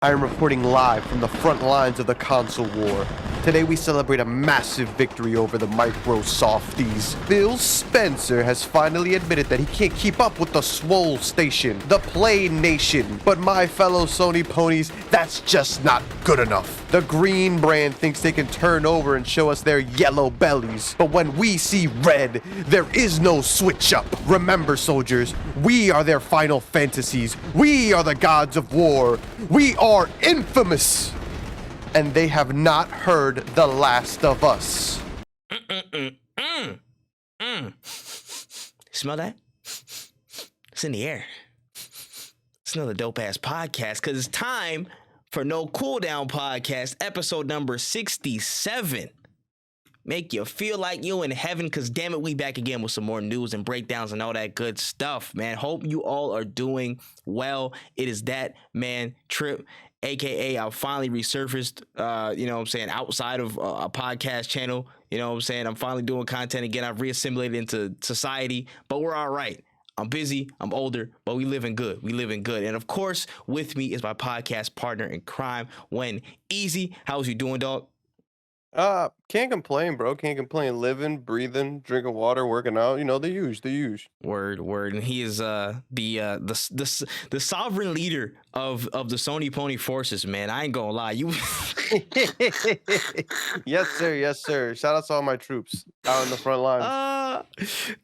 I am reporting live from the front lines of the console war. Today we celebrate a massive victory over the micro softies. Phil Spencer has finally admitted that he can't keep up with the Swole Station, the Play Nation. But my fellow Sony ponies, that's just not good enough. The green brand thinks they can turn over and show us their yellow bellies. But when we see red, there is no switch up. Remember, soldiers, we are their final fantasies. We are the gods of war. We are infamous. And they have not heard the last of us. Smell that? It's in the air. It's another dope ass podcast because it's time for No Cooldown Podcast, episode number 67. Make you feel like you in heaven, because damn it, we back again with some more news and breakdowns and all that good stuff, man. Hope you all are doing well. It is that man, Tripp, aka I finally resurfaced, outside of a podcast channel. I'm finally doing content again. I've reassimilated into society, but we're all right. I'm busy, I'm older, but we living good. And of course, with me is my podcast partner in crime, When Easy. How's you doing, dog? Can't complain, bro. Can't complain. Living, breathing, drinking water, working out. The huge. Word. And he is the sovereign leader of the Sony Pony forces, man. I ain't gonna lie, you. Yes, sir. Shout out to all my troops out in the front line.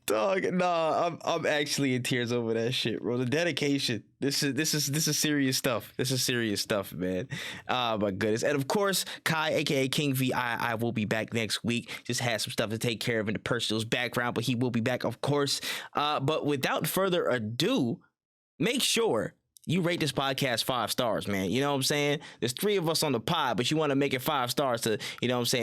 Dog, nah, I'm actually in tears over that shit, bro. The dedication. This is serious stuff. This is serious stuff, man. My goodness. And of course, Kai, aka King V, I will be back next week. Just had some stuff to take care of in the personal's background, but he will be back, of course. But without further ado, make sure you rate this podcast 5 stars, man. You know what I'm saying? There's 3 of us on the pod, but you want to make it 5 stars to,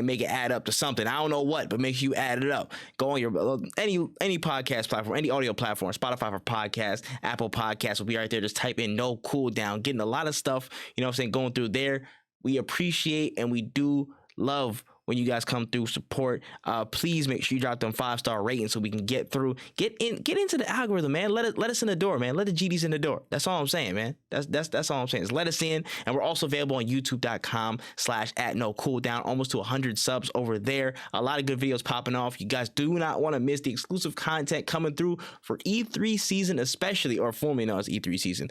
make it add up to something. I don't know what, but make sure you add it up. Go on your any podcast platform, any audio platform, Spotify for podcasts, Apple Podcasts will be right there. Just type in No Cooldown. Getting a lot of stuff, going through there. We appreciate and we do love when you guys come through, support. Please make sure you drop them 5-star ratings so we can get into the algorithm, man. Let us in the door, man. Let the GDs in the door. That's all I'm saying, man. That's all I'm saying is let us in. And we're also available on youtube.com/@NoCooldown. Almost to 100 subs over there. A lot of good videos popping off. You guys do not want to miss the exclusive content coming through for E3 season, especially, or formerly known as E3 season.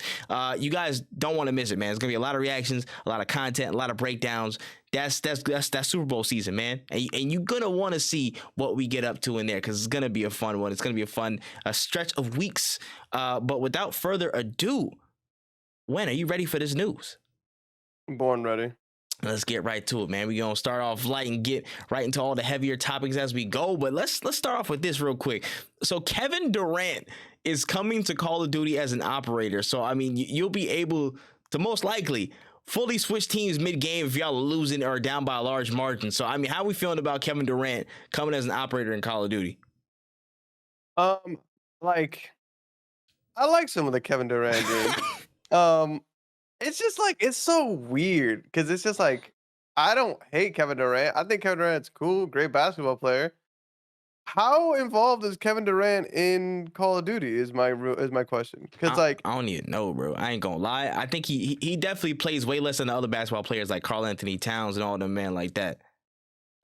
You guys don't want to miss it, man. It's gonna be a lot of reactions, a lot of content, a lot of breakdowns. That's Super Bowl season, man, and you're gonna want to see what we get up to in there, because it's gonna be a fun one. It's gonna be a fun stretch of weeks. But without further ado, When, are you ready for this news? Born ready. Let's get right to it, man. We're gonna start off light and get right into all the heavier topics as we go. But let's start off with this real quick. So Kevin Durant is coming to Call of Duty as an operator. So I mean, you'll be able to most likely fully switch teams mid-game if y'all are losing or down by a large margin. So, I mean, how are we feeling about Kevin Durant coming as an operator in Call of Duty? I like some of the Kevin Durant games. It's just like, it's so weird because it's just like, I don't hate Kevin Durant. I think Kevin Durant's cool, great basketball player. How involved is Kevin Durant in Call of Duty is my question. Because I don't even know, bro. I ain't gonna lie. I think he definitely plays way less than the other basketball players like Karl Anthony Towns and all them, man, like that.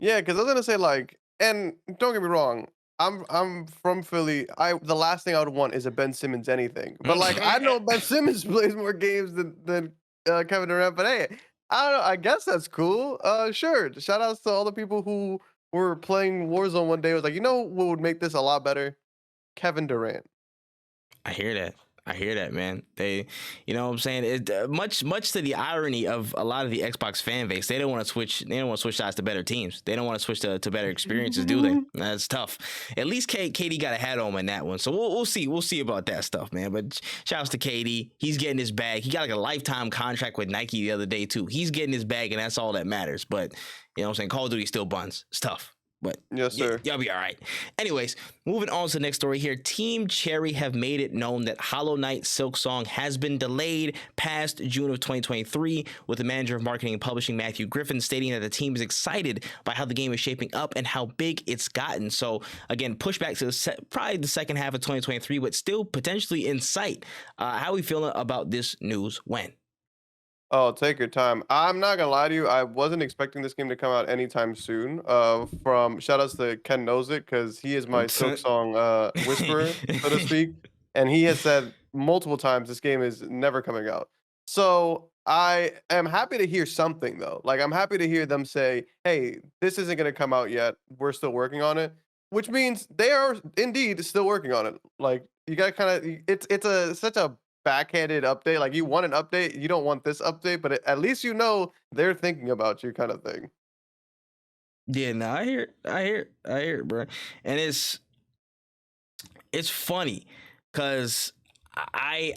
Yeah, because I was gonna say, like, and don't get me wrong, I'm from Philly. The last thing I would want is a Ben Simmons anything. But like, I know Ben Simmons plays more games than Kevin Durant. But hey, I don't know. I guess that's cool. Sure. Shout outs to all the people who were playing Warzone one day. Was like, what would make this a lot better? Kevin Durant. I hear that, man. They, you know what I'm saying? It, much to the irony of a lot of the Xbox fan base, they don't want to switch. They don't want to switch sides to better teams. They don't want to switch to better experiences, do they? That's tough. At least KD got a hat on in that one, so we'll see. We'll see about that stuff, man. But shouts to KD. He's getting his bag. He got like a lifetime contract with Nike the other day too. He's getting his bag, and that's all that matters. But you know what I'm saying? Call of Duty still buns. It's tough. But yes, sir. Y'all be all right. Anyways, moving on to the next story here. Team Cherry have made it known that Hollow Knight Silksong has been delayed past June of 2023, with the manager of marketing and publishing, Matthew Griffin, stating that the team is excited by how the game is shaping up and how big it's gotten. So again, pushback to probably the second half of 2023, but still potentially in sight. How are we feeling about this news, When? Oh, take your time. I'm not gonna lie to you. I wasn't expecting this game to come out anytime soon. From shout outs to Ken Knows It because he is my Silk Song whisperer, so to speak, and he has said multiple times this game is never coming out. So I am happy to hear something though. Like I'm happy to hear them say, "Hey, this isn't gonna come out yet. We're still working on it," which means they are indeed still working on it. Like you got kind of it's a such a backhanded update. Like you want an update, you don't want this update, but at least you know they're thinking about you, kind of thing. Yeah, no, I hear it. I hear it, bro. And it's funny because I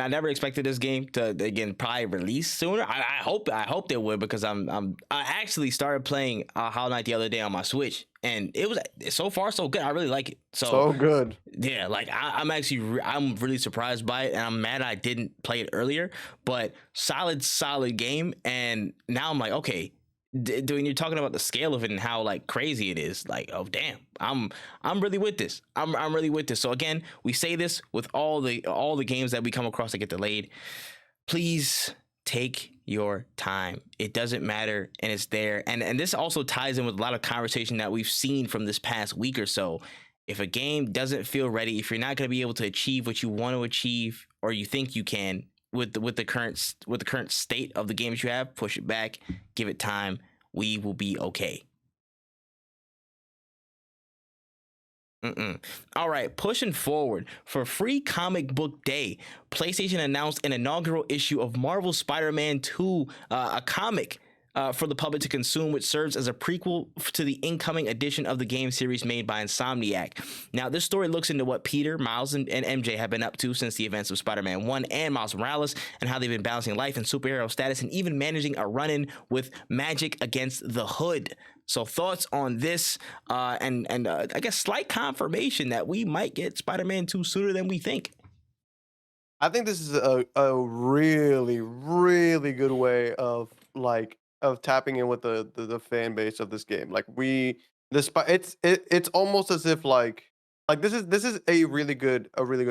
never expected this game to again probably release sooner. I hope they would because I actually started playing Hollow Knight the other day on my Switch and it was so far so good. I really like it. So good. Yeah, like I'm really surprised by it and I'm mad I didn't play it earlier. But solid game. And now I'm like, okay, when you're talking about the scale of it and how like crazy it is, like, oh damn, I'm really with this. I'm really with this. So again, we say this with all the games that we come across that get delayed. Please take your time. It doesn't matter, and it's there. And this also ties in with a lot of conversation that we've seen from this past week or so. If a game doesn't feel ready, if you're not going to be able to achieve what you want to achieve or you think you can with the current state of the games you have, push it back, give it time. We will be okay. All right, pushing forward for Free Comic Book Day, PlayStation announced an inaugural issue of Marvel Spider-Man 2, a comic for the public to consume, which serves as a prequel to the incoming edition of the game series made by Insomniac. Now, this story looks into what Peter, Miles, and MJ have been up to since the events of Spider-Man 1 and Miles Morales, and how they've been balancing life and superhero status, and even managing a run-in with magic against the Hood. So thoughts on this, and I guess slight confirmation that we might get Spider-Man 2 sooner than we think. I think this is a really, really good way of tapping in with the fan base of this game. Like it's almost as if like this is a really good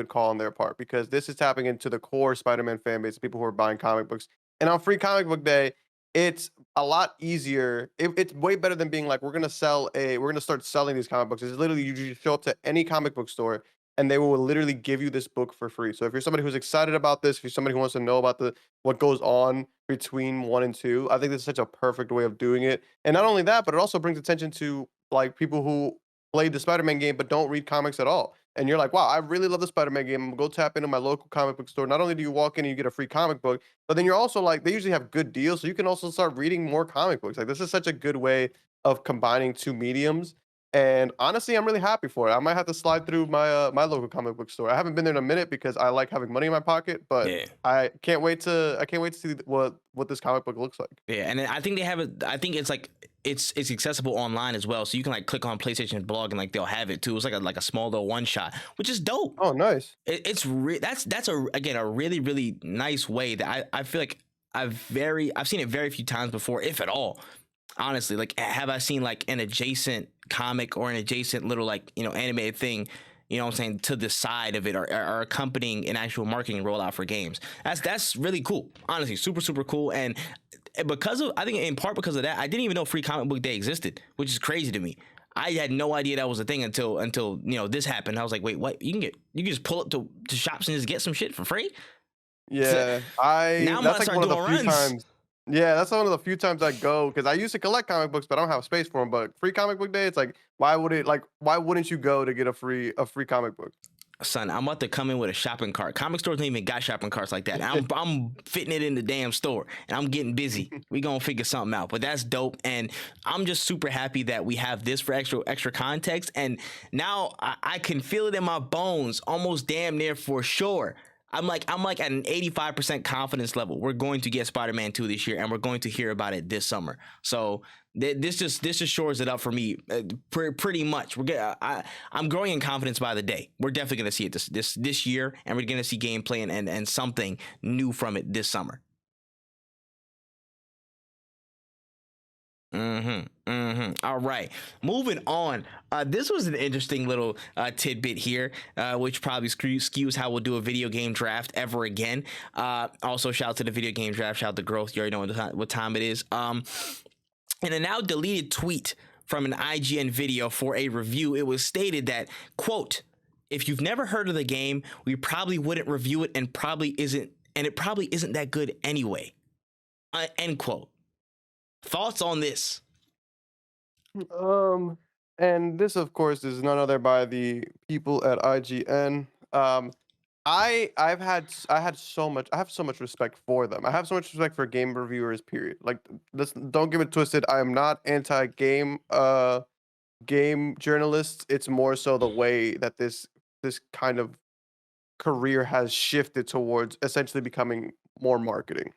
call on their part because this is tapping into the core Spider-Man fan base, people who are buying comic books. And on Free Comic Book Day, it's a lot easier. It's way better than being like we're gonna start selling these comic books. It's literally you just show up to any comic book store and they will literally give you this book for free. So if you're somebody who's excited about this, if you're somebody who wants to know about what goes on between 1 and 2, I think this is such a perfect way of doing it. And not only that, but it also brings attention to like people who played the Spider-Man game but don't read comics at all. And you're like, wow, I really love the Spider-Man game. I'm gonna go tap into my local comic book store. Not only do you walk in and you get a free comic book, but then you're also like, they usually have good deals, so you can also start reading more comic books. Like this is such a good way of combining two mediums. And honestly, I'm really happy for it. I might have to slide through my local comic book store. I haven't been there in a minute because I like having money in my pocket, but Yeah. I can't wait to see what this comic book looks like. Yeah, and I think they have it. I think it's like it's accessible online as well, so you can like click on PlayStation blog and like they'll have it too. It's like a small little one shot, which is dope. Oh, nice. That's again a really nice way that I feel like I've seen it very few times before, if at all. Honestly, like have I seen like an adjacent comic or an adjacent little like animated thing, what I'm saying, to the side of it or accompanying an actual marketing rollout for games. That's really cool. Honestly, super cool. And I think in part because of that, I didn't even know Free Comic Book Day existed, which is crazy to me. I had no idea that was a thing until this happened. I was like, wait, what? You can just pull up to shops and just get some shit for free? Yeah, now I'm gonna start doing runs. Yeah, that's one of the few times I go because I used to collect comic books, but I don't have space for them. But Free Comic Book Day, it's like, why wouldn't you go to get a free comic book? Son, I'm about to come in with a shopping cart. Comic stores don't even got shopping carts like that. I'm fitting it in the damn store, and I'm getting busy. We gonna figure something out, but that's dope, and I'm just super happy that we have this for extra context. And now I can feel it in my bones, almost damn near for sure. I'm like at an 85% confidence level. We're going to get Spider-Man 2 this year, and we're going to hear about it this summer. So this just shores it up for me, pretty much. I'm growing in confidence by the day. We're definitely going to see it this year, and we're going to see gameplay and something new from it this summer. All right, moving on. This was an interesting little tidbit here, which probably skews how we'll do a video game draft ever again. Also, shout out to the video game draft, shout out to Growth. You already know what time it is. In a now deleted tweet from an IGN video for a review, it was stated that, quote, "If you've never heard of the game, we probably wouldn't review it, and it probably isn't that good anyway." End quote. Thoughts on this? And this, of course, is none other by the people at IGN. I have so much respect for them. I have so much respect for game reviewers. Period. Like this, don't get it twisted. I am not anti-game game journalists. It's more so the way that this kind of career has shifted towards essentially becoming more marketing.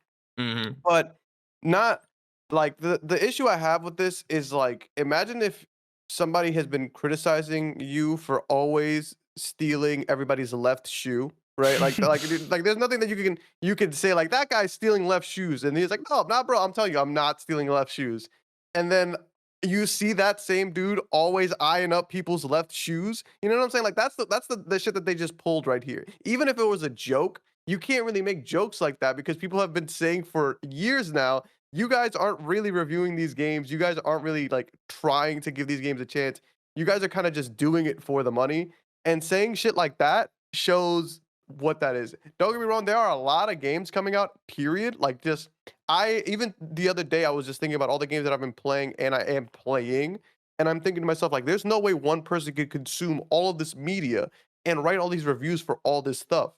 But not like the issue I have with this is like, imagine if somebody has been criticizing you for always stealing everybody's left shoe, right? Like there's nothing that you can say like that guy's stealing left shoes, and he's like, no, not bro. I'm telling you, I'm not stealing left shoes. And then you see that same dude always eyeing up people's left shoes. You know what I'm saying? Like that's the shit that they just pulled right here. Even if it was a joke, you can't really make jokes like that because people have been saying for years now, you guys aren't really reviewing these games. You guys aren't really like trying to give these games a chance. You guys are kind of just doing it for the money. And saying shit like that shows what that is. Don't get me wrong, there are a lot of games coming out, period. Like just even the other day I was just thinking about all the games that I've been playing and I am playing. And I'm thinking to myself, like, there's no way one person could consume all of this media and write all these reviews for all this stuff.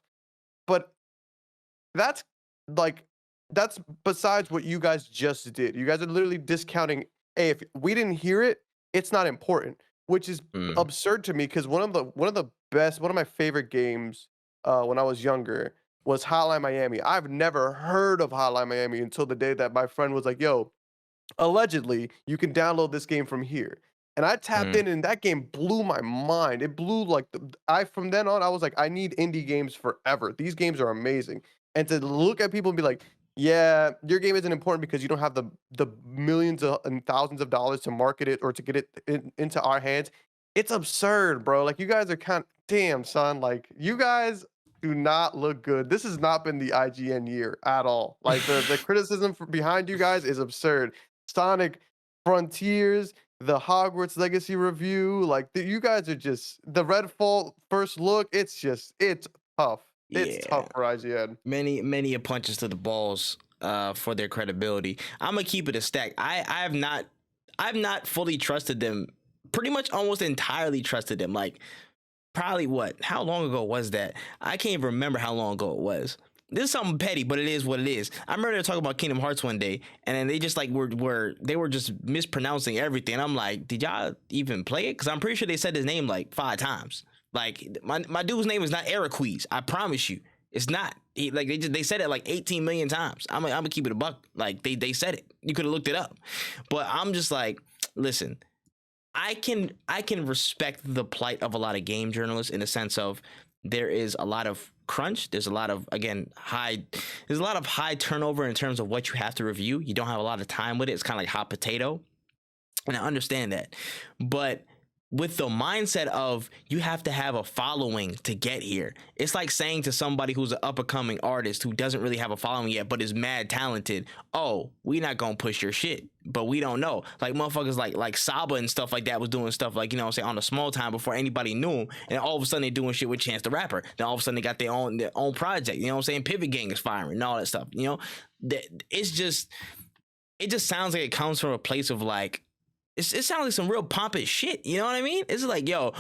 But that's like that's besides what you guys just did. You guys are literally discounting, hey, if we didn't hear it, it's not important, which is absurd to me because one of my favorite games when I was younger was Hotline Miami. I've never heard of Hotline Miami until the day that my friend was like, yo, allegedly you can download this game from here. And I tapped in and that game blew my mind. It blew like from then on I was like, I need indie games forever. These games are amazing. And to look at people and be like, yeah, your game isn't important because you don't have the millions and thousands of dollars to market it or to get it into our hands. It's absurd, bro. Like you guys are damn, son. Like you guys do not look good. This has not been the IGN year at all. Like the criticism behind you guys is absurd. Sonic Frontiers, the Hogwarts Legacy review, like you guys are just the Redfall first look. It's tough. It's tough for IGN. Many punches to the balls for their credibility. I'm gonna keep it a stack. I've not fully trusted them. Pretty much almost entirely trusted them. Like probably how long ago was that? I can't even remember how long ago it was. This is something petty, but it is what it is. I remember they were talking about Kingdom Hearts one day, and then they just like they were just mispronouncing everything. I'm like, did y'all even play it? Because I'm pretty sure they said his name like 5 times. Like my dude's name is not Eriquise. I promise you, it's not. They said it like 18 million times. I'm gonna keep it a buck. Like they said it. You could have looked it up, but I'm just like, listen. I can respect the plight of a lot of game journalists in the sense of there is a lot of crunch. There's a lot of high turnover in terms of what you have to review. You don't have a lot of time with it. It's kind of like hot potato, and I understand that, but with the mindset of you have to have a following to get here. It's like saying to somebody who's an up-and-coming artist who doesn't really have a following yet but is mad talented, oh, we not gonna push your shit, but we don't know. Like motherfuckers like Saba and stuff like that was doing stuff like, you know what I'm saying, on a small time before anybody knew him, and all of a sudden they're doing shit with Chance the Rapper. Then all of a sudden they got their own project, you know what I'm saying? Pivot Gang is firing and all that stuff, you know? It just sounds like it comes from a place of like, it sounds like some real pompous shit. You know what I mean? It's like, yo,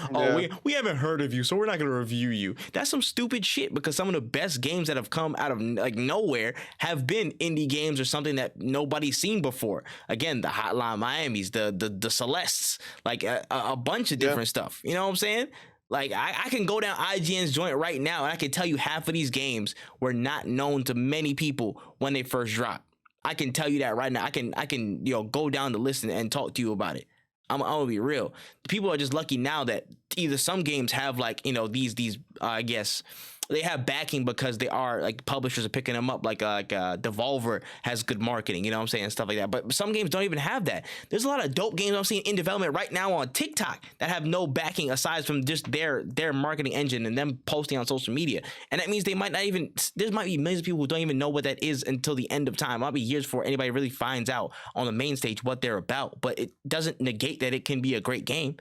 we haven't heard of you, so we're not going to review you. That's some stupid shit because some of the best games that have come out of like nowhere have been indie games or something that nobody's seen before. Again, the Hotline Miamis, the Celestes, like a bunch of different stuff. You know what I'm saying? Like I can go down IGN's joint right now and I can tell you half of these games were not known to many people when they first dropped. I can tell you that right now. I can go down the list and talk to you about it. I'm gonna be real. People are just lucky now that either some games have like, you know, these I guess they have backing because they are like publishers are picking them up, like Devolver has good marketing, you know what I'm saying, and stuff like that. But some games don't even have that. There's a lot of dope games I'm seeing in development right now on TikTok that have no backing aside from just their marketing engine and them posting on social media. And that means there might be millions of people who don't even know what that is until the end of time. It might be years before anybody really finds out on the main stage what they're about. But it doesn't negate that it can be a great game.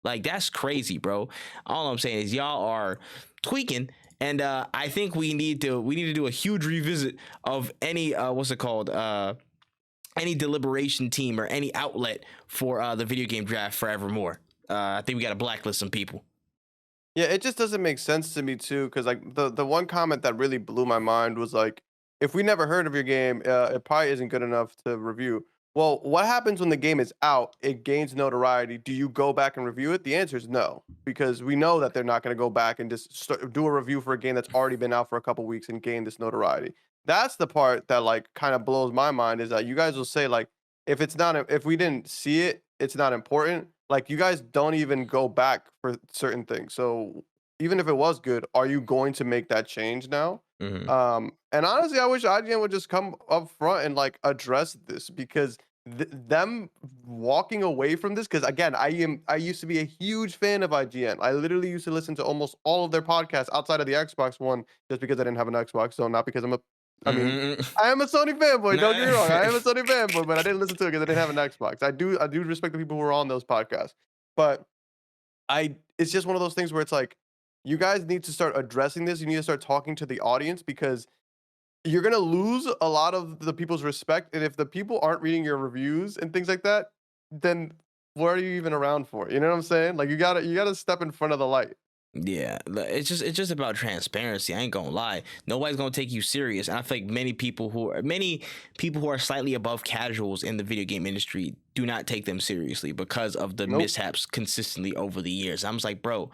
Like, that's crazy, bro. All I'm saying is y'all are tweaking. And I think we need to do a huge revisit of any any deliberation team or any outlet for the video game draft forevermore. I think we got to blacklist some people. Yeah, it just doesn't make sense to me too, because like the one comment that really blew my mind was like, if we never heard of your game, it probably isn't good enough to review. Well, what happens when the game is out? It gains notoriety. Do you go back and review it? The answer is no, because we know that they're not going to go back and just do a review for a game that's already been out for a couple weeks and gain this notoriety. That's the part that like kind of blows my mind, is that you guys will say like, if we didn't see it, it's not important. Like, you guys don't even go back for certain things. So even if it was good, are you going to make that change now? And honestly, I wish IGN would just come up front and like address this, because them walking away from this, because again, I used to be a huge fan of IGN. I literally used to listen to almost all of their podcasts outside of the Xbox one, just because I didn't have an Xbox. So not because I am a Sony fanboy. Don't get me wrong. I am a Sony fanboy, but I didn't listen to it because I didn't have an Xbox. I do respect the people who are on those podcasts, but it's just one of those things where it's like, you guys need to start addressing this. You need to start talking to the audience, because you're going to lose a lot of the people's respect. And if the people aren't reading your reviews and things like that, then what are you even around for? You know what I'm saying? Like, you gotta step in front of the light. Yeah, it's just about transparency. I ain't gonna lie. Nobody's gonna take you serious. And I feel like many people who are slightly above casuals in the video game industry do not take them seriously because of the mishaps consistently over the years. I'm just like, bro,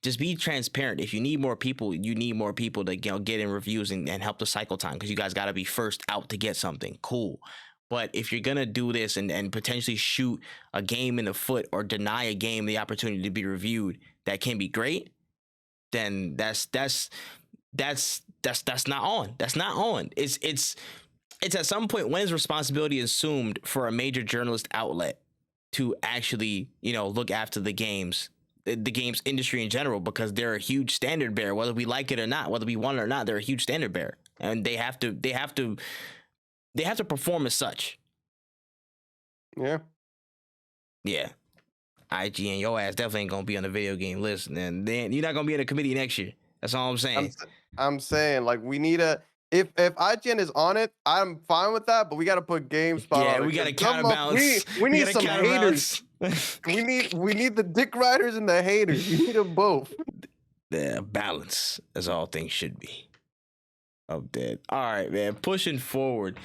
just be transparent. If you need more people, you need more people to, you know, get in reviews and help the cycle time, because you guys got to be first out to get something cool. But if you're going to do this and potentially shoot a game in the foot or deny a game the opportunity to be reviewed that can be great, then that's not on. That's not on. It's at some point, when is responsibility assumed for a major journalist outlet to actually, you know, look after the games industry in general, because they're a huge standard bearer, whether we like it or not, whether we want it or not. They're a huge standard bearer, and they have to perform as such. Yeah. IGN, your ass definitely ain't gonna be on the video game list, and then you're not gonna be in a committee next year. That's all I'm saying. I'm saying, like, we need if IGN is on it, I'm fine with that, but we got to put GameSpot on it. We got to counterbalance. We need some haters. we need the dick riders and the haters. We need them both. The balance, as all things should be. I'm dead. All right, man. Pushing forward.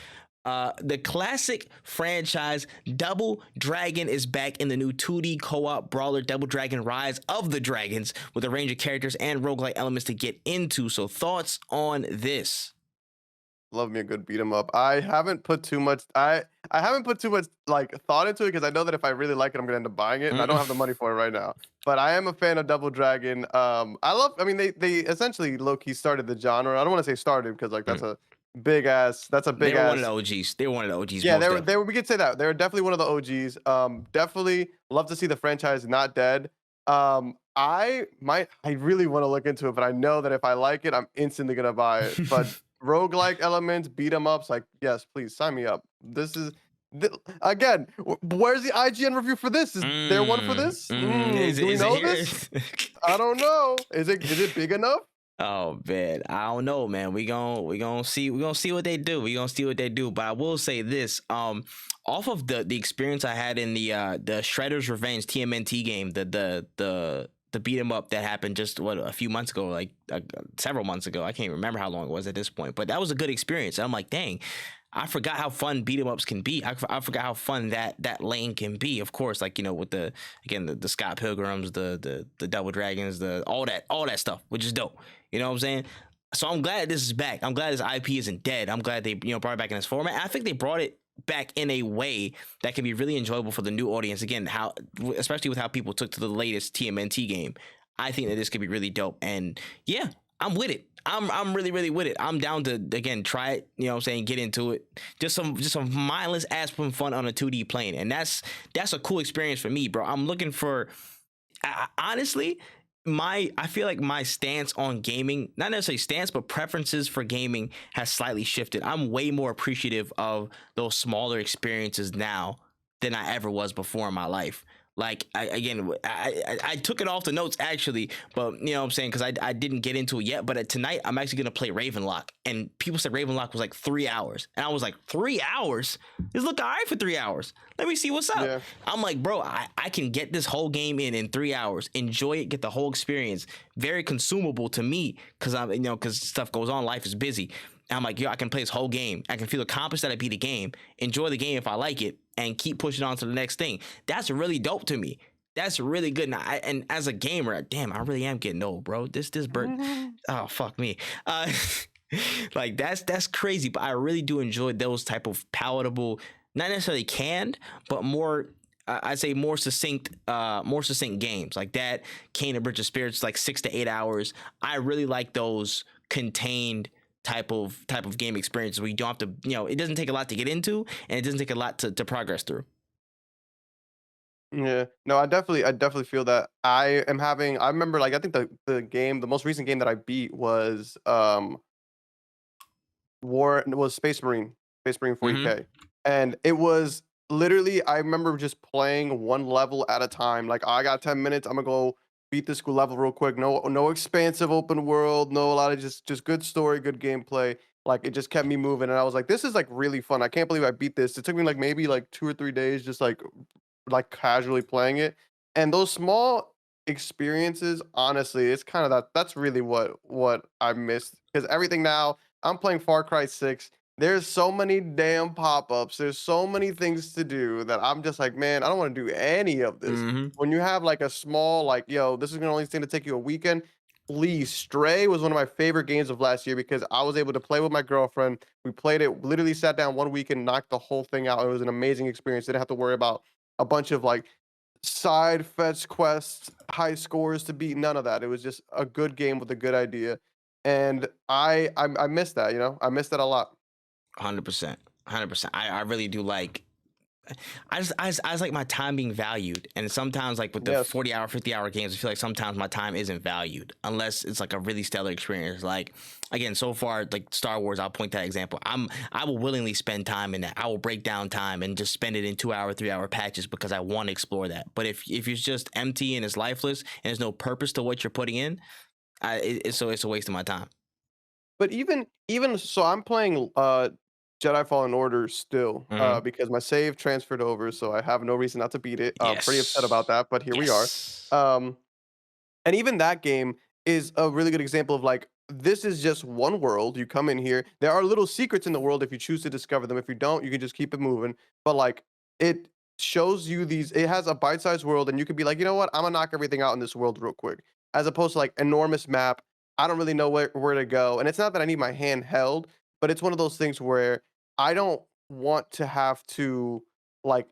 The classic franchise Double Dragon is back in the new 2D co-op brawler Double Dragon Rise of the Dragons, with a range of characters and roguelike elements to get into. So thoughts on this? Love me a good beat 'em up. I haven't put too much like thought into it, because I know that if I really like it, I'm gonna end up buying it, and I don't have the money for it right now. But I am a fan of Double Dragon. They essentially low-key started the genre. I don't want to say started, because like that's a big ass. They were one of the OGs. They were one of the OGs. Yeah, they were. We could say that they were definitely one of the OGs. Definitely love to see the franchise not dead. I really want to look into it, but I know that if I like it, I'm instantly gonna buy it. But roguelike elements, beat 'em ups, like, yes, please sign me up. This is again. Where's the IGN review for this? Is there one for this? Do we know this? I don't know. Is it big enough? Oh man, I don't know, man. We gonna see what they do. We gonna see what they do. But I will say this: off of the experience I had in the Shredder's Revenge TMNT game, the beat 'em up that happened just a few months ago, like several months ago. I can't remember how long it was at this point, but that was a good experience. And I'm like, dang, I forgot how fun beat 'em ups can be. I forgot how fun that lane can be. Of course, like, you know, with the Scott Pilgrims, the Double Dragons, all that stuff, which is dope. You know what I'm saying? So I'm glad this is back. I'm glad this IP isn't dead. I'm glad they, you know, brought it back in this format. I think they brought it back in a way that can be really enjoyable for the new audience. Again, how especially with how people took to the latest TMNT game, I think that this could be really dope. And yeah, I'm with it. I'm really with it. I'm down to again try it. You know what I'm saying? Get into it. Just some mindless ass fun on a 2D plane, and that's a cool experience for me, bro. I'm looking for honestly. I feel like my stance on gaming, not necessarily stance, but preferences for gaming has slightly shifted. I'm way more appreciative of those smaller experiences now than I ever was before in my life. Like I took it off the notes actually, but you know what I'm saying, because I didn't get into it yet. But tonight I'm actually gonna play Ravenlock, and people said Ravenlock was like 3 hours, and I was like 3 hours. This look alright for 3 hours. Let me see what's up. Yeah. I'm like, bro, I can get this whole game in 3 hours, enjoy it, get the whole experience. Very consumable to me because because stuff goes on, life is busy. And I'm like, yo, I can play this whole game. I can feel accomplished that I beat the game, enjoy the game if I like it, and keep pushing on to the next thing. That's really dope to me. That's really good. And as a gamer, damn, I really am getting old, bro. This bird, oh fuck me. Like that's crazy. But I really do enjoy those type of palatable, not necessarily canned, but more. I'd say more succinct games like that. Kane and Bridge of Spirits, like 6 to 8 hours. I really like those contained type of game experiences where you don't have to, it doesn't take a lot to get into, and it doesn't take a lot to progress through. Yeah, no, I definitely feel that. I remember, like, I think the most recent game that I beat was Space Marine 40K. And it was literally, I remember just playing one level at a time. Like, I got 10 minutes, I'm gonna go beat this school level real quick. No expansive open world, no a lot of just good story, good gameplay. Like, it just kept me moving, and I was like, this is like really fun. I can't believe I beat this. It took me like maybe like 2 or 3 days just like casually playing it. And those small experiences, honestly, it's kind of that's really what I missed, because everything now, I'm playing Far Cry 6. There's so many damn pop-ups. There's so many things to do that I'm just like, man, I don't want to do any of this. When you have like a small, like, yo, this is gonna only thing to take you a weekend. Please, Stray was one of my favorite games of last year because I was able to play with my girlfriend. We played it, literally sat down one weekend, knocked the whole thing out. It was an amazing experience. Didn't have to worry about a bunch of like side fetch quests, high scores to beat. None of that. It was just a good game with a good idea. And I miss that, I miss that a lot. 100%. I really do like. I just like my time being valued, and sometimes like with the 40-hour, 50-hour games, I feel like sometimes my time isn't valued unless it's like a really stellar experience. Like, again, so far, like Star Wars, I'll point that example. I will willingly spend time in that. I will break down time and just spend it in 2-hour, 3-hour patches because I want to explore that. But if it's just empty and it's lifeless and there's no purpose to what you're putting in, it's a waste of my time. But even so, I'm playing Jedi Fallen Order still, because my save transferred over, so I have no reason not to beat it. I'm pretty upset about that, but here we are. And even that game is a really good example of like, this is just one world. You come in here. There are little secrets in the world if you choose to discover them. If you don't, you can just keep it moving. But like, it shows you it has a bite-sized world, and you can be like, you know what? I'm gonna knock everything out in this world real quick. As opposed to like enormous map. I don't really know where to go. And it's not that I need my hand held, but it's one of those things where I don't want to have to like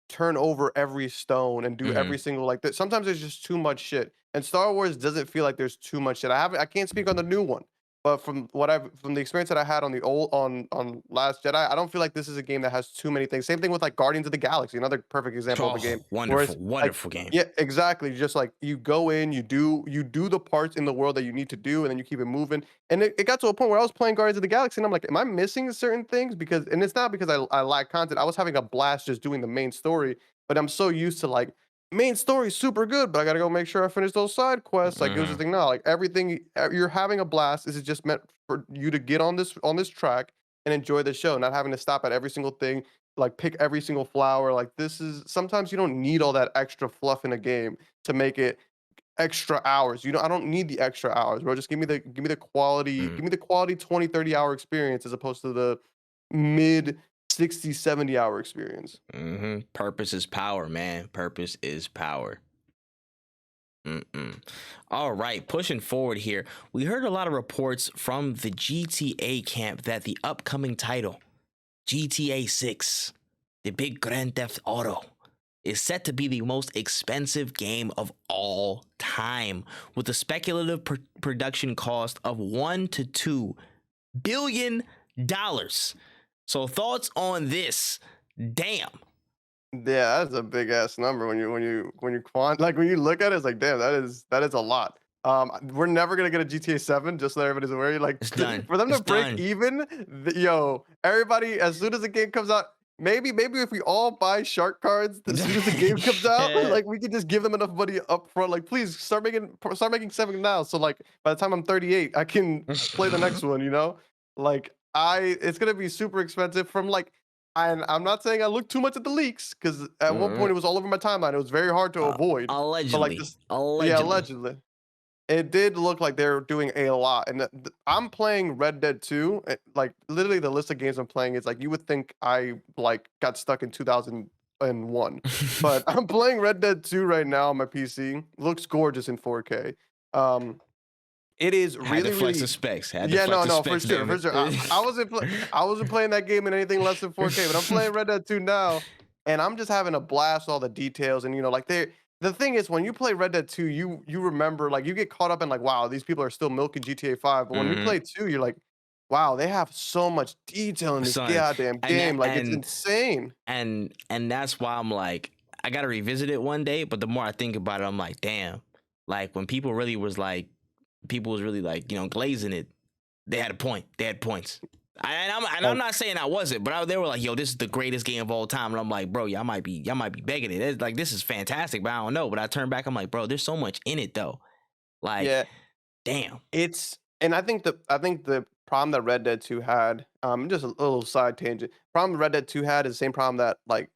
turn over every stone and do every single like that. Sometimes there's just too much shit. And Star Wars doesn't feel like there's too much shit. I can't speak on the new one, but from the experience that I had on the old on Last Jedi, I don't feel like this is a game that has too many things. Same thing with like Guardians of the Galaxy, another perfect example of a game. Wonderful game. Yeah, exactly. Just like you go in, you do the parts in the world that you need to do, and then you keep it moving. And it got to a point where I was playing Guardians of the Galaxy, and I'm like, am I missing certain things? And it's not because I lack content. I was having a blast just doing the main story, but I'm so used to like, main story's super good, but I gotta go make sure I finish those side quests. Like, it was the thing now. Like, everything, you're having a blast. This is just meant for you to get on this track and enjoy the show, not having to stop at every single thing, like pick every single flower. Like, this is sometimes you don't need all that extra fluff in a game to make it extra hours. I don't need the extra hours, bro. Just give me the quality, give me the quality 20, 30-hour experience as opposed to the mid 60, 70-hour experience. Purpose is power, man. Purpose is power. All right, pushing forward here. We heard a lot of reports from the GTA camp that the upcoming title, GTA 6, the big Grand Theft Auto, is set to be the most expensive game of all time, with a speculative production cost of $1 to $2 billion. So thoughts on this? Damn. Yeah, that's a big ass number when you when you look at it, it's like, damn, that is a lot. We're never gonna get a GTA 7, just so everybody's aware. Like, It's done. for them to It's break done. even, everybody, as soon as the game comes out, maybe if we all buy shark cards as soon as the game comes out, like, we could just give them enough money up front. Like, please start making 7 now. So like, by the time I'm 38, I can play the next one. Like, it's gonna be super expensive from like. And I'm not saying I look too much at the leaks, because at one point it was all over my timeline. It was very hard to avoid. Allegedly. But like yeah, allegedly. It did look like they're doing a lot. And I'm playing Red Dead 2. Like, literally the list of games I'm playing is like, you would think I like got stuck in 2001. But I'm playing Red Dead 2 right now on my PC. Looks gorgeous in 4K. It is Had really, to flex really. the specs. For sure. I wasn't playing that game in anything less than 4K, but I'm playing Red Dead 2 now, and I'm just having a blast with all the details. And like, the thing is, when you play Red Dead 2, you remember, like, you get caught up in like, wow, these people are still milking GTA 5. But when you play 2, you're like, wow, they have so much detail in this goddamn game. It's insane. And that's why I'm like, I gotta revisit it one day. But the more I think about it, I'm like, damn. Like, when people was really like, glazing it, they had a point. They had points. I'm not saying I wasn't, but they were like, yo, this is the greatest game of all time. And I'm like, bro, y'all might be begging it. It's like, this is fantastic, but I don't know. But I turn back, I'm like, bro, there's so much in it though. Like, yeah, damn. And I think the problem that Red Dead 2 had, just a little side tangent. Problem Red Dead 2 had is the same problem that like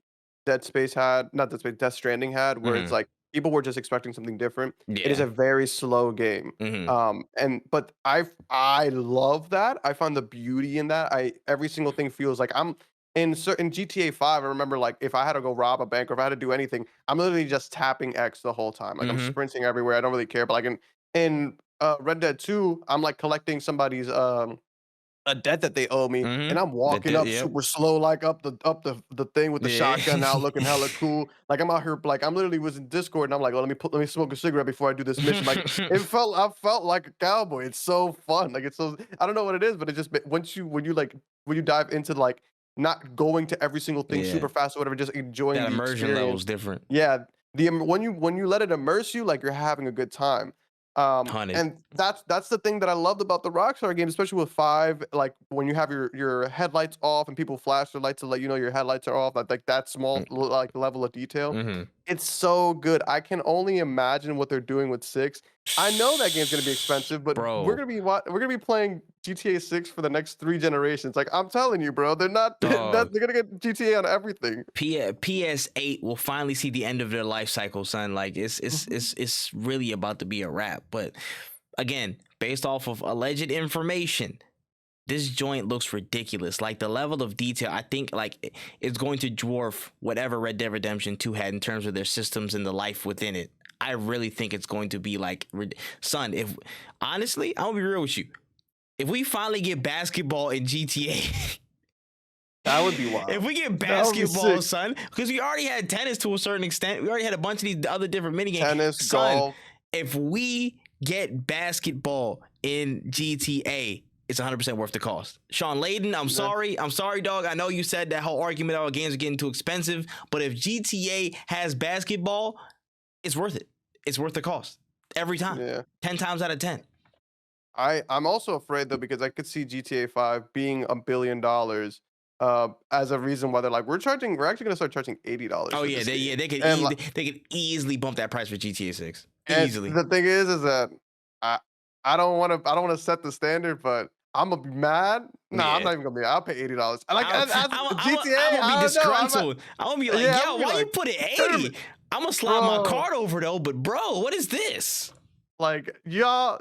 Death Death Stranding had, where it's like, people were just expecting something different. Yeah. It is a very slow game. But I love that. I find the beauty in that. Every single thing feels like I'm in GTA 5. I remember, like, if I had to go rob a bank or if I had to do anything, I'm literally just tapping X the whole time. Like, I'm sprinting everywhere. I don't really care. But like in Red Dead 2, I'm like collecting somebody's a debt that they owe me, and I'm walking up super slow, like up the thing with the shotgun out, looking hella cool. Like, I'm out here, like, I'm literally was in Discord, and I'm like, well, let me smoke a cigarette before I do this mission. Like, I felt like a cowboy. It's so fun. Like, it's so, I don't know what it is, but it just, when you dive into, like, not going to every single thing super fast or whatever, just enjoying that the immersion experience. level is different. Yeah, when you let it immerse you, like, you're having a good time. And that's the thing that I loved about the Rockstar game, especially with 5. Like, when you have your headlights off and people flash their lights to let you know your headlights are off, like that small like level of detail. It's so good. I can only imagine what they're doing with 6. I know that game's gonna be expensive, but we're gonna be playing GTA 6 for the next 3 generations. Like, I'm telling you, bro, they're gonna get GTA on everything. PS8 will finally see the end of their life cycle, son. Like, it's really about to be a wrap. But again, based off of alleged information, this joint looks ridiculous. Like, the level of detail, I think, like, it's going to dwarf whatever Red Dead Redemption 2 had in terms of their systems and the life within it. I really think it's going to be like, son, honestly, I'm gonna be real with you. If we finally get basketball in GTA, that would be wild. If we get basketball, son, because we already had tennis to a certain extent. We already had a bunch of these other different minigames. Tennis, golf. If we get basketball in GTA, it's 100% worth the cost. Sean Layden, I'm sorry, dog. I know you said that whole argument about games are getting too expensive, but if GTA has basketball, it's worth it. It's worth the cost every time. Yeah. 10 times out of 10. I'm also afraid, though, because I could see GTA 5 being $1 billion as a reason why they're like, we're actually going to start charging $80. Oh yeah, they could easily bump that price for GTA 6. Easily. The thing is that I don't want to set the standard, but I'm gonna be mad. No, I'm not even gonna be. I'll pay $80. GTA. I'm gonna be disgruntled. I'm gonna be like, yo, why you put it 80? I'm gonna slide my card over though, but bro, what is this? Like, y'all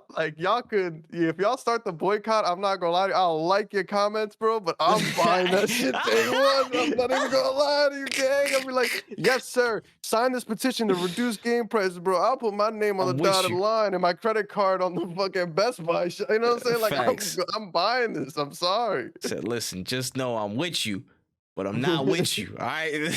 could, if y'all start the boycott, I'm not gonna lie to you, I'll like your comments, bro, but I'm buying that shit day one. I'm not even gonna lie to you, gang. I'll be like, yes, sir, sign this petition to reduce game prices, bro. I'll put my name on the dotted line and my credit card on the fucking Best Buy. You know what I'm saying? Like, I'm buying this. I'm sorry. Said, listen, just know I'm with you, but I'm not with you. All right.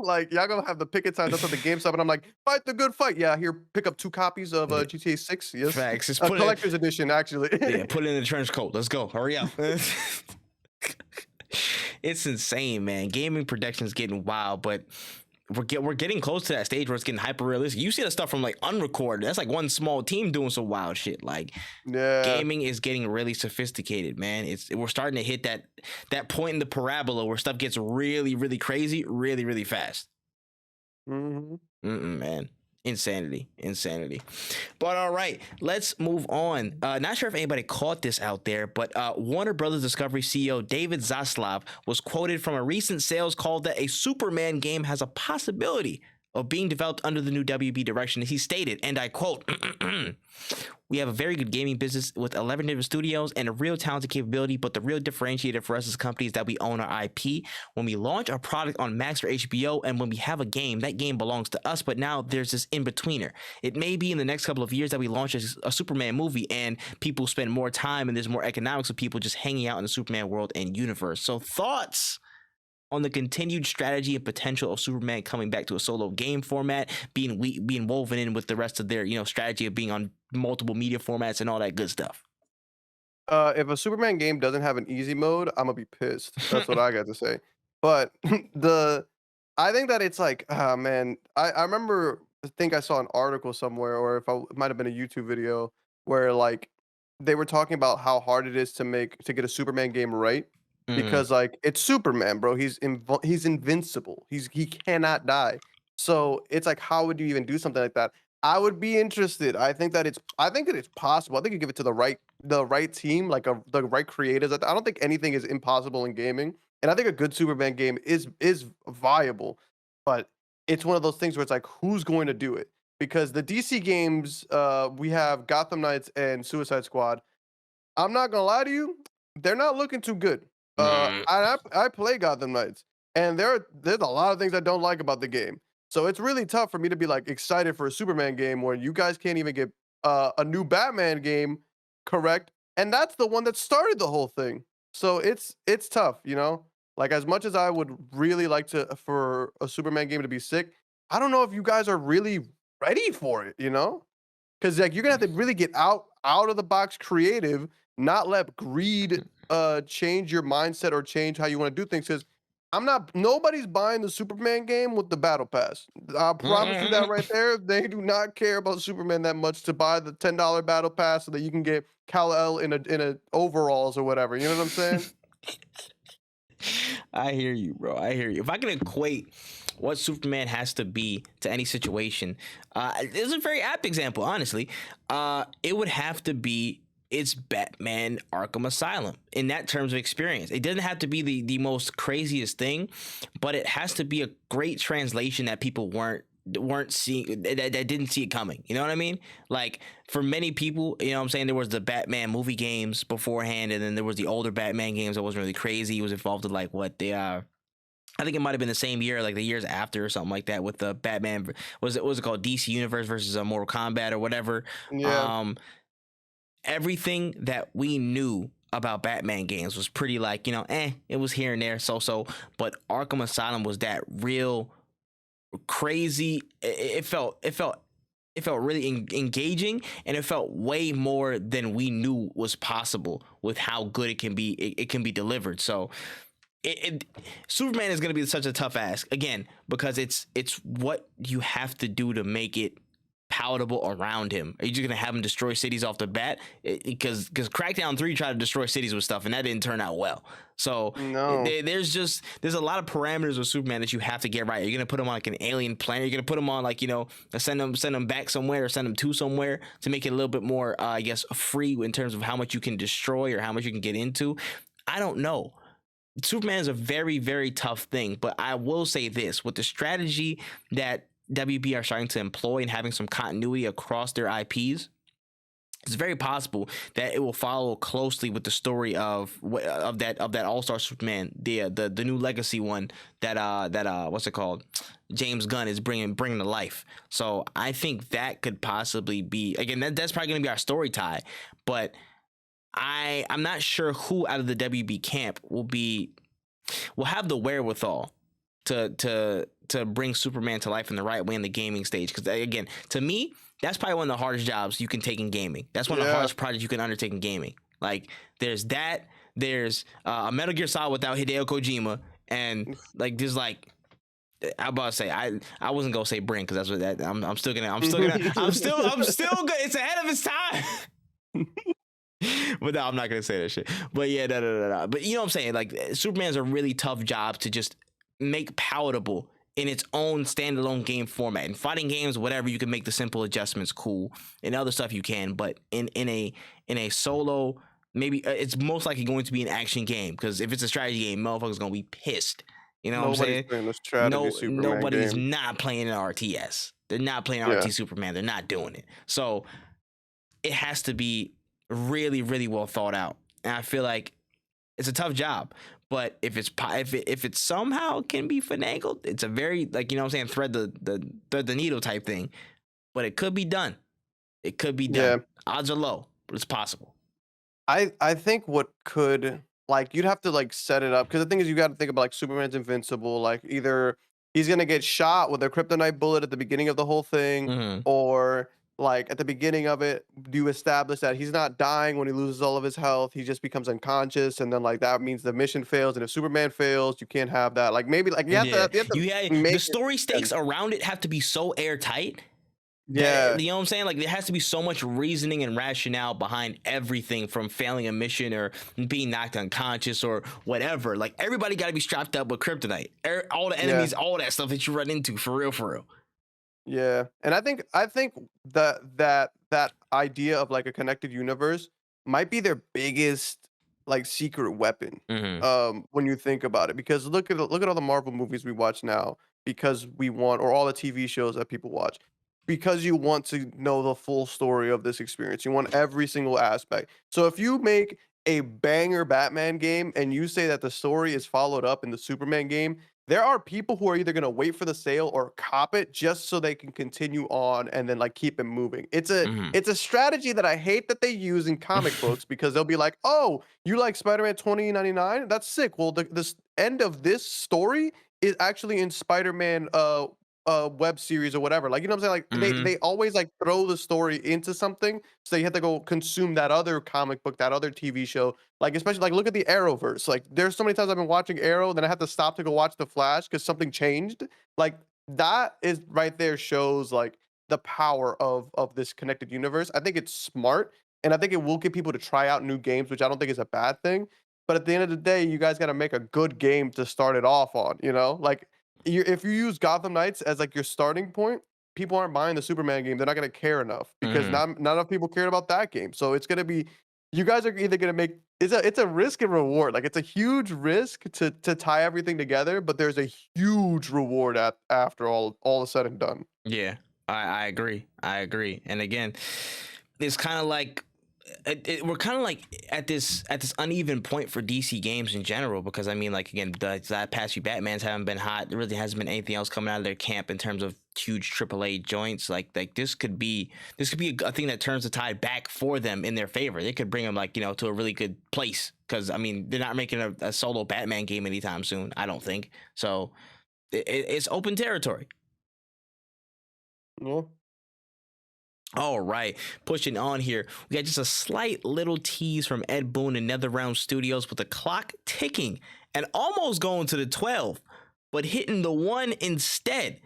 Like, y'all gonna have the picket signs up at the GameStop, and I'm like, fight the good fight. Yeah, here, pick up 2 copies of GTA 6. Yes, Facts. Just a put collector's edition, actually. Yeah, put it in the trench coat. Let's go. Hurry up. It's insane, man. Gaming production's getting wild, but we're getting close to that stage where it's getting hyper realistic. You see the stuff from like Unrecorded. That's like one small team doing some wild shit. Like, Yeah. gaming is getting really sophisticated, man. We're starting to hit that point in the parabola where stuff gets really, really crazy, really, really fast. Man. Insanity. But all right, let's move on. Not sure if anybody caught this out there, but Warner Brothers Discovery CEO David Zaslav was quoted from a recent sales call that a Superman game has a possibility of being developed under the new WB direction. He stated, and I quote, "We have a very good gaming business with 11 different studios and a real talented capability, but the real differentiator for us as a company is that we own our IP. When we launch our product on Max or HBO, and when we have a game, that game belongs to us, but now there's this in-betweener. It may be in the next couple of years that we launch a Superman movie and people spend more time and there's more economics of people just hanging out in the Superman world and universe." So thoughts on the continued strategy and potential of Superman coming back to a solo game format, being woven in with the rest of their, strategy of being on multiple media formats and all that good stuff. If a Superman game doesn't have an easy mode, I'm gonna be pissed. That's what I got to say. But I think that it's like, man, I remember, I think I saw an article somewhere, or if it might have been a YouTube video where like they were talking about how hard it is to get a Superman game right. Because like it's Superman, bro. He's invincible. He cannot die. So it's like, how would you even do something like that? I would be interested. I think that it's possible. I think you give it to the right team, like the right creators. I don't think anything is impossible in gaming, and I think a good Superman game is viable. But it's one of those things where it's like, who's going to do it? Because the DC games, we have Gotham Knights and Suicide Squad. I'm not gonna lie to you, they're not looking too good. I play Gotham Knights, and there's a lot of things I don't like about the game. So it's really tough for me to be like excited for a Superman game where you guys can't even get a new Batman game correct, and that's the one that started the whole thing. So it's tough, Like, as much as I would really like for a Superman game to be sick, I don't know if you guys are really ready for it, Because like you're gonna have to really get out of the box creative, not let greed change your mindset or change how you want to do things. Because nobody's buying the Superman game with the battle pass. I promise you that right there. They do not care about Superman that much to buy the $10 battle pass so that you can get Kal-El in a overalls or whatever. You know what I'm saying? I hear you, bro. I hear you. If I can equate what Superman has to be to any situation, there's a very apt example, honestly. It would have to be it's Batman Arkham Asylum in that terms of experience. It doesn't have to be the most craziest thing, but it has to be a great translation that people weren't seeing, that didn't see it coming. You know what I mean? Like, for many people, you know what I'm saying, there was the Batman movie games beforehand, and then there was the older Batman games that wasn't really crazy. He was involved in like I think it might have been the same year, like the years after or something like that, with the Batman. What was it called? DC Universe versus Mortal Kombat or whatever. Yeah. Everything that we knew about Batman games was pretty like, it was here and there, so. But Arkham Asylum was that real crazy. It felt really engaging, and it felt way more than we knew was possible with how good it can be. It can be delivered. So Superman is going to be such a tough ask again, because it's what you have to do to make it palatable around him. Are you just gonna have him destroy cities off the bat? Because Crackdown 3 tried to destroy cities with stuff, and that didn't turn out well. So No. there's a lot of parameters with Superman that you have to get right. You're gonna put him on like an alien planet. You're gonna put him on like, send him back somewhere or send him to somewhere to make it a little bit more, I guess, free in terms of how much you can destroy or how much you can get into. I don't know. Superman is a very, very tough thing, but I will say this: with the strategy that WB are starting to employ and having some continuity across their IPs, it's very possible that it will follow closely with the story of that All-Star Superman, the new legacy one that what's it called, James Gunn is bringing to life. So I think that could possibly be, again, that's probably going to be our story tie, but I'm not sure who out of the WB camp will be will have the wherewithal to bring Superman to life in the right way in the gaming stage. Because again, to me, that's probably one of the hardest jobs you can take in gaming. That's one of the hardest projects you can undertake in gaming. Like there's that, there's a Metal Gear Solid without Hideo Kojima, and like there's like I'm about to say I wasn't gonna say Brink because that's what that I'm still gonna it's ahead of its time. But no, I'm not gonna say that shit. But yeah, no. But you know what I'm saying? Like Superman's a really tough job to just make palatable in its own standalone game format. In fighting games, whatever, you can make the simple adjustments cool. And other stuff you can, but in a solo, maybe it's most likely going to be an action game, because if it's a strategy game, motherfuckers gonna be pissed. You know what I'm saying? Playing the strategy Superman nobody's game. not playing an RTS. They're not playing RT Superman. They're not doing it. So it has to be really, really well thought out. And I feel like it's a tough job. But if it somehow can be finagled, it's a very, like, you know what I'm saying, thread the needle type thing. But it could be done. It could be done. Yeah. Odds are low, but it's possible. I think what could, like, you'd have to like set it up, because the thing is, you got to think about like Superman's invincible. Like either he's gonna get shot with a kryptonite bullet at the beginning of the whole thing, or like at the beginning of it, do you establish that he's not dying when he loses all of his health? He just becomes unconscious, and then like that means the mission fails. And if Superman fails, you can't have that. Like maybe like you have to make the story stakes around it have to be so airtight. Yeah, you know what I'm saying? Like there has to be so much reasoning and rationale behind everything, from failing a mission or being knocked unconscious or whatever. Like everybody got to be strapped up with kryptonite. All the enemies, all that stuff that you run into, for real. Yeah, and I think that idea of like a connected universe might be their biggest like secret weapon. When you think about it, because look at all the Marvel movies we watch now, because we want, or all the TV shows that people watch, because you want to know the full story of this experience. You want every single aspect. So if you make a banger Batman game and you say that the story is followed up in the Superman game, there are people who are either going to wait for the sale or cop it just so they can continue on and then like keep it moving. It's a strategy that I hate that they use in comic books, because they'll be like, "Oh, you like Spider-Man 2099? That's sick. Well, the end of this story is actually in Spider-Man web series or whatever." Like, you know what I'm saying? Like they always like throw the story into something, so you have to go consume that other comic book, that other TV show. Like especially like look at the Arrowverse. Like there's so many times I've been watching Arrow, then I have to stop to go watch the Flash because something changed. Like that is right there shows like the power of this connected universe. I think it's smart, and I think it will get people to try out new games, which I don't think is a bad thing. But at the end of the day, you guys got to make a good game to start it off on. You know, like if you use Gotham Knights as like your starting point, people aren't buying the Superman game. They're not going to care enough, because not enough people cared about that game. So it's going to be, you guys are either going to make, it's a risk and reward. Like it's a huge risk to tie everything together, but there's a huge reward after all is said and done. Yeah, I agree. And again, it's kind of like we're kind of like at this uneven point for DC games in general, because I mean, like, again, the past few Batmans haven't been hot. There really hasn't been anything else coming out of their camp in terms of huge AAA joints. Like this could be a thing that turns the tide back for them in their favor. They could bring them, like, you know, to a really good place, because I mean, they're not making a solo Batman game anytime soon, I don't think. So it's open territory. Yeah. All right, pushing on here. We got just a slight little tease from Ed Boon and NetherRealm Studios, with the clock ticking and almost going to the 12, but hitting the 1 instead,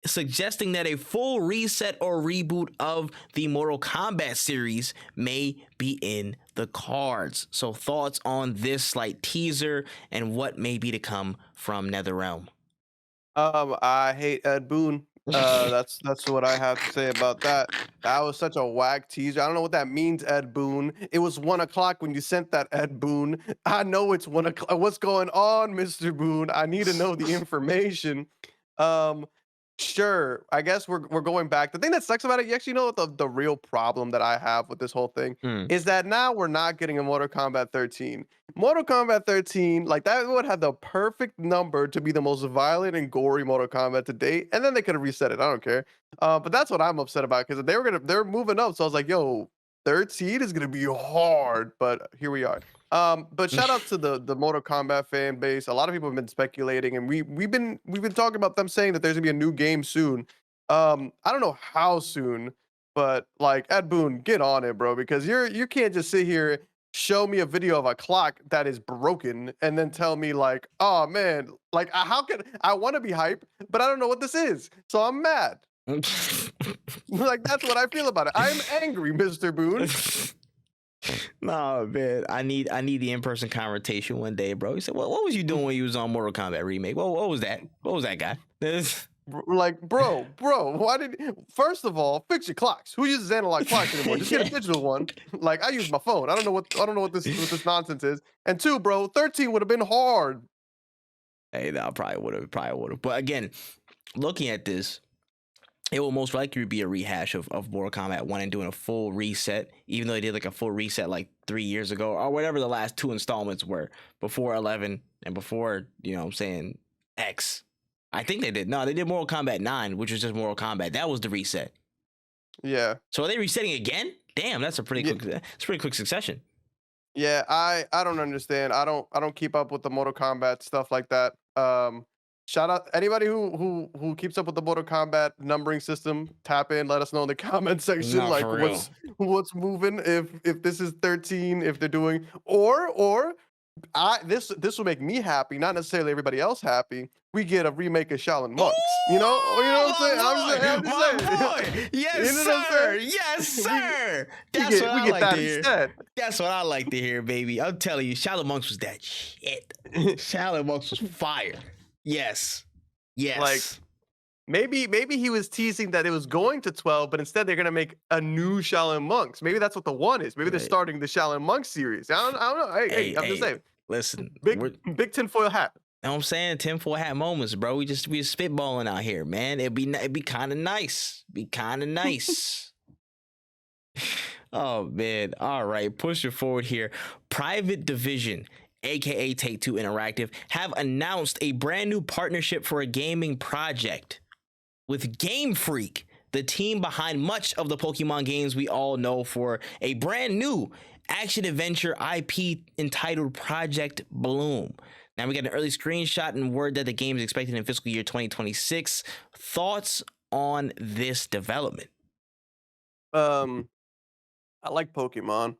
suggesting that a full reset or reboot of the Mortal Kombat series may be in the cards. So thoughts on this slight teaser and what may be to come from NetherRealm? I hate Ed Boon. That's what I have to say about that. That was such a whack teaser. I don't know what that means, Ed Boon. It was 1 o'clock when you sent that, Ed Boon. I know it's 1 o'clock. What's going on, Mr. Boon? I need to know the information. Sure. I guess we're going back. The thing that sucks about it, you actually know what the real problem that I have with this whole thing is, that now we're not getting a Mortal Kombat 13. Mortal Kombat 13, like, that would have the perfect number to be the most violent and gory Mortal Kombat to date, and then they could have reset it. I don't care. But that's what I'm upset about, because they're moving up. So I was like, yo, 13 is gonna be hard, but here we are. But shout out to the Mortal Kombat fan base. A lot of people have been speculating, and we've been talking about them saying that there's gonna be a new game soon. I don't know how soon, but like Ed Boon, get on it, bro, because you can't just sit here, show me a video of a clock that is broken, and then tell me like, oh man, like how can I want to be hype, but I don't know what this is, so I'm mad. Like that's what I feel about it. I'm angry, Mr. Boon. No, man, I need the in-person confrontation one day, bro. He said, what was you doing when you was on Mortal Kombat Remake? What was that? What was that guy? Like, bro, why did? First of all, fix your clocks. Who uses analog clocks anymore? Just get a digital one. Like, I use my phone. I don't know what this nonsense is. And two, bro, 13 would have been hard. Hey, no, probably would have. But again, looking at this, it will most likely be a rehash of Mortal Kombat 1 and doing a full reset, even though they did like a full reset like 3 years ago or whatever the last 2 installments were before 11 and before, you know what I'm saying, X. I think they did. No, they did Mortal Kombat 9, which was just Mortal Kombat. That was the reset. Yeah. So are they resetting again? Damn, that's a pretty quick succession. Yeah, I don't understand. I don't keep up with the Mortal Kombat stuff like that. Shout out anybody who keeps up with the Mortal Kombat numbering system. Tap in, let us know in the comment section, Not like for real. what's moving. If this is 13, if they're doing this will make me happy, not necessarily everybody else happy. We get a remake of Shaolin Monks. You know what I'm saying? I'm just saying. Yes, You know what I'm sir. saying? Yes, sir. We That's get what I like that to hear. instead. That's what I like to hear, baby. I'm telling you, Shaolin Monks was that shit. Shaolin Monks was fire. Yes. Like, maybe he was teasing that it was going to 12, but instead they're gonna make a new Shaolin Monks. Maybe that's what the one is. Maybe they're starting the Shaolin Monks series. I don't know. Hey, I'm just saying. Listen, Big tinfoil hat. You know what I'm saying? Tinfoil hat moments, bro. We just spitballing out here, man. It'd be kind of nice. Be kind of nice. Oh man. All right, push it forward here. Private Division, aka Take-Two Interactive, have announced a brand new partnership for a gaming project with Game Freak, the team behind much of the Pokemon games we all know, for a brand new action-adventure IP entitled Project Bloom. Now, we got an early screenshot and word that the game is expected in fiscal year 2026. Thoughts on this development? I like Pokemon.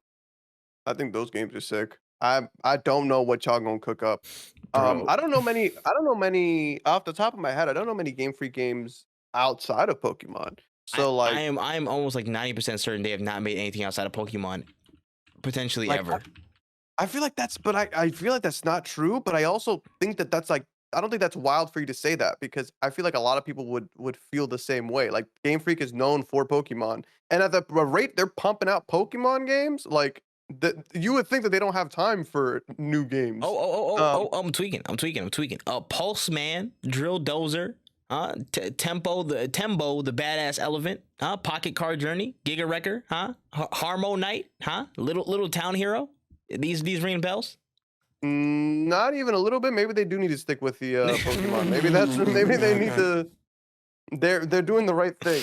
I think those games are sick. I don't know what y'all gonna cook up. I don't know many off the top of my head. I don't know many Game Freak games outside of Pokemon. So I'm almost like 90% certain they have not made anything outside of Pokemon, potentially ever. I feel like I feel like that's not true, but I also think that's like, I don't think that's wild for you to say that, because I feel like a lot of people would feel the same way. Like, Game Freak is known for Pokemon, and at the rate they're pumping out Pokemon games, like you would think that they don't have time for new games. I'm tweaking. Pulse Man, Drill Dozer, Tempo the badass elephant, Pocket Card Journey, Giga Wrecker, Harmo Knight, Little Town Hero. These ringing bells? Not even a little bit. Maybe they do need to stick with the Pokemon. Maybe they need to. They're doing the right thing.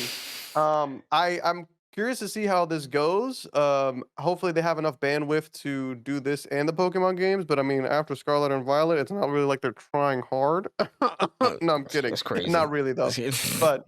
I'm curious to see how this goes. Hopefully they have enough bandwidth to do this and the Pokemon games. But I mean, after Scarlet and Violet, it's not really like they're trying hard. No, I'm kidding. That's crazy. Not really though. But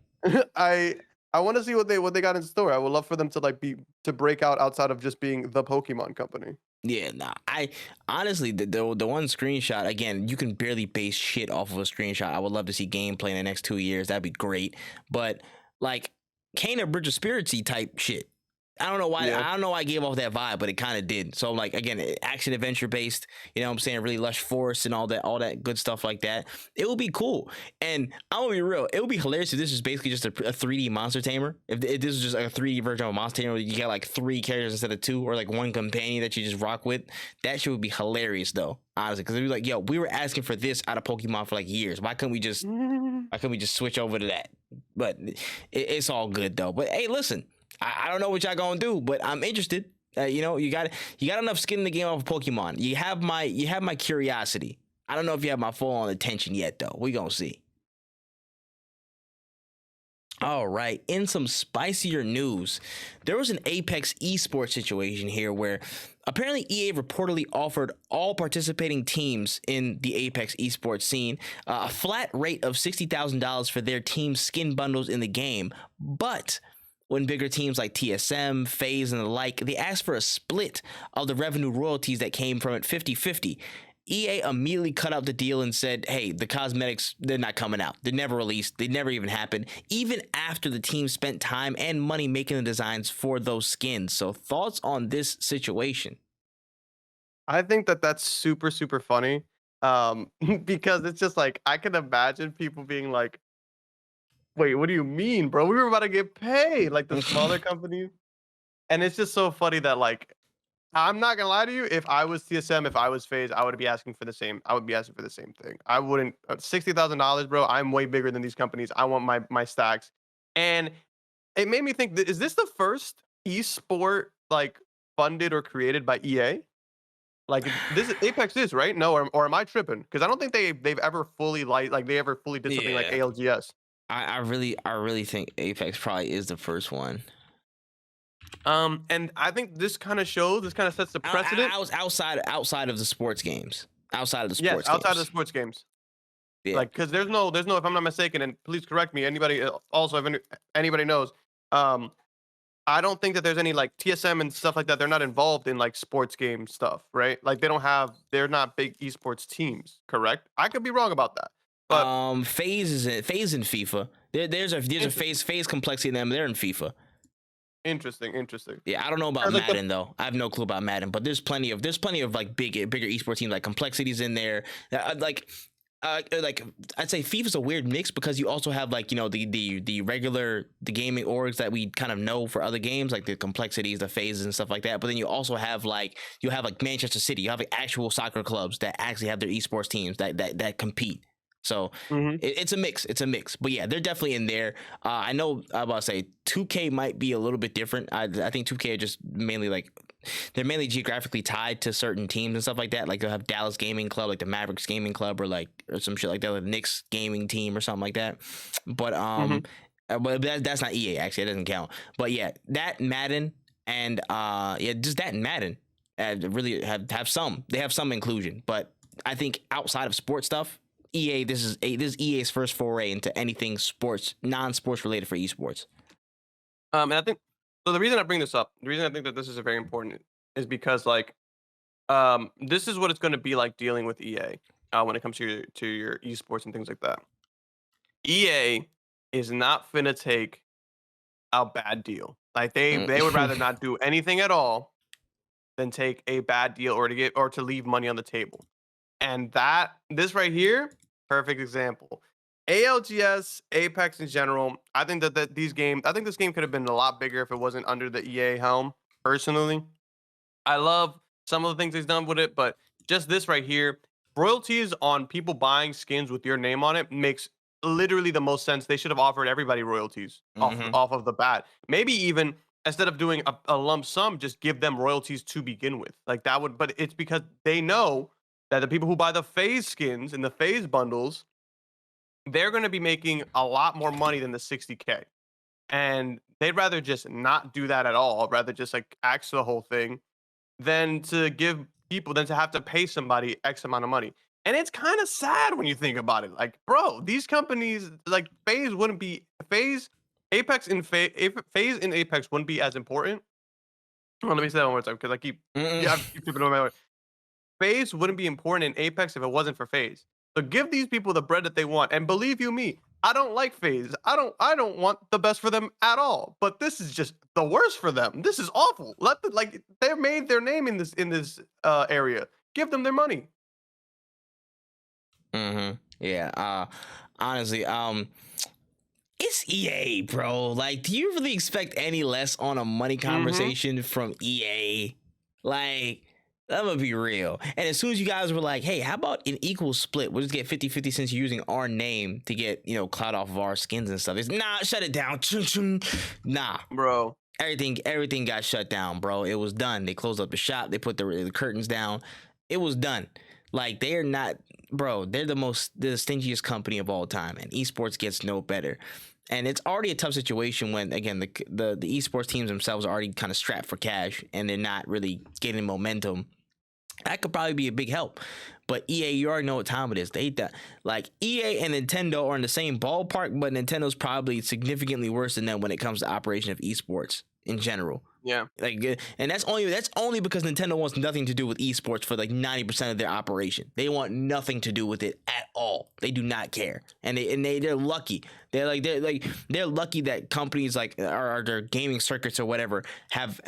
I want to see what they got in store. I would love for them to break out outside of just being the Pokemon company. Yeah, nah. I honestly, the one screenshot, again, you can barely base shit off of a screenshot. I would love to see gameplay in the next 2 years. That'd be great. But like, Kena Bridge of Spiritsy type shit. I don't know why. Yeah. I don't know why I gave off that vibe, but it kind of did. So like, again, action adventure based. You know what I'm saying? Really lush forest and all that good stuff like that. It would be cool. And I'm gonna be real. It would be hilarious if this is basically just a 3D monster tamer. If this is just like a 3D version of a monster tamer, you got like 3 characters instead of 2, or like 1 companion that you just rock with. That shit would be hilarious though, honestly, because it'd be like, yo, we were asking for this out of Pokemon for like years. Why couldn't we just switch over to that? But it's all good though. But hey, listen. I don't know what y'all gonna do, but I'm interested. You got enough skin in the game off of Pokemon. You have my curiosity. I don't know if you have my full on attention yet, though. We gonna see. All right. In some spicier news, there was an Apex esports situation here where apparently EA reportedly offered all participating teams in the Apex esports scene a flat rate of $60,000 for their team skin bundles in the game. But when bigger teams like TSM, FaZe, and the like, they asked for a split of the revenue royalties that came from it 50-50. EA immediately cut out the deal and said, hey, the cosmetics, they're not coming out. They're never released. They never even happened, even after the team spent time and money making the designs for those skins. So thoughts on this situation? I think that that's super, super funny. Because it's just like, I can imagine people being like, wait, what do you mean, bro? We were about to get paid, like the smaller companies. And it's just so funny that like, I'm not gonna lie to you. If I was TSM, if I was FaZe, I would be asking for the same. I would be asking for the same thing. I wouldn't $60,000, bro. I'm way bigger than these companies. I want my stacks. And it made me think: is this the first esport like funded or created by EA? Like this Apex is right? No, or am I tripping? Because I don't think they've ever fully they ever fully did something like ALGS. I really think Apex probably is the first one. And I think this kind of sets the precedent. I was outside of the sports games. Outside of the sports games. Outside of the sports games. Yeah. Like, because there's no, if I'm not mistaken, and please correct me, anybody also, if anybody knows, I don't think that there's any like TSM and stuff like that. They're not involved in like sports game stuff, right? Like they're not big esports teams, correct? I could be wrong about that. But FaZe in FIFA. There's a FaZe complexity in them. They're in FIFA. Interesting. Yeah, I don't know about Madden though. I have no clue about Madden, but there's plenty of like bigger esports teams, like complexities in there. Like I'd say FIFA's a weird mix because you also have like, you know, the regular gaming orgs that we kind of know for other games, like the complexities, the phases and stuff like that. But then you also have like Manchester City. You have like actual soccer clubs that actually have their esports teams that compete. So it's a mix. But yeah, they're definitely in there. I know I'm about to say 2K might be a little bit different. I think 2K are just mainly they're mainly geographically tied to certain teams and stuff like that. Like they'll have Dallas Gaming Club, like the Mavericks Gaming Club, or some shit like that, like the Knicks Gaming Team or something like that. But but that's not EA actually. It doesn't count. But yeah, that Madden and just that and Madden really have some. They have some inclusion, but I think outside of sports stuff, EA, this is EA's first foray into anything sports, non-sports related for esports. And I think so. The reason I bring this up, the reason I think that this is very important, is because this is what it's going to be like dealing with EA when it comes to your esports and things like that. EA is not finna take a bad deal. Like they would rather not do anything at all than take a bad deal or to leave money on the table. And this right here, perfect example. ALGS, Apex in general, I think that this game could have been a lot bigger if it wasn't under the EA helm, personally. I love some of the things he's done with it, but just this right here, royalties on people buying skins with your name on it makes literally the most sense. They should have offered everybody royalties off of the bat. Maybe even instead of doing a lump sum, just give them royalties to begin with. Like that would, but it's because they know that the people who buy the FaZe skins and the FaZe bundles, they're going to be making a lot more money than the 60K. And they'd rather just not do that at all, rather just like axe the whole thing, than to have to pay somebody X amount of money. And it's kind of sad when you think about it. Like, bro, these companies, like Apex and Apex wouldn't be as important. Well, let me say that one more time because I keep tripping on my way. FaZe wouldn't be important in Apex if it wasn't for FaZe. So give these people the bread that they want. And believe you me, I don't like FaZe. I don't want the best for them at all. But this is just the worst for them. This is awful. They made their name in this area. Give them their money. Yeah. Honestly, it's EA, bro. Like, do you really expect any less on a money conversation from EA? Like, I'm gonna be real. And as soon as you guys were like, hey, how about an equal split? We'll just get 50-50 since you're using our name to get, clout off of our skins and stuff. It's shut it down. Nah. Bro. Everything got shut down, bro. It was done. They closed up the shop. They put the curtains down. It was done. Like, they are not, bro, they're the stingiest company of all time, and esports gets no better. And it's already a tough situation when, again, the esports teams themselves are already kind of strapped for cash and they're not really getting momentum. That could probably be a big help. But EA, you already know what time it is. Like EA and Nintendo are in the same ballpark, but Nintendo's probably significantly worse than them when it comes to operation of esports in general. Yeah. Like, and that's only because Nintendo wants nothing to do with esports for like 90% of their operation. They want nothing to do with it at all. They do not care, and they're lucky. They're lucky that companies like or their gaming circuits or whatever have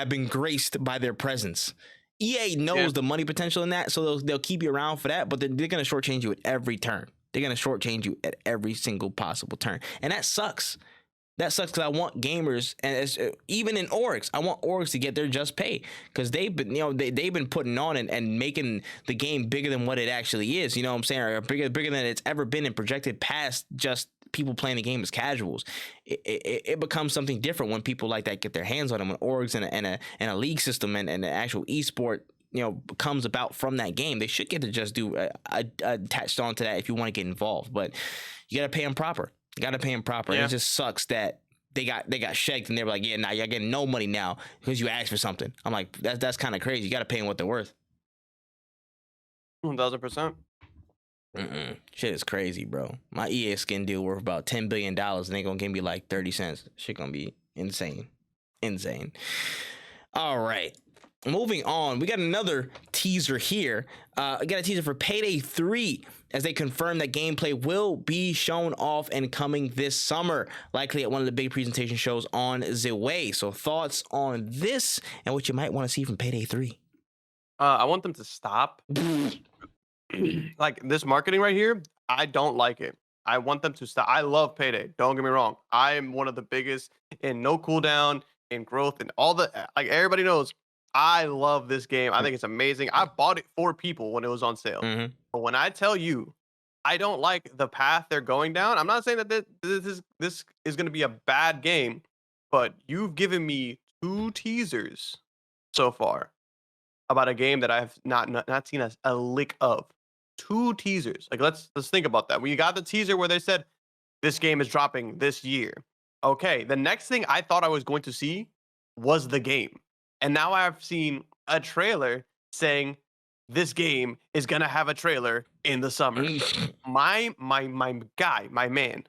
been graced by their presence. EA knows the money potential in that, so they'll keep you around for that, but they're going to shortchange you at every turn. They're going to shortchange you at every single possible turn, and that sucks. That sucks because I want gamers, and even in orgs, I want orgs to get their just pay because they've been, they've been putting on and making the game bigger than what it actually is. You know what I'm saying? Or bigger than it's ever been and projected past just people playing the game as casuals. It becomes something different when people like that get their hands on them. When orgs and a league system and an actual esport comes about from that game, they should get to just do attached onto that if you want to get involved. But you got to pay them proper. Got to pay him proper. Yeah. And it just sucks that they got shagged and they were like, yeah, nah, you're getting no money now because you asked for something. I'm like, that's kind of crazy. You got to pay them what they're worth. 1,000%. Shit is crazy, bro. My EA skin deal worth about $10 billion and they gonna give me like 30 cents. Shit gonna be insane. All right. Moving on, we got another teaser here. I got a teaser for Payday 3 as they confirm that gameplay will be shown off and coming this summer, likely at one of the big presentation shows on the way. So thoughts on this and what you might want to see from Payday 3? I want them to stop. Like this marketing right here, I don't like it. I want them to stop. I love Payday. Don't get me wrong. I am one of the biggest in no cooldown, in growth, and all the everybody knows. I love this game. I think it's amazing. I bought it for people when it was on sale. Mm-hmm. But when I tell you, I don't like the path they're going down. I'm not saying that this is going to be a bad game, but you've given me 2 teasers so far about a game that I've not seen a lick of. 2 teasers. Like let's think about that. We got the teaser where they said this game is dropping this year. Okay, the next thing I thought I was going to see was the game. And now I've seen a trailer saying this game is gonna have a trailer in the summer. my guy, my man,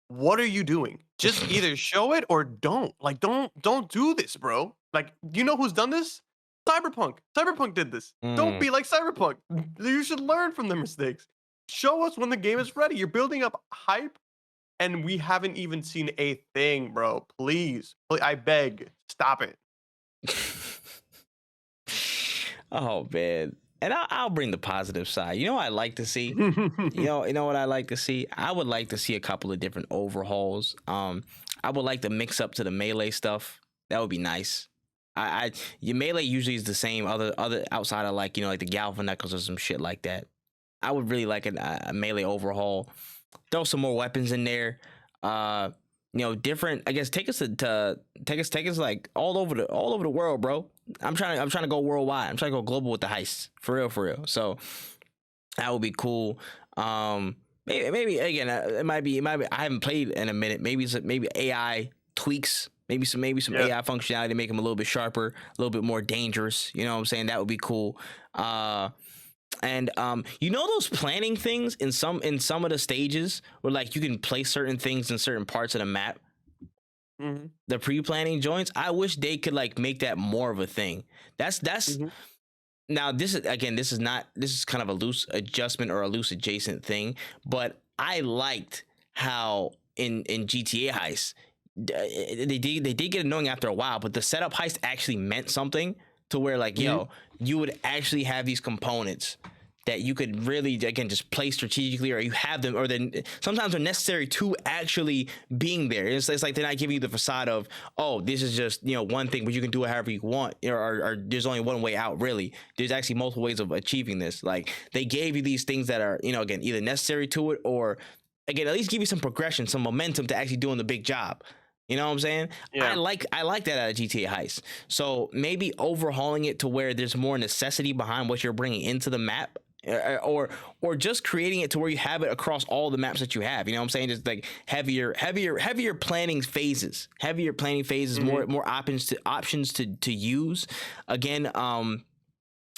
what are you doing? Just either show it or don't. Like, don't do this, bro. Like, you know who's done this? Cyberpunk. Cyberpunk did this. Don't be like Cyberpunk. You should learn from their mistakes. Show us when the game is ready. You're building up hype, and we haven't even seen a thing, bro. Please, I beg, stop it. Oh man, and I'll bring the positive side. You know what I like to see? you know what I like to see? I would like to see a couple of different overhauls. I would like to mix up to the melee stuff. That would be nice. Your melee usually is the same other outside of like like the Galvanicles or some shit like that. I would really like a melee overhaul. Throw some more weapons in there. Different. I guess take us like all over the world, bro. I'm trying to go worldwide. I'm trying to go global with the heists, for real. So that would be cool. Maybe again, it might be. I haven't played in a minute. Maybe AI tweaks. Maybe some AI functionality to make them a little bit sharper, a little bit more dangerous. You know what I'm saying? That would be cool. And those planning things in some of the stages where like you can place certain things in certain parts of the map. Mm-hmm. The pre-planning joints, I wish they could like make that more of a thing. That's mm-hmm. Now this is kind of a loose adjustment or a loose adjacent thing, but I liked how in GTA Heist they did get annoying after a while, but the setup heist actually meant something to where like you would actually have these components that you could really, again, just play strategically, or you have them, or then sometimes they're necessary to actually being there. It's like they're not giving you the facade of, oh, this is just, one thing, but you can do it however you want, or there's only one way out, really. There's actually multiple ways of achieving this. Like, they gave you these things that are, again, either necessary to it, or, again, at least give you some progression, some momentum to actually doing the big job. You know what I'm saying? Yeah. I like that out of GTA Heist. So maybe overhauling it to where there's more necessity behind what you're bringing into the map, or just creating it to where you have it across all the maps that you have. You know what I'm saying? Just like heavier planning phases, more options to use. Again,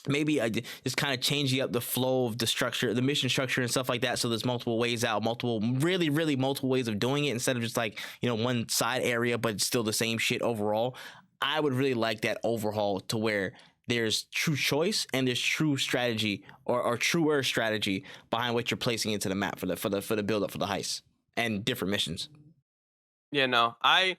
maybe I just kind of changing up the flow of the structure, the mission structure and stuff like that. So there's multiple ways out, really multiple ways of doing it instead of just like, one side area, but it's still the same shit overall. I would really like that overhaul to where there's true choice and there's true strategy or truer strategy behind what you're placing into the map for the build up for the heist and different missions. Yeah, no, I've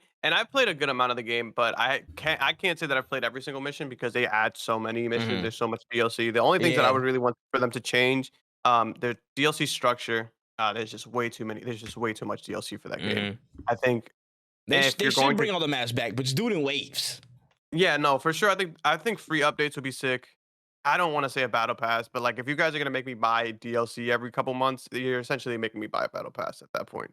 played a good amount of the game, but I can't say that I've played every single mission because they add so many missions. There's so much DLC. The only things that I would really want for them to change, their DLC structure. There's just way too many. There's just way too much DLC for that game. I think they should bring all the maps back, but just do it in waves. Yeah, no, for sure. I think free updates would be sick. I don't want to say a battle pass, but like if you guys are gonna make me buy DLC every couple months, you're essentially making me buy a battle pass at that point.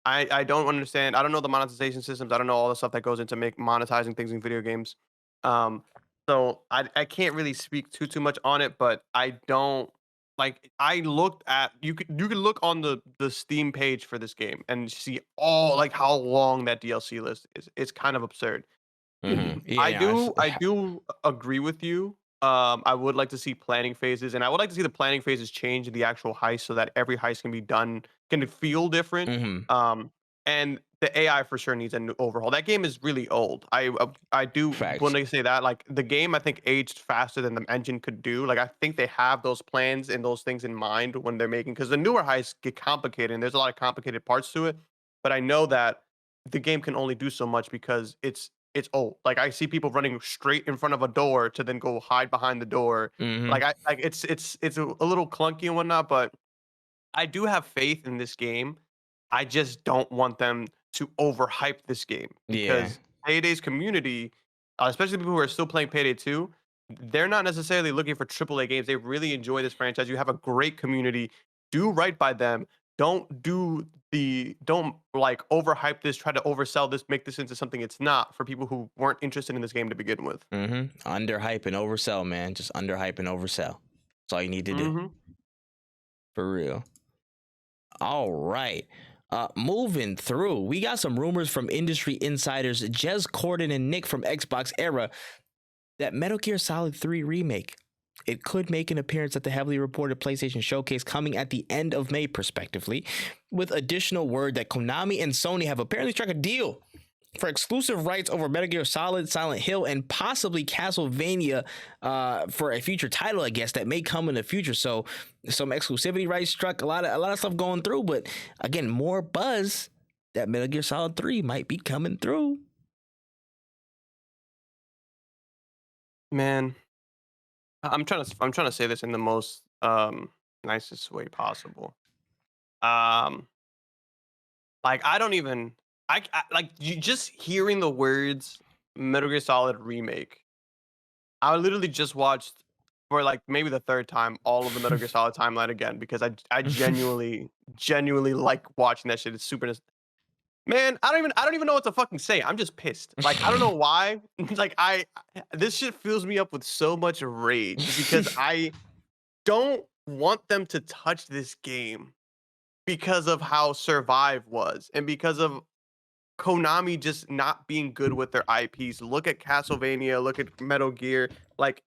I don't understand. I don't know the monetization systems. I don't know all the stuff that goes into monetizing things in video games. So I can't really speak too much on it, but I don't like. I looked at you could look on the Steam page for this game and see all like how long that DLC list is. It's kind of absurd. Yeah, I do agree with you. I would like to see planning phases, and I would like to see the planning phases change in the actual heist so that every heist can feel different. And the AI for sure needs a new overhaul. That game is really old. I do want to say that like the game I think aged faster than the engine could do. Like I think they have those plans and those things in mind when they're making because the newer heists get complicated and there's a lot of complicated parts to it. But I know that the game can only do so much because it's old. Like I see people running straight in front of a door to then go hide behind the door. It's a little clunky and whatnot, but I do have faith in this game. I just don't want them to overhype this game because Payday's community, especially people who are still playing Payday 2, they're not necessarily looking for AAA games. They really enjoy this franchise. You have a great community. Do right by them. Don't like overhype this, try to oversell this, make this into something it's not for people who weren't interested in this game to begin with. Underhype and oversell, man. Just underhype and oversell. That's all you need to do. For real. All right. Moving through, we got some rumors from industry insiders Jez Corden and Nick from Xbox Era that Metal Gear Solid 3 remake, it could make an appearance at the heavily reported PlayStation Showcase coming at the end of May, prospectively, with additional word that Konami and Sony have apparently struck a deal for exclusive rights over Metal Gear Solid, Silent Hill, and possibly Castlevania for a future title, I guess, that may come in the future. So some exclusivity rights struck, a lot of stuff going through, but again, more buzz that Metal Gear Solid 3 might be coming through. Man, I'm trying to say this in the most nicest way possible. Like I don't even I like you just hearing the words Metal Gear Solid remake. I literally just watched for like maybe the third time all of the Metal Gear Solid timeline again because I genuinely like watching that shit. It's super. Man, I don't even know what to fucking say. I'm just pissed. Like I don't know why. Like this shit fills me up with so much rage because I don't want them to touch this game because of how Survive was and because of Konami just not being good with their IPs. Look at Castlevania, look at Metal Gear. Like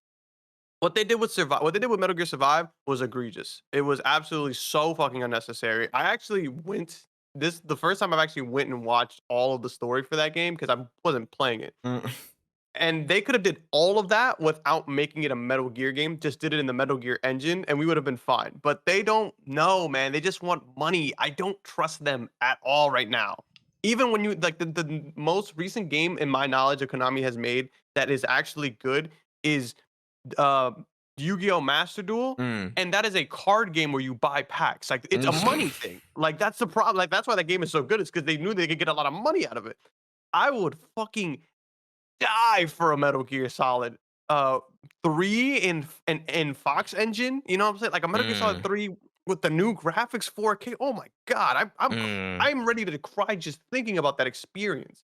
what they did with Metal Gear Survive was egregious. It was absolutely so fucking unnecessary. I actually the first time I've actually went and watched all of the story for that game because I wasn't playing it. And they could have did all of that without making it a Metal Gear game. Just did it in the Metal Gear engine, and we would have been fine. But they don't know, man. They just want money. I don't trust them at all right now. Even when you like the most recent game in my knowledge of Konami has made that is actually good is Yu-Gi-Oh! Master Duel, and that is a card game where you buy packs. Like it's a money thing. Like that's the problem. Like that's why that game is so good. It's because they knew they could get a lot of money out of it. I would fucking die for a Metal Gear Solid 3 in Fox Engine. You know what I'm saying? Like a Metal Gear Solid 3 with the new graphics 4K. Oh my god, I'm ready to cry just thinking about that experience.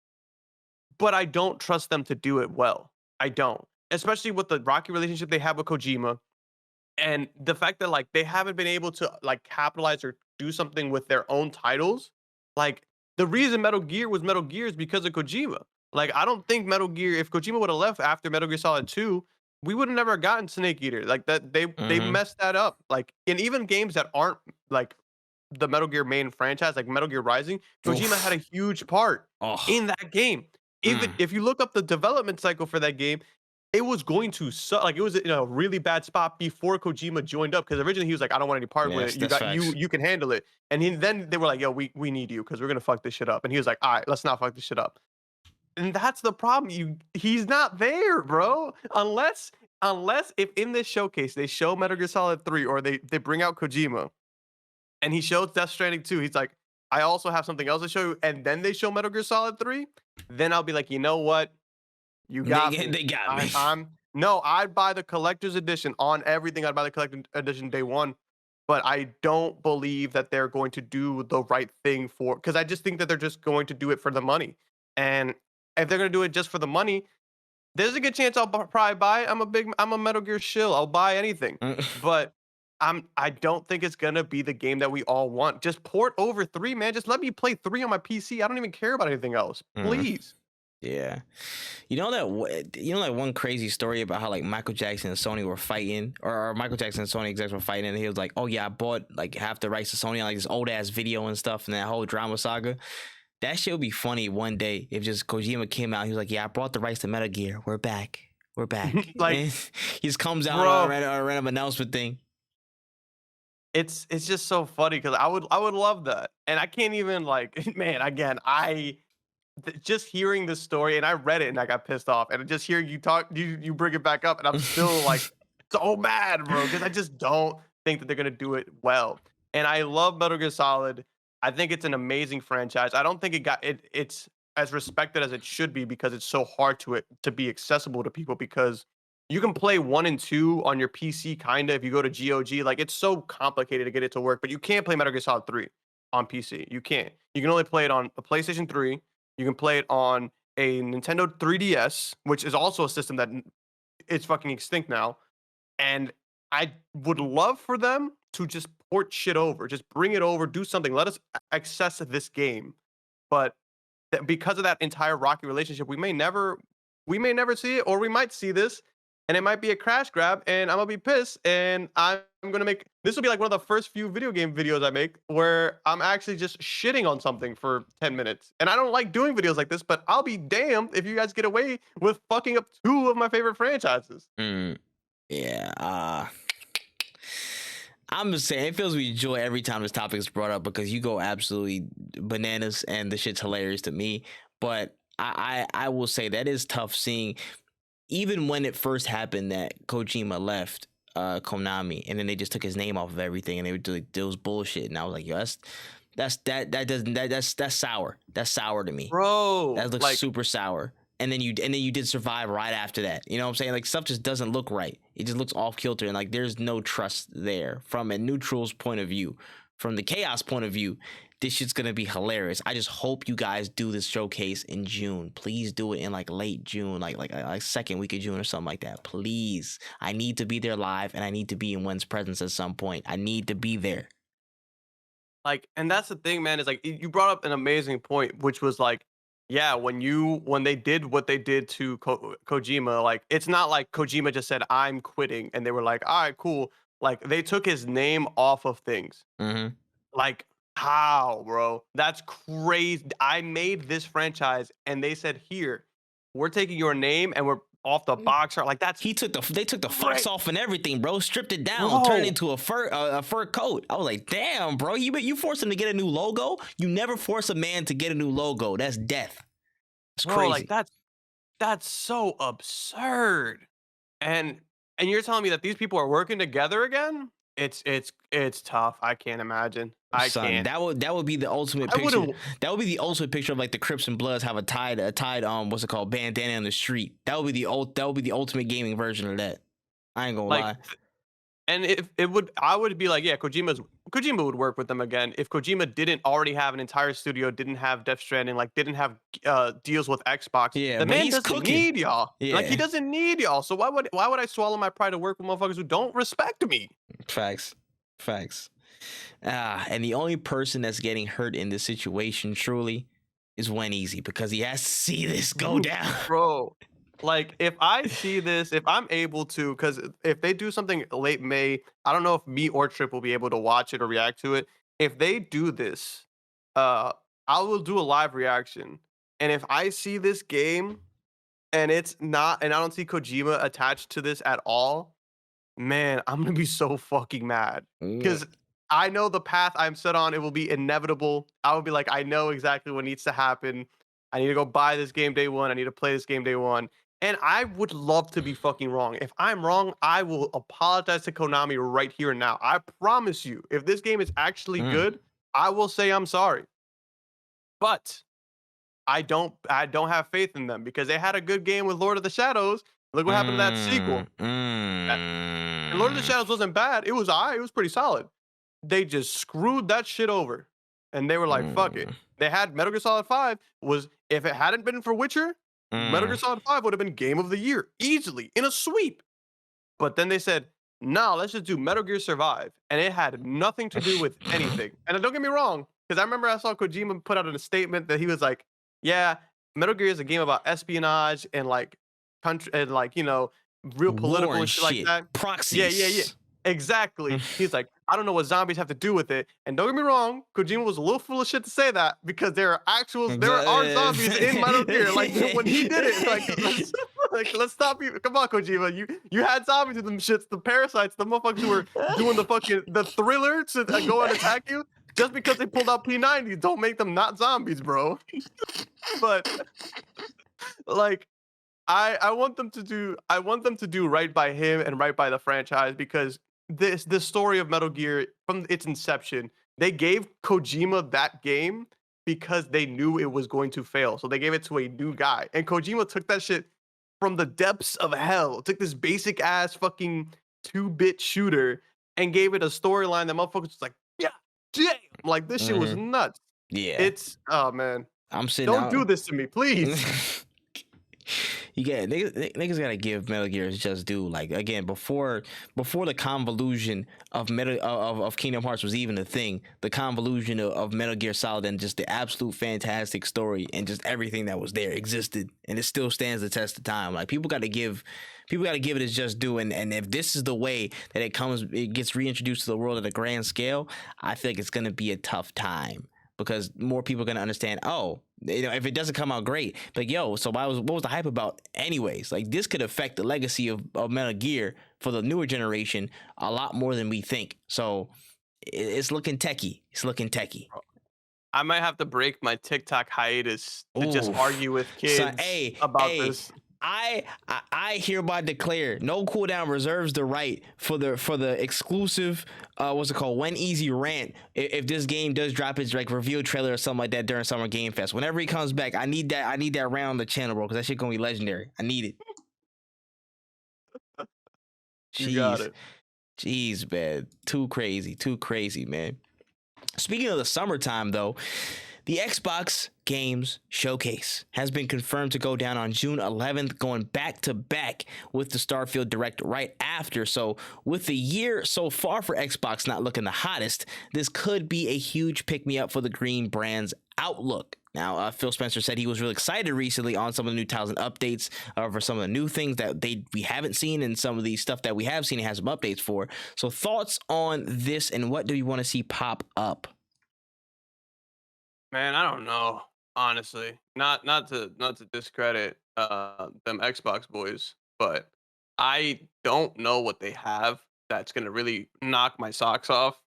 But I don't trust them to do it well. I don't. Especially with the rocky relationship they have with Kojima. And the fact that like they haven't been able to like capitalize or do something with their own titles, like the reason Metal Gear was Metal Gear is because of Kojima. Like I don't think Metal Gear, if Kojima would have left after Metal Gear Solid 2, we would have never gotten Snake Eater. Like that they Mm-hmm. messed that up. Like and even games that aren't like the Metal Gear main franchise, like Metal Gear Rising, Kojima had a huge part Oh, in that game. Even mm. if you look up the development cycle for that game, it was going to suck. Like it was in a really bad spot before Kojima joined up because originally he was like, "I don't want any part with Yes, it. You that's got facts. you can handle it." And then they were like, "Yo, we need you because we're gonna fuck this shit up." And he was like, "All right, let's not fuck this shit up." And that's the problem. He's not there, bro. Unless if in this showcase they show Metal Gear Solid 3 or they bring out Kojima and he shows Death Stranding 2, he's like, I also have something else to show you, and then they show Metal Gear Solid 3, then I'll be like, you know what? You got me. They got me. I'd buy the collector's edition on everything. I'd buy the collector's edition day one, but I don't believe that they're going to do the right thing because I just think that they're just going to do it for the money. And if they're going to do it just for the money, there's a good chance I'll probably buy it. I'm a Metal Gear shill. I'll buy anything, but I don't think it's gonna be the game that we all want. Just port over 3, man. Just let me play 3 on my PC. I don't even care about anything else. Please. Yeah, you know that one crazy story about how like Michael Jackson and Sony were fighting, or Michael Jackson and Sony execs were fighting, and he was like, "Oh yeah, I bought like half the rights to Sony on like this old ass video and stuff," and that whole drama saga. That shit would be funny one day if just Kojima came out. He was like, "Yeah, I brought the rights to Metal Gear. We're back. We're back." Like, and he just comes out bro, on a random announcement thing. it's just so funny because I would love that, and I can't even like, man. Again, just hearing this story, and I read it and I got pissed off, and just hearing you talk, you bring it back up, and I'm still like so mad, bro, because I just don't think that they're gonna do it well. And I love Metal Gear Solid. I think it's an amazing franchise. I don't think it's as respected as it should be because it's so hard to be accessible to people because you can play 1 and 2 on your PC kinda if you go to GOG. Like it's so complicated to get it to work, but you can't play Metal Gear Solid 3 on PC. You can't. You can only play it on a PlayStation 3. You can play it on a Nintendo 3DS, which is also a system that it's fucking extinct now. And I would love for them to just port shit over, just bring it over, do something. Let us access this game. But because of that entire rocky relationship, we may never see it, or we might see this, and it might be a crash grab, and I'm gonna be pissed, and I'm gonna make this will be like one of the first few video game videos I make where I'm actually just shitting on something for 10 minutes. And I don't like doing videos like this, but I'll be damned if you guys get away with fucking up 2 of my favorite franchises. Yeah. I'm just saying, it feels we joy every time this topic is brought up because you go absolutely bananas and the shit's hilarious to me. But I will say that is tough seeing, even when it first happened that Kojima left Konami and then they just took his name off of everything and they were doing those bullshit. And I was like, yo, that's sour. That's sour to me. Bro. That looks like, super sour. And then you did Survive right after that. You know what I'm saying? Like stuff just doesn't look right. It just looks off kilter, and like there's no trust there from a neutral's point of view. From the chaos point of view, this shit's gonna be hilarious. I just hope you guys do this showcase in June. Please do it in like late June, like second week of June or something like that. Please. I need to be there live, and I need to be in Wen's presence at some point. I need to be there. like, and that's the thing, man, is like you brought up an amazing point, which was like, yeah, when they did what they did to Kojima, like it's not like Kojima just said I'm quitting, and they were like, all right, cool. Like they took his name off of things. Mm-hmm. Like how, bro? That's crazy. I made this franchise, and they said, here, we're taking your name, and we're off the box art. Like that's They took the fucks off and everything, bro. Stripped it down, Bro. turned it into a fur coat. I was like, damn, bro, you forced him to get a new logo. You never force a man to get a new logo. That's death. It's bro, crazy. like that's so absurd. And you're telling me that these people are working together again? It's tough. I can't imagine. I Son, can't. that would be the ultimate I picture. wouldn't. That would be the ultimate picture of like the Crips and Bloods have a tied what's it called, bandana on the street. That would be the ultimate gaming version of that. I ain't gonna lie. And if it would, I would be like, yeah, Kojima would work with them again if Kojima didn't already have an entire studio, didn't have Death Stranding, like didn't have deals with Xbox. Yeah, The but man he's doesn't cooking. need y'all. Like he Yeah. doesn't need y'all. So why would I swallow my pride to work with motherfuckers who don't respect me? Facts. And the only person that's getting hurt in this situation truly is When Easy, because he has to see this go down. Bro. Like, if I see this, if I'm able to, because if they do something late May, I don't know if me or Tripp will be able to watch it or react to it. If they do this, I will do a live reaction. And if I see this game and it's not, and I don't see Kojima attached to this at all, man, I'm gonna be so fucking mad. Because I know the path I'm set on, it will be inevitable. I will be like, I know exactly what needs to happen. I need to go buy this game day one. I need to play this game day one. And I would love to be fucking wrong. If I'm wrong, I will apologize to Konami right here and now. I promise you, if this game is actually good, I will say I'm sorry. But I don't have faith in them because they had a good game with Lord of the Shadows. Look what happened to that sequel. And Lord of the Shadows wasn't bad. It was it was pretty solid. They just screwed that shit over. And they were like, fuck it. They had Metal Gear Solid 5 was, if it hadn't been for Witcher, Metal Gear Solid 5 would have been Game of the Year easily in a sweep. But then they said, no, let's just do Metal Gear Survive. And it had nothing to do with anything. And don't get me wrong, because I remember I saw Kojima put out a statement that he was like, yeah, Metal Gear is a game about espionage and like country and like, you know, real political and shit like that. Proxies. Yeah. Exactly. He's like, I don't know what zombies have to do with it. And don't get me wrong, Kojima was a little full of shit to say that because there are zombies in Metal Gear. Like when he did it, let's stop you. Come on, Kojima. You had zombies with them shits, the parasites, the motherfuckers who were doing the thriller to go and attack you. Just because they pulled out P90s, don't make them not zombies, bro. But like, I want them to do right by him and right by the franchise because the story of Metal Gear from its inception, they gave Kojima that game because they knew it was going to fail. So they gave it to a new guy. And Kojima took that shit from the depths of hell, took this basic ass fucking 2-bit shooter and gave it a storyline that motherfuckers was like, yeah, damn. Like this shit was nuts. Yeah. It's man. I'm sitting Don't do this to me, please. You get niggas gotta give Metal Gear its just due. Like again, before the convolution of of Kingdom Hearts was even a thing, the convolution of Metal Gear Solid and just the absolute fantastic story and just everything that was there existed, and it still stands the test of time. Like people gotta give it its just due, and if this is the way that it gets reintroduced to the world at a grand scale, I feel like it's gonna be a tough time. Because more people are gonna understand. Oh, you know, if it doesn't come out great, like yo, so what was the hype about, anyways? Like this could affect the legacy of Metal Gear for the newer generation a lot more than we think. So it's looking techie. I might have to break my TikTok hiatus to just argue with kids about this. I hereby declare No Cooldown reserves the right for the exclusive When Easy rant if this game does drop its like reveal trailer or something like that during Summer Game Fest. Whenever he comes back, I need that rant on the channel, bro, because that shit gonna be legendary. I need it. You got it. Jeez, man. Too crazy, man. Speaking of the summertime though, the Xbox Games Showcase has been confirmed to go down on June 11th, going back to back with the Starfield Direct right after. So with the year so far for Xbox not looking the hottest, this could be a huge pick-me-up for the Green brand's outlook. Now, Phil Spencer said he was really excited recently on some of the new tiles and updates for some of the new things that we haven't seen and some of the stuff that we have seen and has some updates for. So thoughts on this and what do you want to see pop up? Man, I don't know. Honestly, not to discredit them Xbox boys, but I don't know what they have that's gonna really knock my socks off.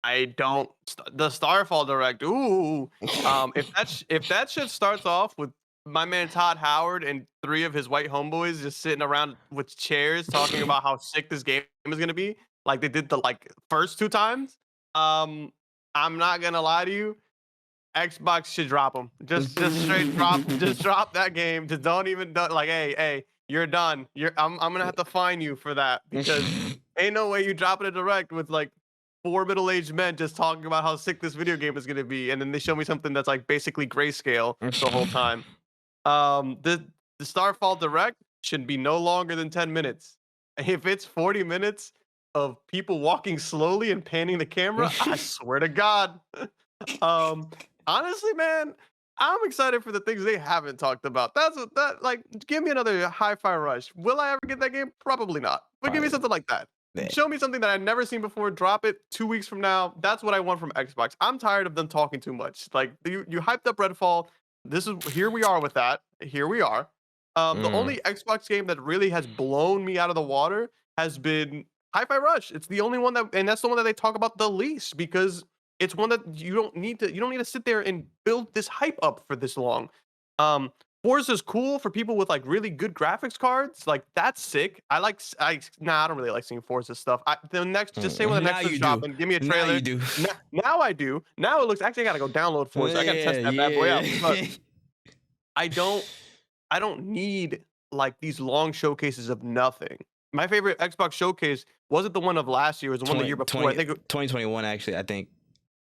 I don't. The Starfall Direct. Ooh. If that shit starts off with my man Todd Howard and 3 of his white homeboys just sitting around with chairs talking about how sick this game is gonna be, like they did the first 2 times. I'm not gonna lie to you. Xbox should drop them. Just straight drop that game. Just don't hey, you're done. I'm gonna have to fine you for that because ain't no way you dropping a direct with like 4 middle-aged men just talking about how sick this video game is gonna be, and then they show me something that's like basically grayscale the whole time. The Starfall direct should be no longer than 10 minutes. If it's 40 minutes of people walking slowly and panning the camera, I swear to God. Honestly, man, I'm excited for the things they haven't talked about. That's what that like. Give me another Hi-Fi Rush. Will I ever get that game? Probably not. But give me something like that. Show me something that I've never seen before. Drop it 2 weeks from now. That's what I want from Xbox. I'm tired of them talking too much. Like you hyped up Redfall. Here we are with that. Here we are. The only Xbox game that really has blown me out of the water has been Hi-Fi Rush. It's the only one and that's the one that they talk about the least because it's one that you don't need to sit there and build this hype up for this long. Forza's cool for people with like really good graphics cards. Like that's sick. I don't really like seeing Forza stuff. Just say when the next one's dropping. Give me a trailer. Now you do. Now I do. Now it looks actually I gotta go download Forza. I gotta test that bad boy out. But I don't need like these long showcases of nothing. My favorite Xbox showcase wasn't the one of last year. It was the one the year before. I think 2021 actually. I think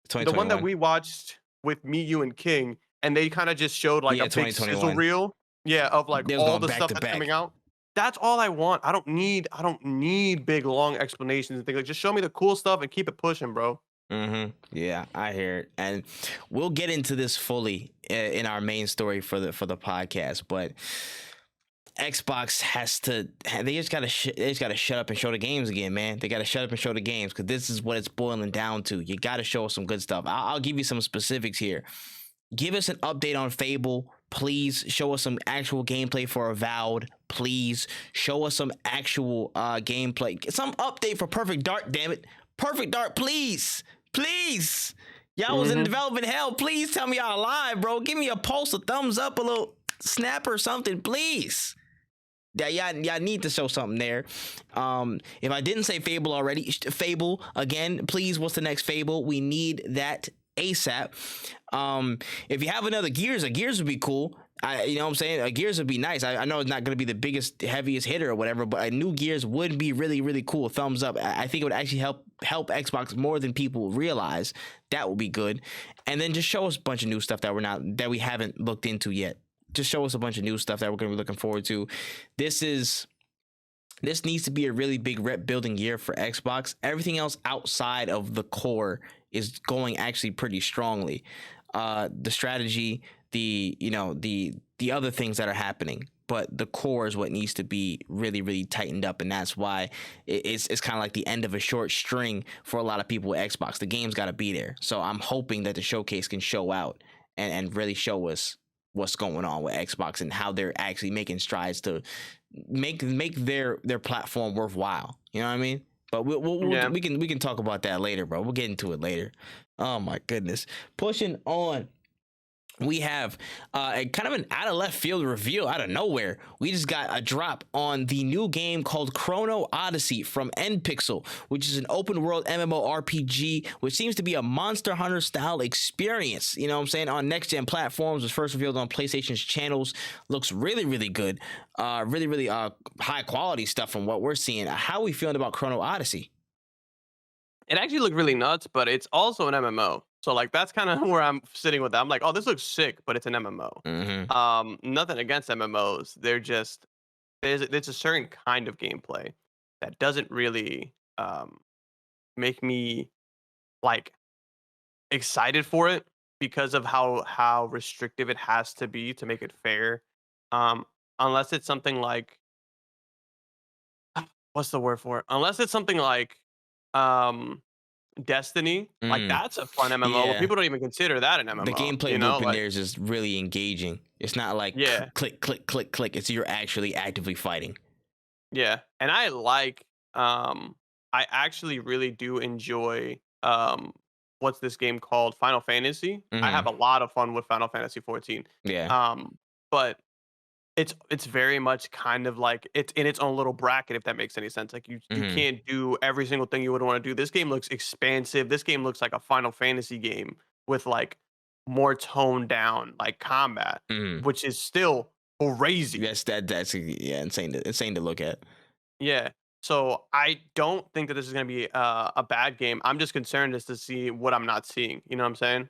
the one that we watched with me, you, and King, and they kind of just showed like a big sizzle reel, of like all the stuff that's coming out. That's all I want. I don't need big long explanations and things. Like just show me the cool stuff and keep it pushing, bro. Yeah, I hear it, and we'll get into this fully in our main story for the podcast. But Xbox they just gotta shut up and show the games again, man. They gotta shut up and show the games because this is what it's boiling down to. You gotta show us some good stuff. I'll give you some specifics here. Give us an update on Fable, please. Show us some actual gameplay for Avowed, please. Show us some actual gameplay. Some update for Perfect Dark, damn it. Perfect Dark, please. Please. Y'all was in development hell. Please tell me y'all alive, bro. Give me a pulse, a thumbs up, a little snap or something, please. Yeah, y'all need to show something there. If I didn't say Fable already, Fable again, please. What's the next Fable? We need that ASAP. If you have another Gears, a Gears would be cool. You know what I'm saying? A Gears would be nice. I know it's not going to be the biggest, heaviest hitter or whatever, but a new Gears would be really, really cool. Thumbs up. I think it would actually help Xbox more than people realize. That would be good. And then just show us a bunch of new stuff that we haven't looked into yet. Just show us a bunch of new stuff that we're going to be looking forward to. This needs to be a really big rep building year for Xbox. Everything else outside of the core is going actually pretty strongly. The strategy, the other things that are happening, but the core is what needs to be really, really tightened up, and that's why it's kind of like the end of a short string for a lot of people with Xbox. The game's got to be there, so I'm hoping that the showcase can show out and really show us what's going on with Xbox and how they're actually making strides to make their platform worthwhile. You know what I mean? But we can talk about that later, bro. We'll get into it later. Oh my goodness. Pushing on. We have a kind of an out of left field reveal out of nowhere. We just got a drop on the new game called Chrono Odyssey from NPixel, which is an open world MMORPG, which seems to be a Monster Hunter style experience. You know what I'm saying? On next gen platforms, was first revealed on PlayStation's channels. Looks really, really good. Really high quality stuff from what we're seeing. How are we feeling about Chrono Odyssey? It actually looked really nuts, but it's also an MMO. So like that's kind of where I'm sitting with that. I'm like, oh, this looks sick, but it's an MMO. Nothing against MMOs. They're just it's a certain kind of gameplay that doesn't really make me like excited for it because of how restrictive it has to be to make it fair. Unless it's something like what's the word for it? Unless it's something like Destiny, like that's a fun MMO. Yeah. People don't even consider that an MMO. The gameplay loop in there is just really engaging. It's not like click, click, click, click. It's you're actually actively fighting. Yeah, and I actually really do enjoy what's this game called? Final Fantasy. I have a lot of fun with Final Fantasy 14. Yeah. But it's very much kind of like it's in its own little bracket, if that makes any sense. Like you can't do every single thing you would want to do. This game looks expansive. This game looks like a Final Fantasy game with like more toned down like combat, which is still crazy. That's insane to look at. Yeah. So I don't think that this is going to be a bad game. I'm just concerned as to see what I'm not seeing. You know what I'm saying?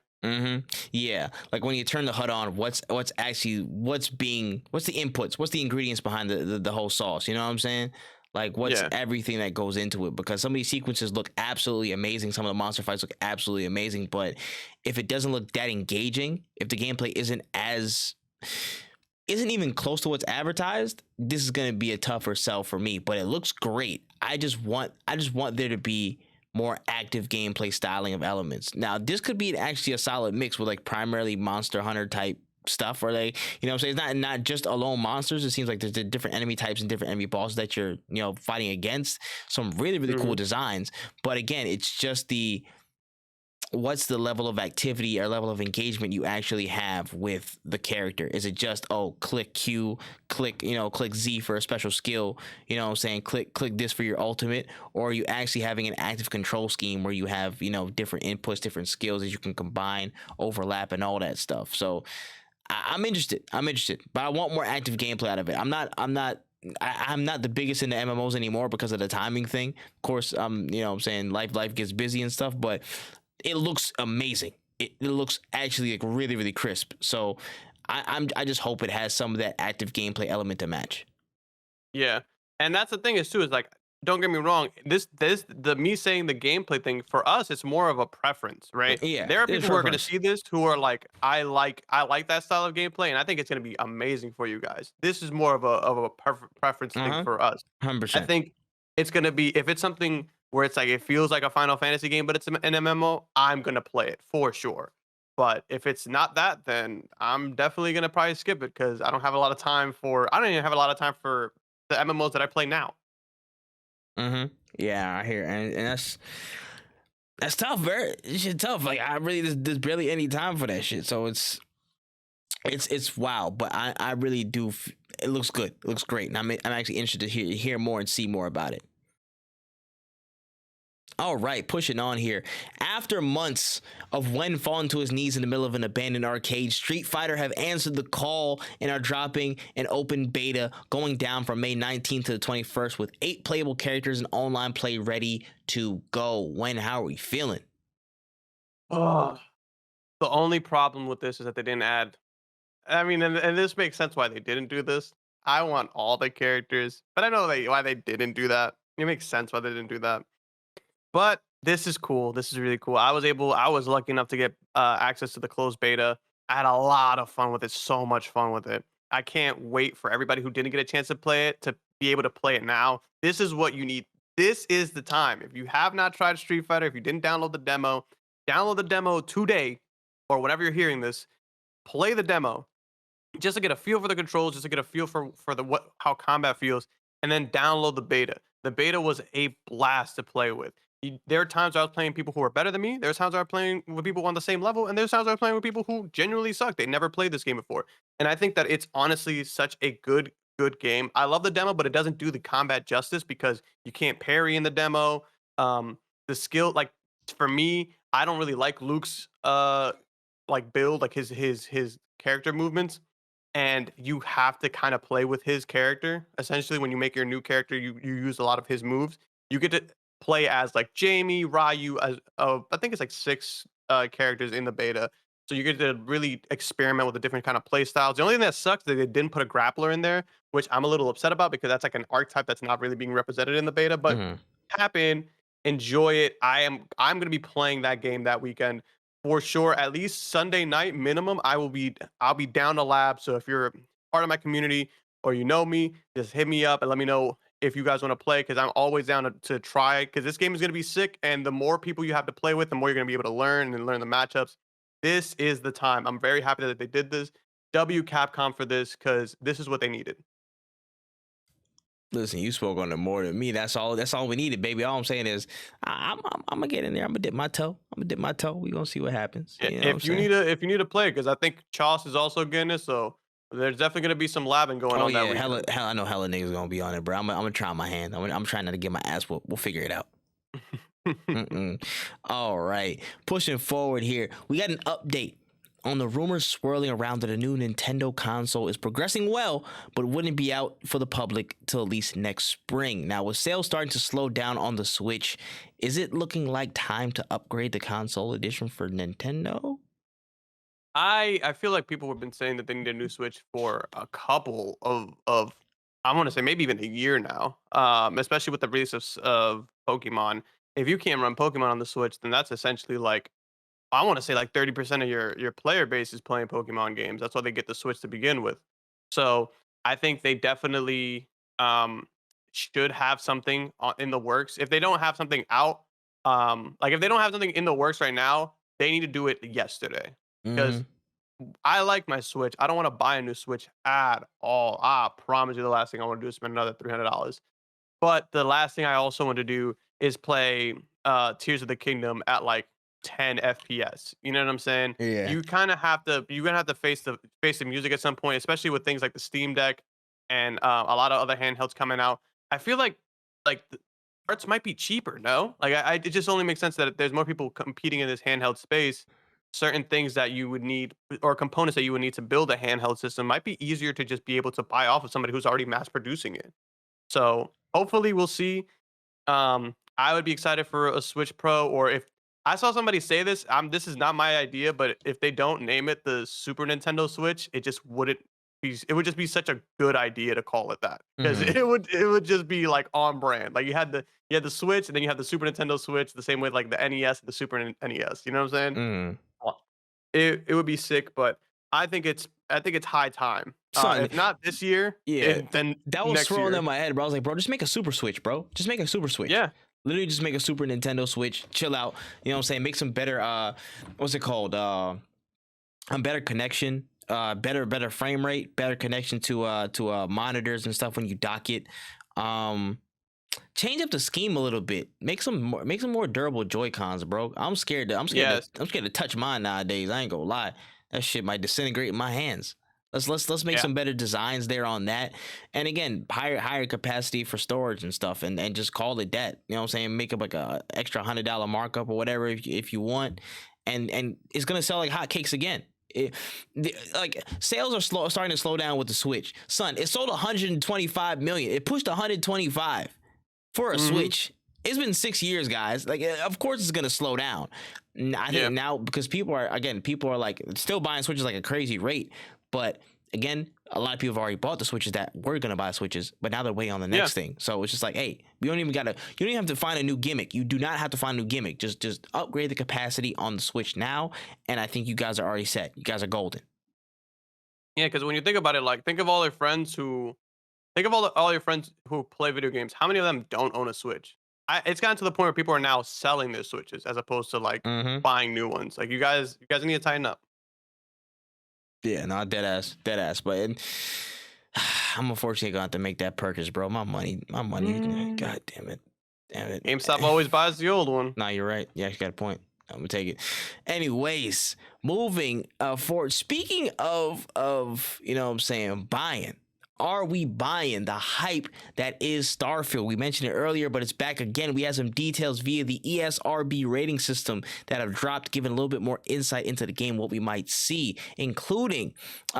Yeah, like when you turn the HUD on, what's actually what's the inputs, what's the ingredients behind the whole sauce? You know what I'm saying? Like what's Yeah. everything that goes into it? Because some of these sequences look absolutely amazing. Some of the monster fights look absolutely amazing. But if it doesn't look that engaging, if the gameplay isn't even close to what's advertised, this is going to be a tougher sell for me. But it looks great. I just want there to be more active gameplay styling of elements. Now, this could be actually a solid mix with like primarily Monster Hunter type stuff, or like, you know what I'm saying, it's not just alone monsters. It seems like there's the different enemy types and different enemy bosses that you're, you know, fighting against. Some really cool designs. But again, it's just what's the level of activity or level of engagement you actually have with the character? Is it just, oh, click Q, click Z for a special skill, you know what I'm saying, click this for your ultimate? Or are you actually having an active control scheme where you have, you know, different inputs, different skills that you can combine, overlap, and all that stuff? So I'm interested, but I want more active gameplay out of it. I'm not the biggest into MMOs anymore because of the timing thing. Of course, you know what I'm saying, life gets busy and stuff, but it looks amazing. It looks actually like really crisp. So I just hope it has some of that active gameplay element to match. Yeah. And that's the thing is too, is like, don't get me wrong. Me saying the gameplay thing for us, it's more of a preference, right? Yeah, There are it's people who are going to preference. see this who are like, I like that style of gameplay, and I think it's going to be amazing for you guys. This is more of a preference thing for us. I 100%. think it's going to be, if it's something where it's like it feels like a Final Fantasy game, but it's an MMO, I'm going to play it for sure. But if it's not that, then I'm definitely going to probably skip it because I don't have a lot of time for. I don't even have a lot of time for the MMOs that I play now. Yeah, I hear, and that's tough. Very shit tough. Like I really there's barely any time for that shit. So it's wild. But I really do. It looks good. It looks great, and I'm actually interested to hear more and see more about it. All right, pushing on here. After months of Wen falling to his knees in the middle of an abandoned arcade, Street Fighter have answered the call and are dropping an open beta going down from May 19th to the 21st with 8 playable characters and online play ready to go. Wen, how are we feeling? Oh, the only problem with this is that they didn't add. I mean, and this makes sense why they didn't do this. I want all the characters, but I know why they didn't do that. It makes sense why they didn't do that. But this is cool. This is really cool. I was lucky enough to get access to the closed beta. I had a lot of fun with it. So much fun with it. I can't wait for everybody who didn't get a chance to play it to be able to play it now. This is what you need. This is the time. If you have not tried Street Fighter, if you didn't download the demo today or whenever you're hearing this. Play the demo just to get a feel for the controls, just to get a feel for how combat feels, and then download the beta. The beta was a blast to play with. There are times I was playing people who are better than me. There's times I was playing with people on the same level, and there's times I was playing with people who genuinely suck. They never played this game before, and I think that it's honestly such a good game. I love the demo, but it doesn't do the combat justice because you can't parry in the demo. The skill, like for me, I don't really like Luke's like build, like his character movements, and you have to kind of play with his character. Essentially, when you make your new character, you use a lot of his moves. You get to play as like Jamie, Ryu, as I think it's like 6 characters in the beta. So you get to really experiment with the different kind of play styles. The only thing that sucks is that they didn't put a grappler in there, which I'm a little upset about because that's like an archetype that's not really being represented in the beta. But tap in, enjoy it. I'm gonna be playing that game that weekend for sure. At least Sunday night minimum. I'll be down to lab. So if you're part of my community or you know me, just hit me up and let me know if you guys want to play because I'm always down to try because this game is gonna be sick. And the more people you have to play with, the more you're gonna be able to learn and learn the matchups. This is the time. I'm very happy that they did this. W Capcom for this because this is what they needed. Listen, you spoke on it more than me. That's all we needed, baby. All I'm saying is I'm gonna get in there. I'm gonna dip my toe. We gonna see what happens. You know If you need a play, because I think Charles is also getting it, so there's definitely gonna be some labbing going Oh on that yeah, weekend. I know hella niggas gonna be on it, bro. I'm gonna try my hand. I'm trying not to get my ass whooped. We'll figure it out. All right, pushing forward here. We got an update on the rumors swirling around that a new Nintendo console is progressing well, but wouldn't be out for the public till at least next spring. Now, with sales starting to slow down on the Switch, is it looking like time to upgrade the console edition for Nintendo? I feel like people have been saying that they need a new Switch for a couple of I want to say maybe even a year now. Especially with the release of Pokemon. If you can't run Pokemon on the Switch, then that's essentially like I want to say like 30% of your player base is playing Pokemon games. That's why they get the Switch to begin with. So I think they definitely um should have something in the works. If they don't have something out, like if they don't have something in the works right now, they need to do it yesterday because Mhm. I like my Switch. I don't want to buy a new Switch at all. I promise you, the last thing I want to do is spend another $300. But the last thing I also want to do is play Tears of the Kingdom at like 10 FPS. You know what I'm saying? Yeah. You kind of have to. You're gonna have to face the music at some point, especially with things like the Steam Deck and a lot of other handhelds coming out. I feel like the parts might be cheaper. No, like it just only makes sense that there's more people competing in this handheld space. Certain things that you would need or components that you would need to build a handheld system might be easier to just be able to buy off of somebody who's already mass producing it. So hopefully we'll see. I would be excited for a Switch Pro, or if I saw somebody say this, this is not my idea, but if they don't name it the Super Nintendo Switch, it just wouldn't be. It would just be such a good idea to call it that because Mhm. it would just be like on brand. Like you had the Switch, and then you have the Super Nintendo Switch, the same way like the NES and the Super NES. You know what I'm saying? Mhm. It would be sick, but I think it's high time. Son, If not this year, yeah, then that was next swirling year. in my head, bro. I was like, bro, just make a Super Switch, bro. Just make a Super Switch. Yeah, Literally just make a Super Nintendo Switch, chill out. You know what I'm saying? Make some better what's it called? A better connection, better frame rate, better connection to monitors and stuff when you dock it. Um Change up the scheme a little bit. Make some more durable Joy-Cons, bro. yes, I'm scared to touch mine nowadays. I ain't gonna lie. That shit might disintegrate in my hands. Let's make yeah, some better designs there on that. And again, higher capacity for storage and stuff and just call it that. You know what I'm saying? Make up like a extra $100 markup or whatever if you want. And it's gonna sell like hotcakes again. Like sales are starting to slow down with the Switch. Son, it sold 125 million. It pushed 125 for a mhm, Switch. It's been 6 years, guys. Like, of course, it's gonna slow down. I yeah, think now because people are like still buying Switches like a crazy rate. But again, a lot of people have already bought the Switches that were gonna buy Switches, but now they're waiting on the yeah, next thing. So it's just like, hey, you don't even have to find a new gimmick. You do not have to find a new gimmick. Just upgrade the capacity on the Switch now, and I think you guys are already set. You guys are golden. yeah. Because when you think about it, like think of all your friends who play video games. How many of them don't own a Switch? It's gotten to the point where people are now selling their Switches as opposed to like Mm-hmm. buying new ones. Like you guys need to tighten up. Yeah, no, dead ass. But I'm unfortunately gonna have to make that purchase, bro. My money. Mm. God damn it. GameStop always buys the old one. Nah, you're right. Yeah, you got a point. I'm gonna take it. Anyways, moving forward. Speaking of you know what I'm saying, buying. Are we buying the hype that is Starfield? We mentioned it earlier, but it's back again. We have some details via the ESRB rating system that have dropped, giving a little bit more insight into the game, what we might see, including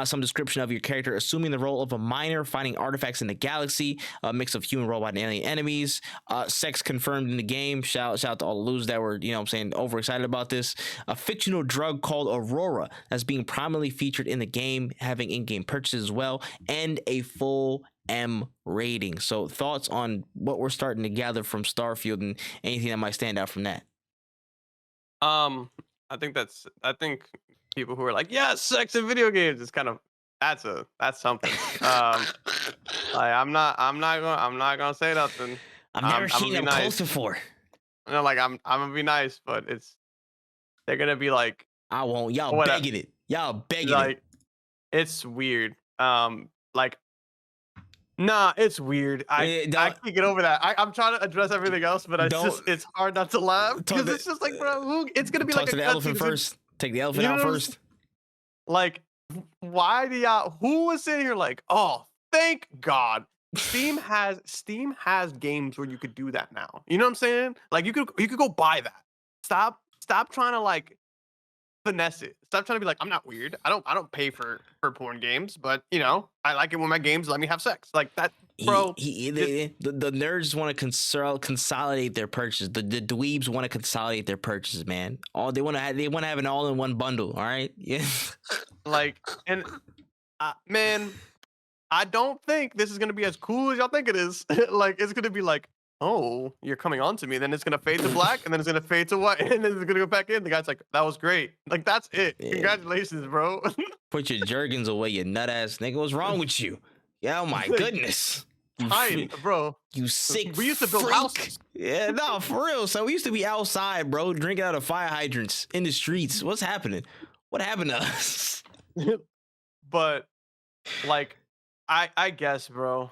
some description of your character assuming the role of a miner, finding artifacts in the galaxy, a mix of human, robot, and alien enemies, sex confirmed in the game. Shout out to all the losers that were, you know what I'm saying, overexcited about this. A fictional drug called Aurora that's being prominently featured in the game, having in-game purchases as well, and a full M rating. So thoughts on what we're starting to gather from Starfield and anything that might stand out from that? I think people who are like, yeah, sex in video games is kind of that's something. Like I'm not gonna say nothing. I've never I'm gonna seen be them close nice. before. Like I'm gonna be nice, but they're gonna be like I won't. Y'all what begging it. Y'all begging it. like it's weird. Like nah, it's weird. I Don't can't get over that. I'm trying to address everything else, but don't it's hard not to laugh talk because it's just like, bro, it's gonna be talk like a to the elephant cutscene. first. Take the elephant You know out what I'm first. Like, why do y'all? Who was sitting here like, oh, thank God, Steam has games where you could do that now. You know what I'm saying? Like, you could go buy that. Stop trying to like finesse it. Stop trying to be like, I'm not weird. I don't pay for porn games, but you know, I like it when my games let me have sex. Like that, bro. The nerds want to consolidate their purchases. The dweebs want to consolidate their purchases, man. They want to have an all-in-one bundle. All right, yeah. Like, and man, I don't think this is gonna be as cool as y'all think it is. Like, it's gonna be like, oh, you're coming on to me. Then it's gonna fade to black, and then it's gonna fade to white, and then it's gonna go back in. The guy's like, that was great. Like, that's it. Yeah. Congratulations, bro. Put your jergens away, you nut ass nigga. What's wrong with you? Yeah, oh my goodness. Bro. You sick. We used to build houses. Yeah, no, for real. So we used to be outside, bro, drinking out of fire hydrants in the streets. What's happening? What happened to us? But like, I guess, bro.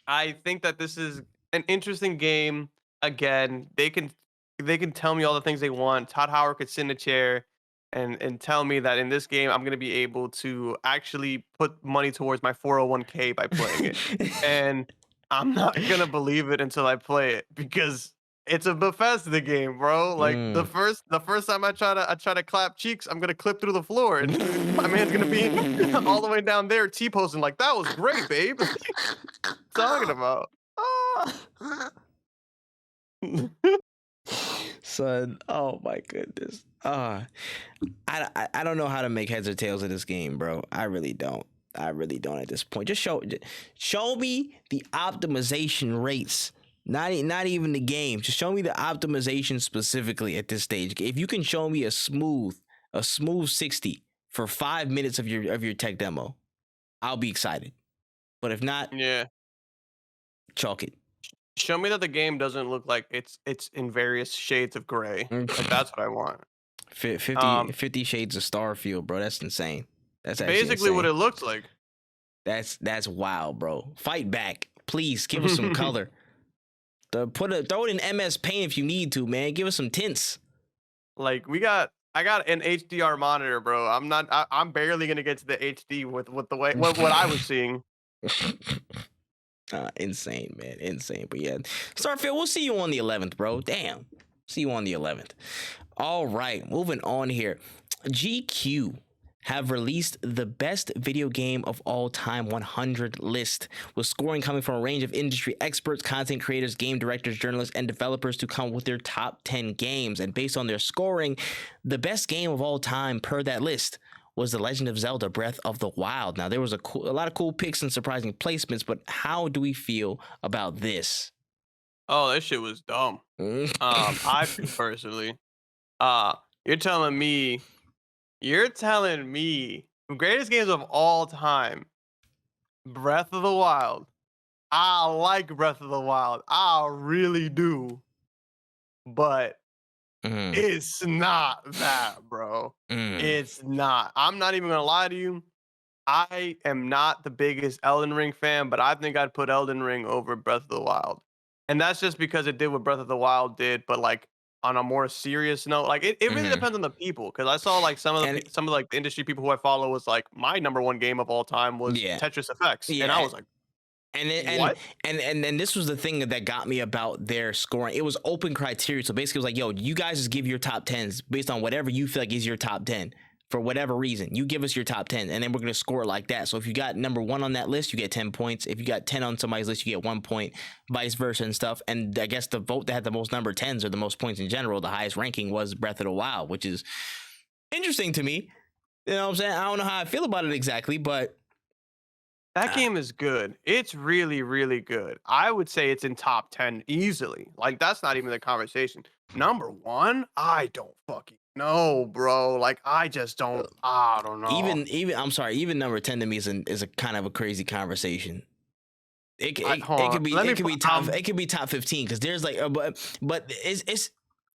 I think that this is an interesting game. Again, they can tell me all the things they want. Todd Howard could sit in a chair and tell me that in this game I'm gonna be able to actually put money towards my 401k by playing it. And I'm not gonna believe it until I play it, because it's a Bethesda game, bro. Like the first time I try to clap cheeks, I'm gonna clip through the floor, and my man's gonna be all the way down there T-posing like, that was great, babe. Talking about. Son, oh my goodness. I don't know how to make heads or tails of this game, bro. I really don't at this point. Just show me the optimization rates. Not even the game. Just show me the optimization specifically at this stage. If you can show me a smooth 60 for 5 minutes of your tech demo, I'll be excited. But if not, yeah, chalk it. Show me that the game doesn't look like it's in various shades of gray. Like, that's what I want. 50 shades of Starfield, bro. That's insane. That's basically insane. what it looks like. That's wild, bro. Fight back, please. Give us some color. Throw it in MS Paint if you need to, man. Give us some tints. Like, I got an HDR monitor, bro. I'm barely gonna get to the HD with the way what I was seeing. Insane, man. Insane. But yeah, Starfield, we'll see you on the 11th, bro. Damn. See you on the 11th. All right, moving on here. GQ have released the best video game of all time 100 list, with scoring coming from a range of industry experts, content creators, game directors, journalists, and developers to come with their top 10 games. And based on their scoring, the best game of all time per that list was The Legend of Zelda Breath of the Wild. Now, there was a lot of cool picks and surprising placements, but how do we feel about this? Oh, that shit was dumb. I feel personally. You're telling me the greatest games of all time, Breath of the Wild. I like Breath of the Wild. I really do. But it's not that, bro. It's not. I'm not even gonna lie to you. I am not the biggest Elden Ring fan, but I think I'd put Elden Ring over Breath of the Wild. And that's just because it did what Breath of the Wild did, but like on a more serious note. Like, it really depends on the people, because I saw like some of like the industry people who I follow was like, my number one game of all time was Tetris Effects, and I was like, what? And this was the thing that got me about their scoring. It was open criteria, so basically it was like, yo, you guys just give your top 10s based on whatever you feel like is your top 10. For whatever reason, you give us your top 10, and then we're going to score it like that. So if you got number 1 on that list, you get 10 points. If you got 10 on somebody's list, you get 1 point, vice versa and stuff. And I guess the vote that had the most number 10s, or the most points in general, the highest ranking was Breath of the Wild, which is interesting to me. You know what I'm saying? I don't know how I feel about it exactly, but that game is good. It's really, really good. I would say it's in top 10 easily. Like, that's not even the conversation. Number 1, I don't fucking know, bro. Like, I just don't. I don't know. Even number 10 to me is a kind of a crazy conversation. It could be top 15, because there's like, but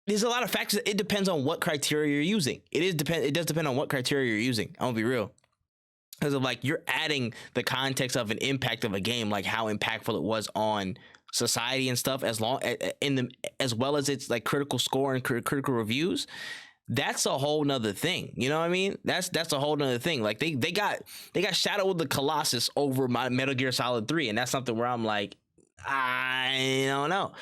there's a lot of factors. It depends on what criteria you're using. It does depend on what criteria you're using. I'm gonna be real. Because of like, you're adding the context of an impact of a game, like how impactful it was on society and stuff, as well as its like critical score and critical reviews. That's a whole nother thing. You know what I mean? That's a whole nother thing. Like, they got Shadow of the Colossus over my Metal Gear Solid 3, and that's something where I'm like, I don't know.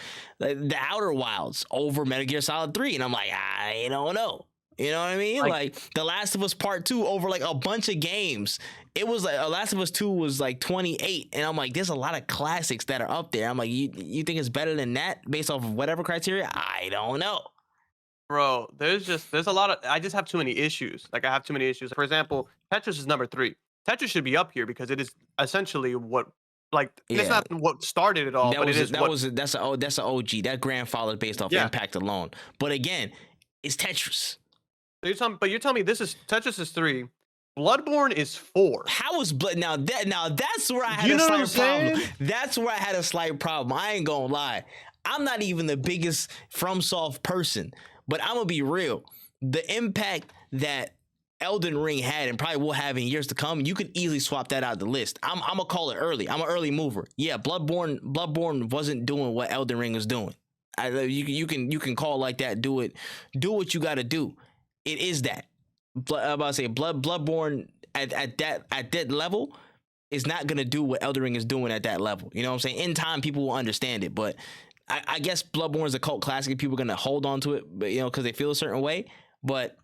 Like, the Outer Wilds over Metal Gear Solid 3, and I'm like, I don't know. You know what I mean? Like The Last of Us Part 2 over like a bunch of games. It was like Last of Us 2 was like 28, and I'm like, there's a lot of classics that are up there. I'm like, you think it's better than that based off of whatever criteria? I don't know. Bro, there's a lot of, I just have too many issues. Like I have too many issues. For example, Tetris is number 3. Tetris should be up here because it is essentially what, like, it's not what started it all, but it is that's an OG. That grandfather based off impact alone. But again, it's Tetris. So you're telling me Tetris is 3. Bloodborne is 4. How is now that's where I had a slight problem. That's where I had a slight problem. I ain't gonna lie. I'm not even the biggest FromSoft person, but I'm gonna be real. The impact that Elden Ring had and probably will have in years to come, you could easily swap that out of the list. I'm gonna call it early. I'm an early mover. Yeah, Bloodborne wasn't doing what Elden Ring was doing. You can call it like that. Do what you got to do. It is that. I'm about to say Bloodborne at that level is not gonna do what Elden Ring is doing at that level. You know what I'm saying? In time, people will understand it, but I guess Bloodborne is a cult classic and people are gonna hold on to it, but because they feel a certain way. But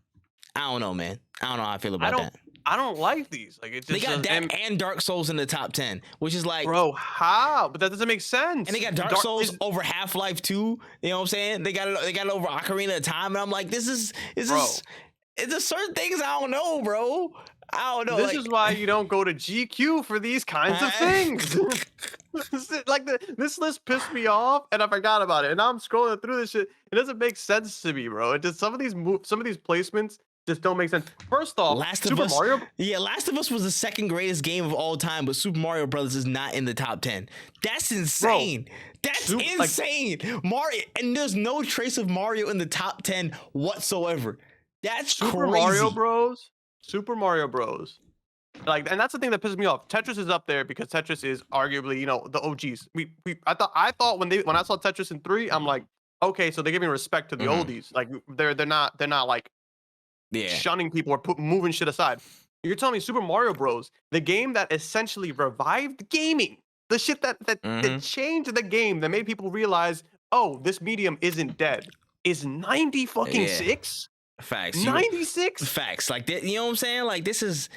I don't know, man. I don't know how I feel about that. I don't like these. Like it just they got that and Dark Souls in the top 10, which is like, bro, how? But that doesn't make sense. And they got Dark Souls over Half-Life 2. You know what I'm saying? They got it over Ocarina of Time, and I'm like, it's just certain things I don't know, bro. I don't know. This is why you don't go to GQ for these kinds of things. This list pissed me off, and I forgot about it. And now I'm scrolling through this shit. It doesn't make sense to me, bro. It just some of these placements just don't make sense. First off, Mario. Yeah, Last of Us was the second greatest game of all time, but Super Mario Brothers is not in the top 10. That's insane. Bro, that's insane. Mario, and there's no trace of Mario in the top 10 whatsoever. That's Super crazy. Super Mario Bros. Like, and that's the thing that pisses me off. Tetris is up there because Tetris is arguably, the OGs. I thought when I saw Tetris in 3, I'm like, okay, so they're giving respect to the oldies. Like they're not like shunning people or moving shit aside. You're telling me Super Mario Bros, the game that essentially revived gaming, the shit that changed the game, that made people realize, oh, this medium isn't dead, is 90 fucking 6? Facts. 96? Facts. Like, you know what I'm saying? Like, it's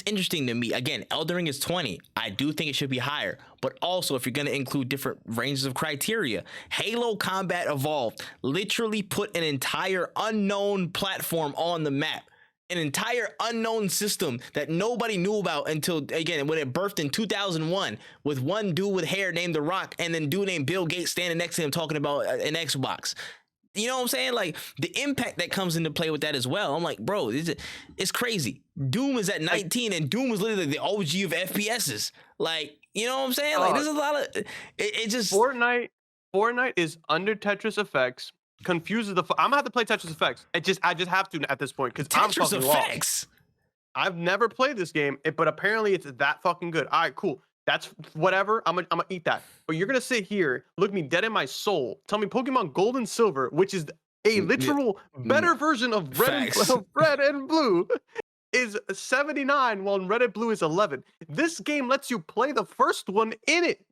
interesting to me. Again, Elden Ring is 20. I do think it should be higher. But also, if you're going to include different ranges of criteria, Halo Combat Evolved literally put an entire unknown platform on the map. An entire unknown system that nobody knew about until, again, when it birthed in 2001 with one dude with hair named The Rock and then dude named Bill Gates standing next to him talking about an Xbox. You know what I'm saying? Like, the impact that comes into play with that as well. I'm like, bro, it's crazy. Doom is at 19, and Doom was literally the OG of FPSs. Like, you know what I'm saying? Like, there's a lot of it just Fortnite is under Tetris Effects. Confuses I'm gonna have to play Tetris Effects. I just have to at this point because I'm fucking Effects. Lost. I've never played this game, but apparently it's that fucking good. All right, cool. That's whatever. I'm gonna eat that. But you're gonna sit here, look me dead in my soul, tell me Pokemon Gold and Silver, which is a literal better version of Red and Blue, is 79, while Red and Blue is 11. This game lets you play the first one in it.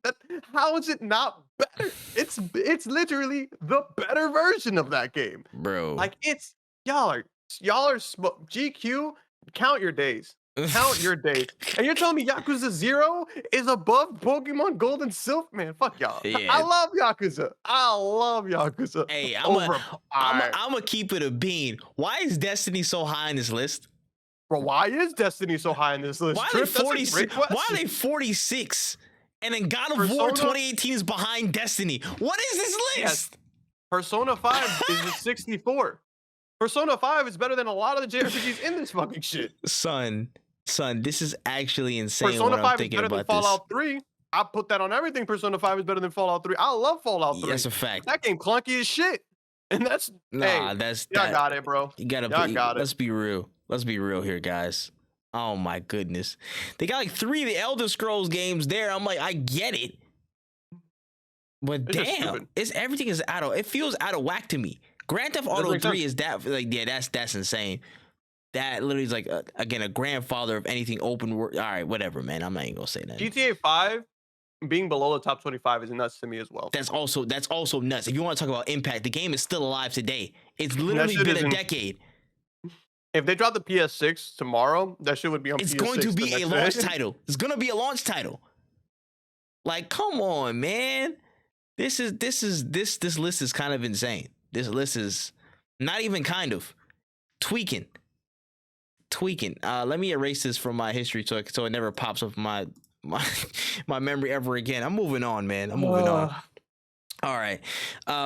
How is it not better? It's literally the better version of that game, bro. Like y'all are GQ. Count your days. Count your days. And you're telling me Yakuza 0 is above Pokemon Gold and Silver? Man, fuck y'all. Yeah. I love Yakuza. Hey, I'm gonna keep it a bean. Why is Destiny so high on this list? Bro, why is Destiny so high on this list? Why are they 46? And then God of War 2018 is behind Destiny. What is this list? Yes. Persona 5 is at 64. Persona 5 is better than a lot of the JRPGs in this fucking shit. Son, this is actually insane. Persona 5 is better than Fallout this. 3. I put that on everything. Persona 5 is better than Fallout 3. I love Fallout 3. That's a fact. That game clunky as shit. And that's y'all got it, bro. Got it. Let's be real. Let's be real here, guys. Oh my goodness. They got like 3 of the Elder Scrolls games there. I'm like, I get it. But damn, everything is it feels out of whack to me. Grand Theft Auto 3 is that, like, yeah, that's insane. That literally is like again a grandfather of anything open world. All right, whatever, man. I'm not even gonna say that. GTA 5 being below the top 25 is nuts to me as well. That's also nuts. If you want to talk about impact, the game is still alive today. It's literally shit been a isn't- decade. If they drop the PS6 tomorrow, that shit would be on PS6. It's going to be the a next launch day. title. It's gonna be a launch title. Like, come on, man. This list is kind of insane. This list is not even kind of tweaking. Let me erase this from my history so it never pops up my memory ever again. I'm moving on, man. I'm moving on. All right.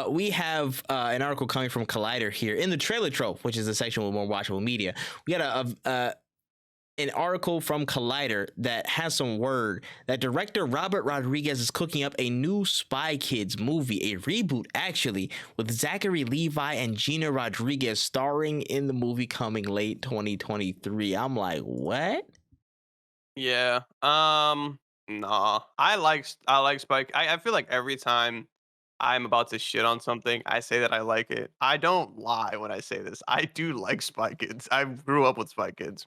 We have an article coming from Collider here in the trailer trope, which is the section with more watchable media. We got an article from Collider that has some word that director Robert Rodriguez is cooking up a new Spy Kids movie, a reboot actually, with Zachary Levi and Gina Rodriguez starring in the movie coming late 2023. I'm like, what? Yeah. Nah. I like Spike. I feel like every time I'm about to shit on something, I say that I like it. I don't lie when I say this. I do like Spy Kids. I grew up with Spy Kids.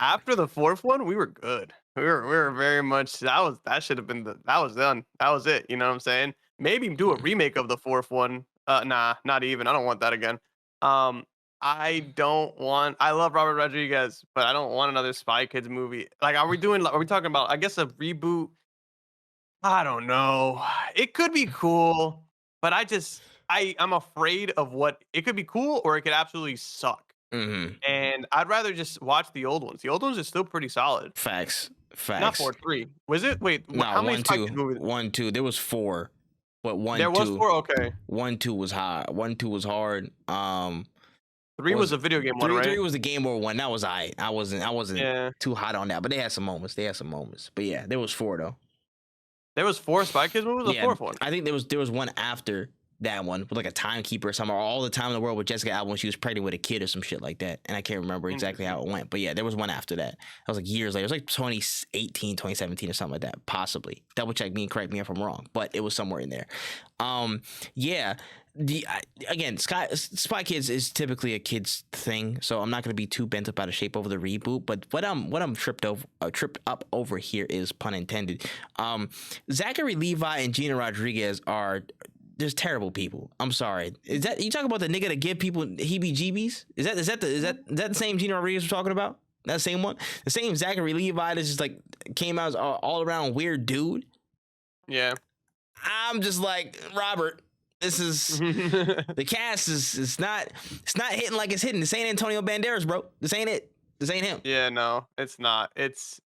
After the fourth one, we were good. We were very much that should have been that was done. That was it. You know what I'm saying? Maybe do a remake of the fourth one. Nah, not even. I don't want that again. I love Robert Rodriguez, but I don't want another Spy Kids movie. Like, are we talking about, I guess, a reboot? I don't know. It could be cool, but I'm afraid of what it could be cool or it could absolutely suck. Mm-hmm. And I'd rather just watch the old ones. The old ones are still pretty solid. Facts. Not 4, 3. Was it? Wait, No, how many 1, Spy 2. Kids movies? 1, 2. There was 4, but 1, There 2. was 4. Okay. 1, 2 was high. 1, 2 was hard. 3 was a video game one, right? 3 was the Game Boy one. That was I wasn't too hot on that, but they had some moments. But yeah, there was 4 though. There was 4 Spy Kids movies. The fourth one. I think there was one after that one with like a timekeeper or something, or All the Time in the World with Jessica Alba when she was pregnant with a kid or some shit like that. And I can't remember exactly how it went, but yeah, there was one after that. That was like years later. It was like 2018, 2017 or something like that, possibly. Double check me and correct me if I'm wrong, but it was somewhere in there. Yeah. Again, Spy Kids is typically a kid's thing, so I'm not going to be too bent up out of shape over the reboot. But what I'm tripped up over here is, pun intended. Zachary Levi and Gina Rodriguez are just terrible people. I'm sorry. Is that you talking about the nigga that give people heebie-jeebies? Is that the same Gina Rodriguez we're talking about? That same one? The same Zachary Levi that just like came out as all around weird dude? Yeah. I'm just like, Robert, this is the cast is not hitting like it's hitting. This ain't Antonio Banderas, bro. This ain't it. This ain't him. Yeah, no, it's not. It's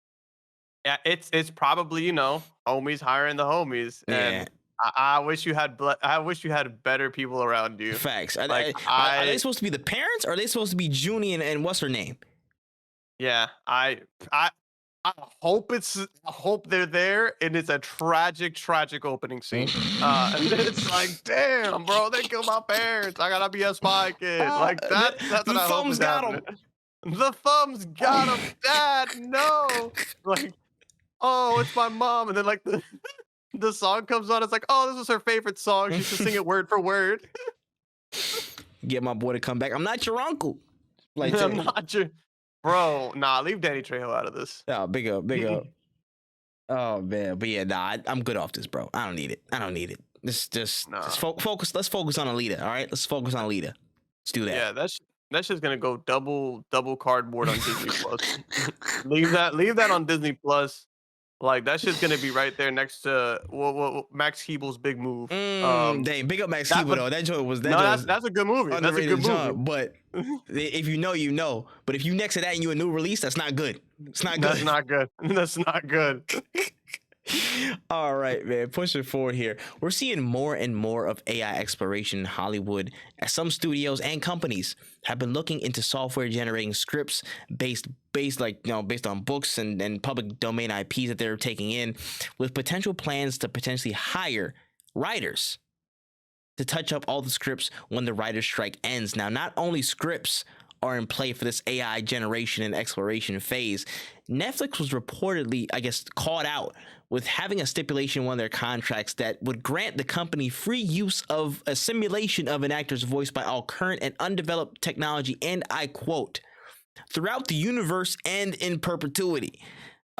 probably, homies hiring the homies. Yeah. And I wish you had better people around you. Facts. Are Like, they supposed to be the parents, or are they supposed to be Junie and what's her name? Yeah, I hope they're there, and it's a tragic opening scene. And it's like, damn, bro, they killed my parents. I gotta be a Spy Kid. Like that's what I hope is happening. The thumbs got him, Dad. No, like, oh, it's my mom, and then like the song comes on. It's like, oh, this was her favorite song. She used to sing it word for word. Get my boy to come back. I'm not your uncle. Like, I'm not your bro. Nah, leave Danny Trejo out of this. Oh, big up. Oh man, but yeah, nah, I'm good off this, bro. I don't need it. Just focus. Let's focus on Alita. All right, let's focus on Alita. Let's do that. Yeah, that's just gonna go double cardboard on Disney Plus. leave that on Disney Plus. Like, that shit's gonna be right there next to Max Keeble's big move. Dang, big up Max Keeble though. That joint was that's a good movie. That's a good movie. But if you know, you know. But if you next to that and you a new release, that's not good. It's not good. That's not good. That's not good. All right, man. Pushing forward here. We're seeing more and more of AI exploration in Hollywood, as some studios and companies have been looking into software generating scripts based on books and public domain IPs that they're taking in, with potential plans to potentially hire writers to touch up all the scripts when the writer's strike ends. Now, not only scripts are in play for this AI generation and exploration phase, Netflix was reportedly, called out with having a stipulation in one of their contracts that would grant the company free use of a simulation of an actor's voice by all current and undeveloped technology, and I quote, throughout the universe and in perpetuity.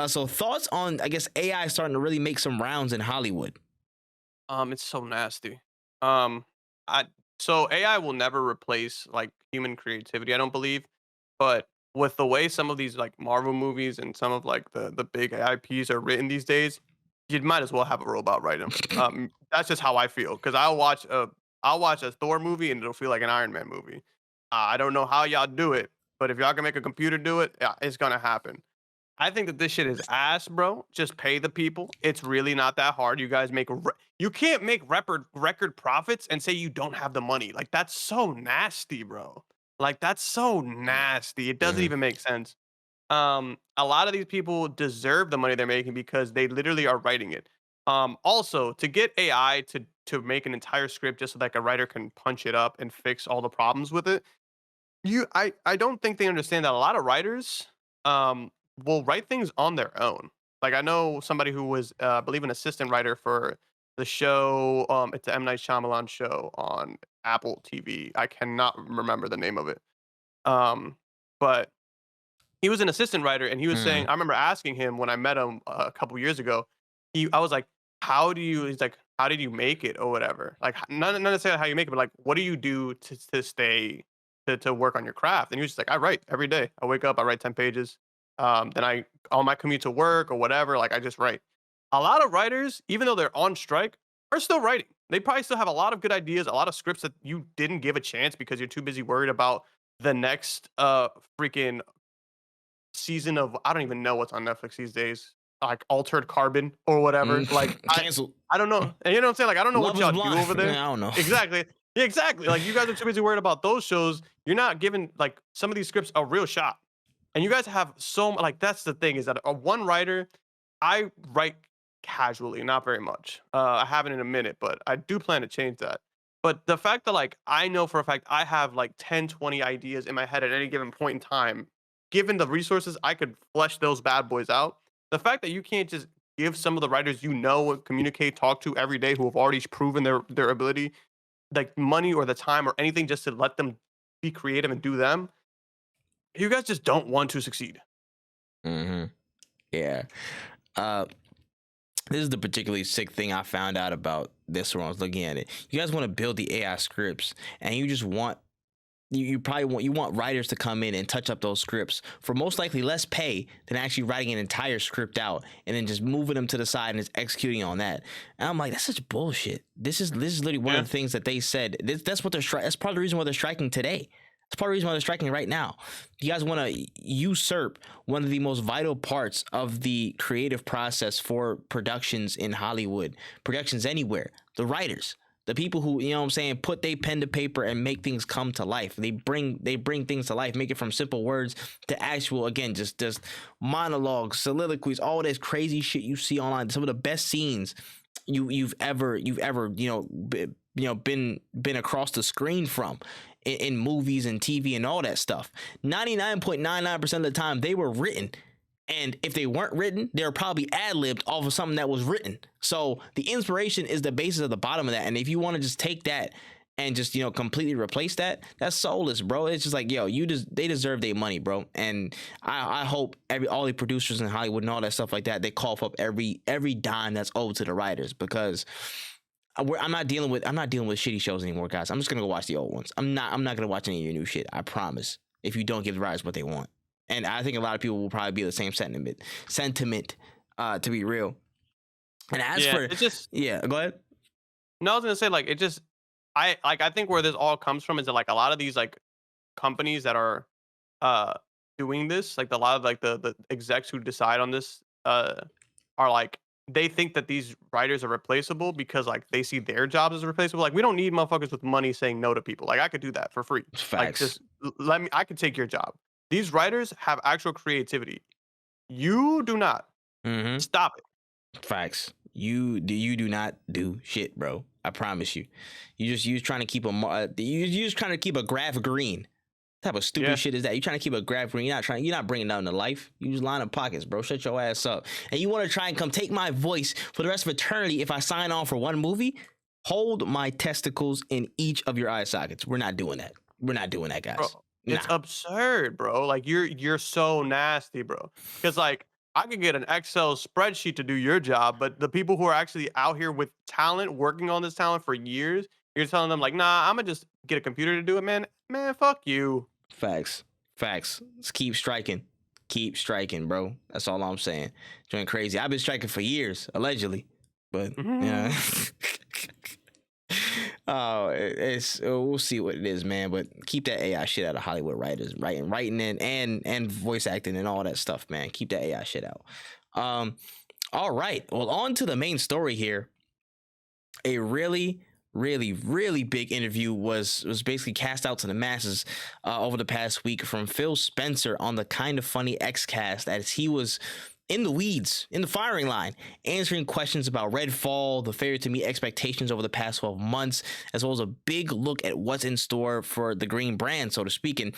So thoughts on, I guess, AI starting to really make some rounds in Hollywood? It's so nasty. Um, I so AI will never replace like human creativity, I don't believe. But with the way some of these like Marvel movies and some of like the big IPs are written these days, you might as well have a robot write them. That's just how I feel because I'll watch a Thor movie and it'll feel like an Iron Man movie. I don't know how y'all do it, but if y'all can make a computer do it, yeah, it's gonna happen. I think that this shit is ass, bro. Just pay the people. It's really not that hard. You guys you can't make record profits and say you don't have the money. Like that's so nasty, bro. Like that's so nasty. It doesn't Mhm. even make sense. A lot of these people deserve the money they're making because they literally are writing it. Also to get AI to make an entire script just so like a writer can punch it up and fix all the problems with it, I don't think they understand that a lot of writers um will write things on their own. Like I know somebody who was I believe an assistant writer for the show it's the M Night Shyamalan show on Apple TV. I cannot remember the name of it. But he was an assistant writer and he was saying Mhm. I remember asking him when I met him a couple years ago. I was like, he's like, how did you make it or whatever? Like not necessarily how you make it, but like what do you do to stay to work on your craft? And he was just like, I write every day. I wake up, I write 10 pages. Then I on my commute to work or whatever, like I just write. A lot of writers, even though they're on strike, are still writing. They probably still have a lot of good ideas, a lot of scripts that you didn't give a chance because you're too busy worried about the next freaking season of I don't even know what's on Netflix these days, like Altered Carbon or whatever. Like Cancel. I don't know. And you know what I'm saying? Like I don't know Love what is y'all do blind. over there. I don't know. Exactly. Yeah, exactly. Like you guys are too busy worried about those shows. You're not giving like some of these scripts a real shot. And you guys have like that's the thing is that a one writer, I write casually, not very much. I haven't in a minute, but I do plan to change that. But the fact that like I know for a fact I have like 10, 20 ideas in my head at any given point in time, given the resources, I could flesh those bad boys out. The fact that you can't just give some of the writers you know and communicate, talk to every day who have already proven their ability, like money or the time or anything just to let them be creative and do them, you guys just don't want to succeed. Hmm. Yeah. Uh, this is the particularly sick thing I found out about this when I was looking at it. You guys want to build the AI scripts, and you just want you probably want writers to come in and touch up those scripts for most likely less pay than actually writing an entire script out and then just moving them to the side and just executing on that. And I'm like, that's such bullshit. This is literally one Yeah. of the things that they said. That's what that's part of the reason why they're striking today. That's part of the reason why they're striking right now. You guys want to usurp one of the most vital parts of the creative process for productions in Hollywood, productions anywhere, the writers. The people who, you know what I'm saying, put their pen to paper and make things come to life. They bring things to life, make it from simple words to actual, again, just monologues, soliloquies, all this crazy shit you see online. Some of the best scenes you've ever been across the screen from in movies and TV and all that stuff. 99.99% of the time they were written. And if they weren't written, they were probably ad-libbed off of something that was written. So the inspiration is the basis of the bottom of that. And if you want to just take that and just, completely replace that, that's soulless, bro. It's just like, yo, they deserve their money, bro. And I hope all the producers in Hollywood and all that stuff like that, they cough up every dime that's owed to the writers, because I'm not dealing with shitty shows anymore, guys. I'm just gonna go watch the old ones. I'm not gonna watch any of your new shit. I promise. If you don't give the writers what they want. And I think a lot of people will probably be the same sentiment, to be real. And as for It's just go ahead. no, I was gonna say like it just I think where this all comes from is that like a lot of these like companies that are doing this, like a lot of like the execs who decide on this are like they think that these writers are replaceable because like they see their jobs as replaceable. Like we don't need motherfuckers with money saying no to people. Like I could do that for free. Like Facts. just let me. I could take your job. These writers have actual creativity. You do not. Mm-hmm. Stop it. Facts. You do not do shit, bro. I promise you. You trying to keep you just trying to keep a graph green. What type of stupid shit is that? You trying to keep a graph green? You're not bringing down to life. You just line up pockets, bro. Shut your ass up. And you want to try and come take my voice for the rest of eternity if I sign on for one movie? Hold my testicles in each of your eye sockets. We're not doing that. We're not doing that, guys. Bro, it's absurd, bro. Like you're so nasty, bro. Because like I could get an Excel spreadsheet to do your job, but the people who are actually out here with talent, working on this talent for years, you're telling them like, nah, I'm gonna just get a computer to do it, man. Man, fuck you. Facts. Let's keep striking. Keep striking, bro. That's all I'm saying. Doing crazy. I've been striking for years, allegedly. But yeah. Oh, we'll see what it is, man. But keep that AI shit out of Hollywood writers, writing in and voice acting and all that stuff, man. Keep that AI shit out. All right. Well, on to the main story here. A really big interview was basically cast out to the masses over the past week from Phil Spencer on the Kind of Funny Xcast, as he was in the weeds, in the firing line, answering questions about Redfall, the failure to meet expectations over the past 12 months, as well as a big look at what's in store for the Green brand, so to speak. And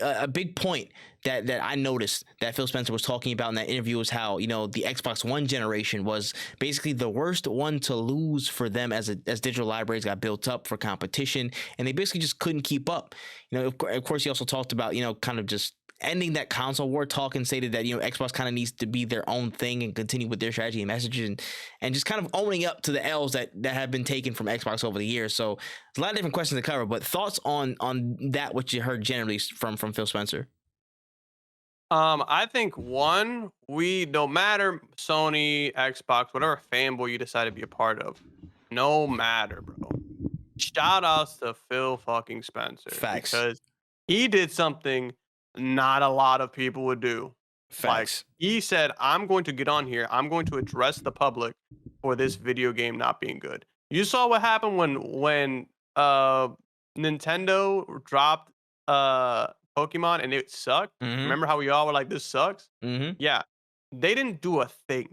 a big point that I noticed that Phil Spencer was talking about in that interview was how, the Xbox One generation was basically the worst one to lose for them as digital libraries got built up for competition, and they basically just couldn't keep up. Of course, he also talked about, kind of just ending that console war talk and stated that Xbox kind of needs to be their own thing and continue with their strategy and messages and just kind of owning up to the L's that have been taken from Xbox over the years. So a lot of different questions to cover, but thoughts on that, what you heard generally from Phil Spencer? I think no matter Sony, Xbox, whatever fanboy you decide to be a part of, no matter, bro. Shout outs to Phil fucking Spencer. Facts. Because he did something not a lot of people would do. Facts. Like, he said, I'm going to get on here. I'm going to address the public for this video game not being good. You saw what happened when Nintendo dropped Pokemon and it sucked. Mm-hmm. Remember how we all were like, this sucks? Mm-hmm. Yeah. They didn't do a thing.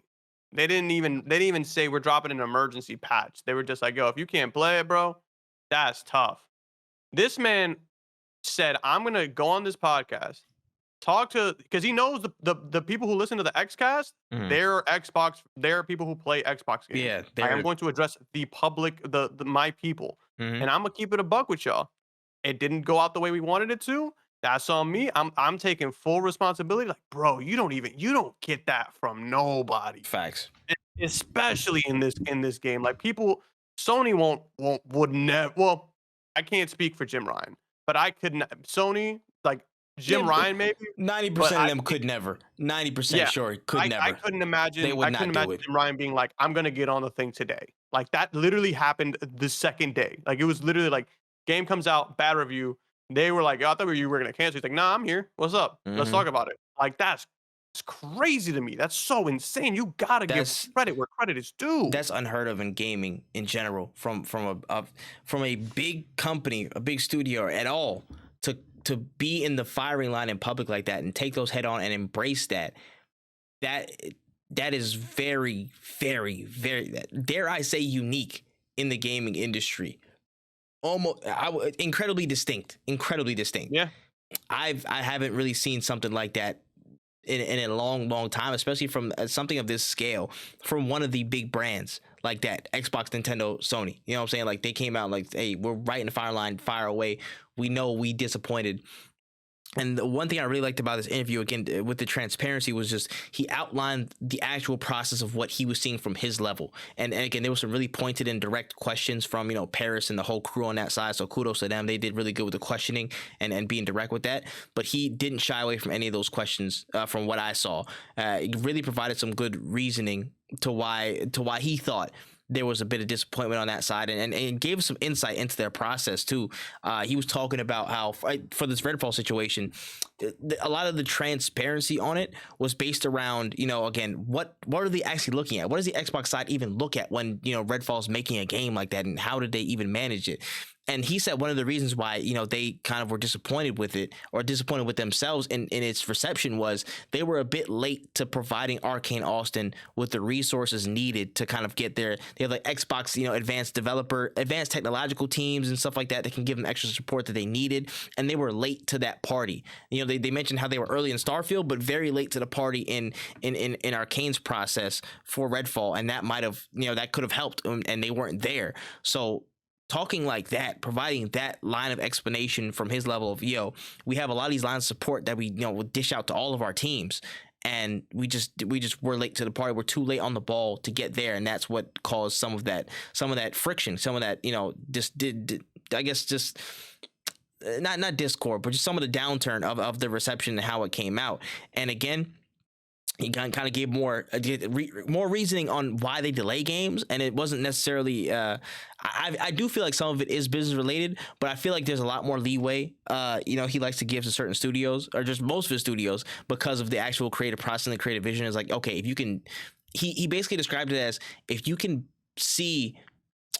They didn't even say we're dropping an emergency patch. They were just like, yo, if you can't play it, bro, that's tough. This man said, I'm gonna go on this podcast, talk to, because he knows the people who listen to the Xcast, they're people who play Xbox games. Yeah, I am going to address the public, the my people, and I'm gonna keep it a buck with y'all. It didn't go out the way we wanted it to. That's on me. I'm taking full responsibility. Like, bro, you don't get that from nobody. Facts. Especially in this game. Like, people, Sony would never. Well, I can't speak for Jim Ryan, but I could not. Sony, like Jim Ryan, maybe 90% of them could never. 90% sure could never. I couldn't imagine. They would I couldn't not do imagine it. Jim Ryan being like, I'm gonna get on the thing today. Like, that literally happened the second day. Like, it was literally like, game comes out, bad review. They were like, oh, I thought you were gonna cancel. He's like, nah, I'm here. What's up? Let's talk about it. Like, that's crazy to me. That's so insane. You gotta give credit where credit is due. That's unheard of in gaming in general. From a big company, a big studio at all, to be in the firing line in public like that and take those head on and embrace that is very, very, very, dare I say, unique in the gaming industry. Almost incredibly distinct. Yeah. I haven't really seen something like that in a long time, especially from something of this scale from one of the big brands like that. Xbox, Nintendo, Sony. You know what I'm saying? Like, they came out like, hey, we're right in the fire line, fire away. We know we disappointed. And the one thing I really liked about this interview, again, with the transparency, was just he outlined the actual process of what he was seeing from his level. And again, there was some really pointed and direct questions from, Paris and the whole crew on that side. So kudos to them. They did really good with the questioning and being direct with that. But he didn't shy away from any of those questions from what I saw. He really provided some good reasoning to why he thought there was a bit of disappointment on that side, and gave us some insight into their process too. He was talking about how for this Redfall situation, a lot of the transparency on it was based around, again, what are they actually looking at? What does the Xbox side even look at when, Redfall's making a game like that, and how did they even manage it? And he said one of the reasons why, they kind of were disappointed with it, or disappointed with themselves in its reception, was they were a bit late to providing Arcane Austin with the resources needed to kind of get they have like Xbox, advanced technological teams and stuff like that can give them extra support that they needed. And they were late to that party. They mentioned how they were early in Starfield, but very late to the party in Arcane's process for Redfall. And that might have, that could have helped, and they weren't there. So, talking like that, providing that line of explanation from his level of, we have a lot of these lines of support that we, will dish out to all of our teams. and we just were late to the party. We're too late on the ball to get there, and that's what caused some of that friction, some of that, you know, I guess just not discord, but just some of the downturn of the reception and how it came out. And again, he kind of gave more reasoning on why they delay games, and it wasn't necessarily. I do feel like some of it is business related, but I feel like there's a lot more leeway. You know, he likes to give to certain studios, or just most of his studios, because of the actual creative process and the creative vision. Is like, okay, if you can, he basically described it as, if you can see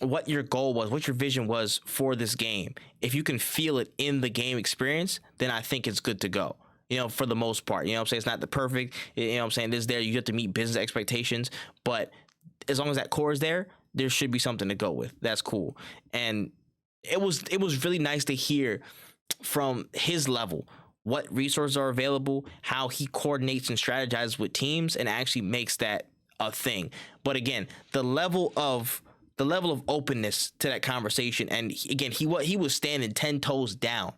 what your goal was, what your vision was for this game, if you can feel it in the game experience, then I think it's good to go. You know, for the most part, you know what I'm saying? It's not the perfect, you know what I'm saying? This there, you have to meet business expectations, but as long as that core is there, there should be something to go with. That's cool. And it was really nice to hear from his level what resources are available, how he coordinates and strategizes with teams and actually makes that a thing. But again, the level of openness to that conversation, and again, he was standing 10 toes down.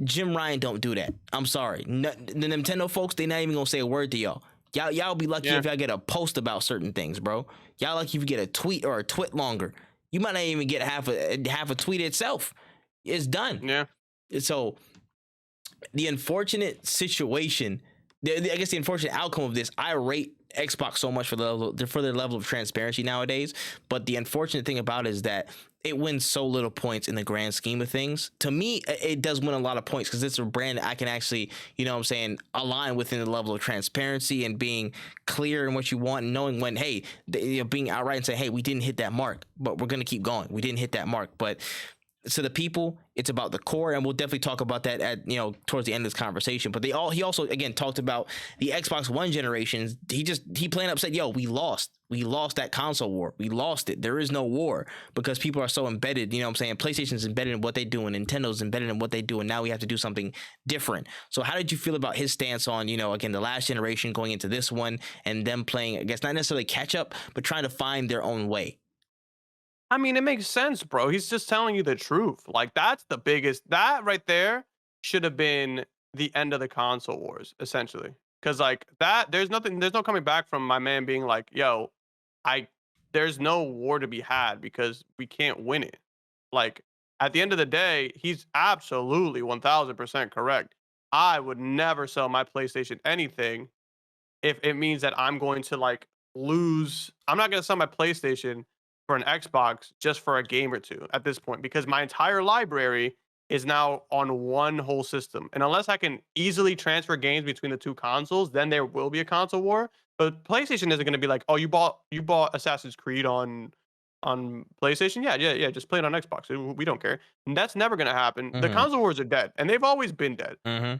Jim Ryan don't do that. I'm sorry. The Nintendo folks, they not even gonna say a word to y'all. Y'all be lucky if y'all get a post about certain things, bro. Y'all lucky if you get a tweet or a twit longer. You might not even get half a tweet itself. It's done. Yeah. So the unfortunate situation, I guess the unfortunate outcome of this, I rate Xbox so much for their level of transparency nowadays. But the unfortunate thing about it is that it wins so little points in the grand scheme of things. To me, it does win a lot of points because it's a brand that I can actually, you know what I'm saying, align within the level of transparency and being clear in what you want and knowing when, hey, being outright and saying, hey, we didn't hit that mark, but we're going to keep going. We didn't hit that mark. But to the people, it's about the core, and we'll definitely talk about that at, you know, towards the end of this conversation. But he also again talked about the Xbox One generations. He plain up said, yo, we lost that console war. We lost it. There is no war because people are so embedded, you know what I'm saying? PlayStation's embedded in what they do, and Nintendo's embedded in what they do, and now we have to do something different. So how did you feel about his stance on, you know, again, the last generation going into this one and them playing, I guess, not necessarily catch up, but trying to find their own way? I mean, it makes sense, bro. He's just telling you the truth. Like, that's the biggest, that right there should have been the end of the console wars, essentially. Because, like, there's no coming back from my man being like, yo, there's no war to be had because we can't win it. Like, at the end of the day, he's absolutely 1000% correct. I would never sell my PlayStation anything if it means that I'm going to, like, lose. I'm not going to sell my PlayStation for an Xbox just for a game or two at this point, because my entire library is now on one whole system. And unless I can easily transfer games between the two consoles, then there will be a console war. But PlayStation isn't going to be like, oh, you bought Assassin's Creed on PlayStation? Yeah, just play it on Xbox. We don't care. And that's never going to happen. The console wars are dead, and they've always been dead.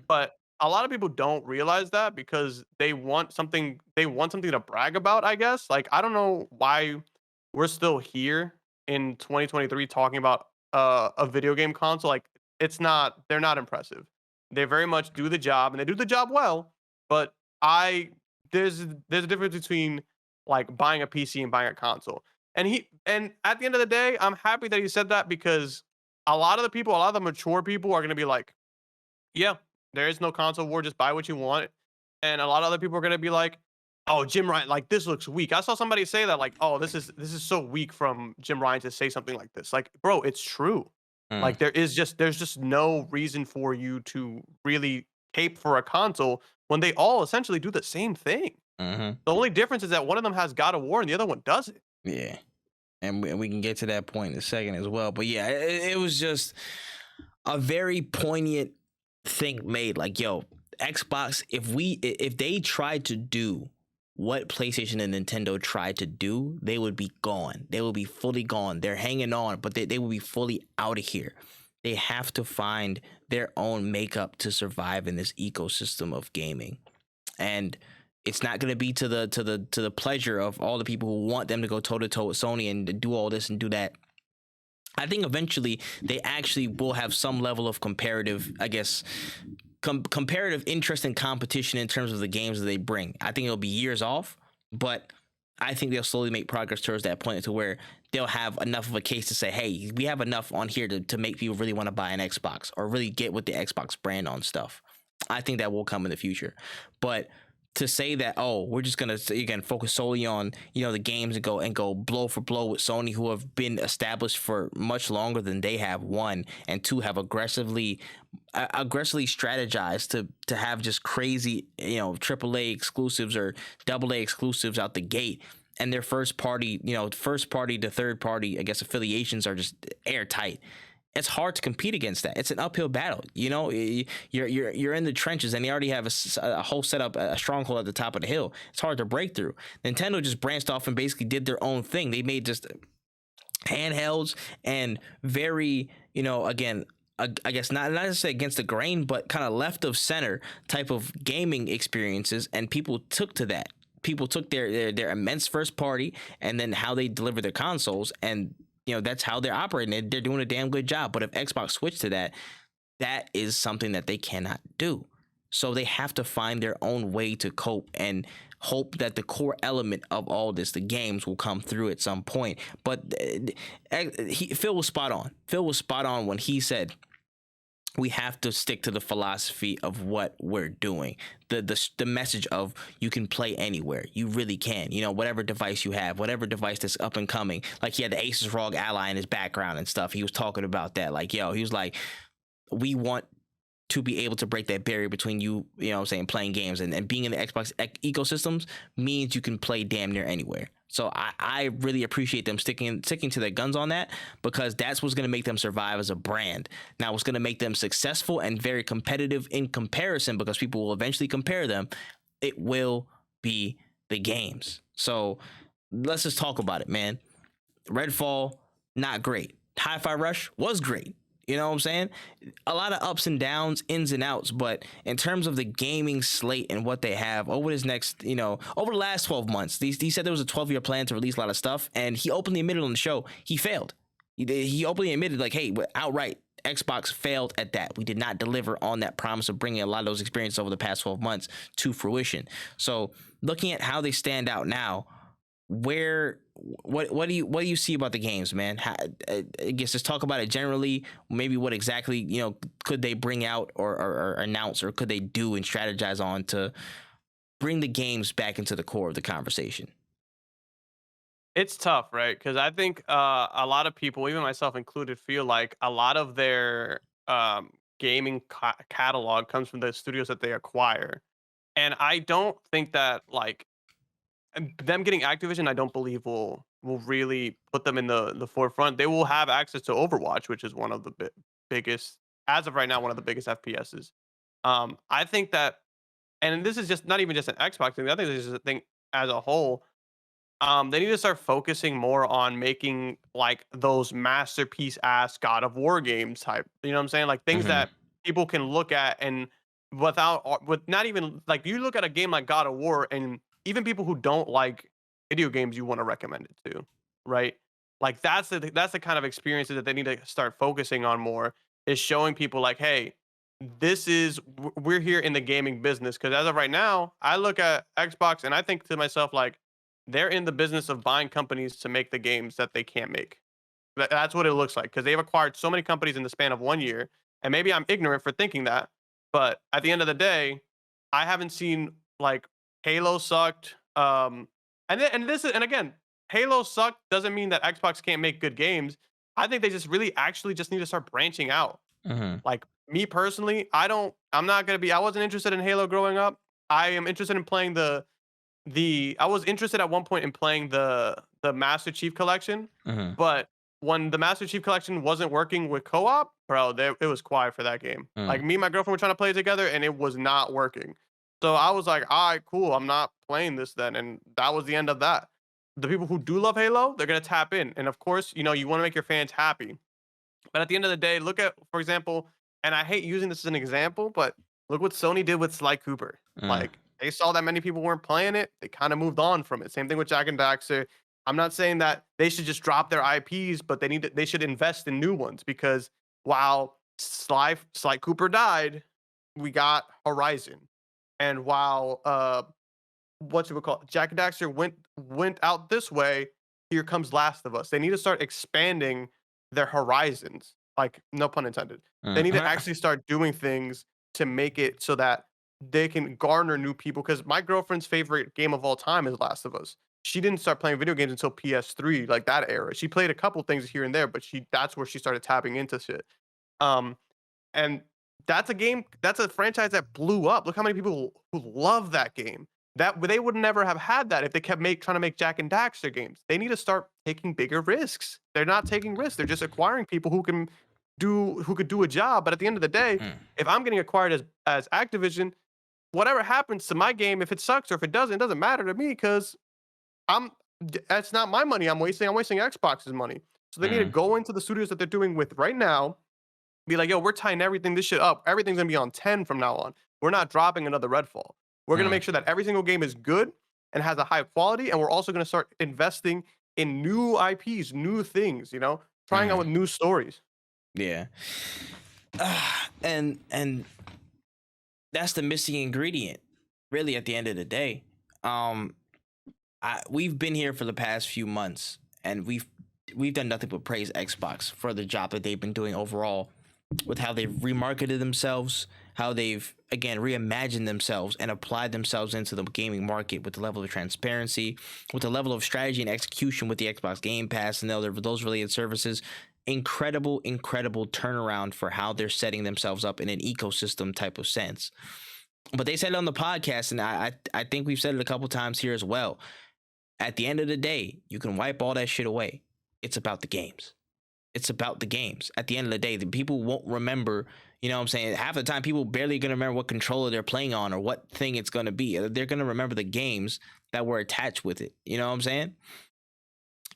But a lot of people don't realize that because they want something to brag about, I guess. Like, I don't know why we're still here in 2023 talking about a video game console. Like, they're not impressive. They very much do the job, and they do the job well. But there's a difference between, like, buying a PC and buying a console. And at the end of the day, I'm happy that he said that, because a lot of the mature people are going to be like, yeah, there is no console war, just buy what you want. And a lot of other people are going to be like, oh, Jim Ryan, like, this looks weak. I saw somebody say that, like, oh, this is so weak from Jim Ryan to say something like this. Like, bro, it's true. Like, there's just no reason for you to really cape for a console when they all essentially do the same thing. The only difference is that one of them has God of War and the other one doesn't. Yeah. And we can get to that point in a second as well. But yeah, it was just a very poignant thing made. Like, yo, Xbox, if they tried to do what PlayStation and Nintendo tried to do, they would be gone. They will be fully gone. They're hanging on, but they will be fully out of here. They have to find their own makeup to survive in this ecosystem of gaming. And it's not going to be to the pleasure of all the people who want them to go toe to toe with Sony and do all this and do that. I think eventually they actually will have some level of comparative, I guess, comparative interest and competition in terms of the games that they bring. I think it'll be years off, but I think they'll slowly make progress towards that point to where they'll have enough of a case to say, hey, we have enough on here to make people really want to buy an Xbox or really get with the Xbox brand on stuff. I think that will come in the future. But to say that, oh, we're just gonna again focus solely on the games and go blow for blow with Sony, who have been established for much longer than they have, one, and two, have aggressively strategized to have just crazy AAA exclusives or AA exclusives out the gate, and their first party to third party, I guess, affiliations are just airtight. It's hard to compete against that. It's an uphill battle. You're in the trenches, and they already have a whole setup, a stronghold at the top of the hill. It's hard to break through. Nintendo just branched off and basically did their own thing. They made just handhelds and very, again, I guess not to say against the grain, but kind of left of center type of gaming experiences, and people took to that. People took their immense first party and then how they deliver their consoles, and that's how they're operating. They're doing a damn good job. But if Xbox switched to that, that is something that they cannot do. So they have to find their own way to cope and hope that the core element of all this, the games, will come through at some point. But Phil was spot on. Phil was spot on when he said, we have to stick to the philosophy of what we're doing. The message of you can play anywhere. You really can. Whatever device you have, whatever device that's up and coming. Like, he had the Asus ROG Ally in his background and stuff. He was talking about that. Like, he was like, we want to be able to break that barrier between you know what I'm saying, playing games and being in the Xbox ecosystems means you can play damn near anywhere. So I really appreciate them sticking to their guns on that, because that's what's going to make them survive as a brand. Now, what's going to make them successful and very competitive in comparison, because people will eventually compare them, it will be the games. So let's just talk about it, man. Redfall, not great. Hi-Fi Rush was great. You know what I'm saying? A lot of ups and downs, ins and outs, but in terms of the gaming slate and what they have over this next, over the last 12 months, he said there was a 12-year plan to release a lot of stuff, and he openly admitted on the show he failed. He openly admitted, like, hey, outright, Xbox failed at that. We did not deliver on that promise of bringing a lot of those experiences over the past 12 months to fruition. So looking at how they stand out now, what do you see about the games, man? I guess just talk about it generally. Maybe what exactly could they bring out or announce, or could they do and strategize on to bring the games back into the core of the conversation? It's tough, right? Because I think a lot of people, even myself included, feel like a lot of their gaming catalog comes from the studios that they acquire, and I don't think that, like, and them getting Activision, I don't believe will really put them in the forefront. They will have access to Overwatch, which is one of the biggest, as of right now, one of the biggest FPSs. I think that, and this is just not even just an Xbox thing. I think this is a thing as a whole. They need to start focusing more on making, like, those masterpiece ass God of War games type. You know what I'm saying? Like, things that people can look at, and with not even, like, you look at a game like God of War, and even people who don't like video games, you want to recommend it to, right? Like, that's the kind of experiences that they need to start focusing on more, is showing people, like, hey, we're here in the gaming business. Because as of right now, I look at Xbox and I think to myself, like, they're in the business of buying companies to make the games that they can't make. That's what it looks like, because they've acquired so many companies in the span of 1 year. And maybe I'm ignorant for thinking that, but at the end of the day, I haven't seen, like, Halo sucked. And again, Halo sucked doesn't mean that Xbox can't make good games. I think they just really actually just need to start branching out. Like, me personally, I wasn't interested in Halo growing up. I am interested in playing I was interested at one point in playing the Master Chief Collection, but when the Master Chief Collection wasn't working with co-op, bro, it was quiet for that game. Like, me and my girlfriend were trying to play it together, and it was not working. So I was like, all right, cool, I'm not playing this then. And that was the end of that. The people who do love Halo, they're going to tap in. And of course, you want to make your fans happy. But at the end of the day, look at, for example, and I hate using this as an example, but look what Sony did with Sly Cooper. Like, they saw that many people weren't playing it. They kind of moved on from it. Same thing with Jack and Daxter. I'm not saying that they should just drop their IPs, but they should invest in new ones, because while Sly Cooper died, we got Horizon. And while Jack and Daxter went out this way, here comes Last of Us. They need to start expanding their horizons. Like, no pun intended. They need to actually start doing things to make it so that they can garner new people. Because my girlfriend's favorite game of all time is Last of Us. She didn't start playing video games until PS3, like that era. She played a couple things here and there, but that's where she started tapping into shit. Um, and that's a franchise that blew up. Look how many people who love that game. That they would never have had that if they kept trying to make Jack and Daxter games. They need to start taking bigger risks. They're not taking risks. They're just acquiring people who could do a job. But at the end of the day, if I'm getting acquired as Activision, whatever happens to my game, if it sucks or if it doesn't matter to me because that's not my money I'm wasting. I'm wasting Xbox's money. So they need to go into the studios that they're doing with right now, be like, yo, we're tying this shit up. Everything's gonna be on 10 from now on. We're not dropping another Redfall. We're gonna make sure that every single game is good and has a high quality, and we're also gonna start investing in new IPs, new things, trying out with new stories. Yeah. And that's the missing ingredient, really, at the end of the day. We've been here for the past few months, and we've done nothing but praise Xbox for the job that they've been doing overall with how they've remarketed themselves, how they've, again, reimagined themselves and applied themselves into the gaming market with the level of transparency, with the level of strategy and execution with the Xbox Game Pass and those related services. Incredible turnaround for how they're setting themselves up in an ecosystem type of sense. But they said it on the podcast, and I think we've said it a couple times here as well. At the end of the day, you can wipe all that shit away. It's about the games. It's about the games. At the end of the day, the people won't remember, half the time people barely going to remember what controller they're playing on or what thing it's going to be. They're going to remember the games that were attached with it. You know what I'm saying?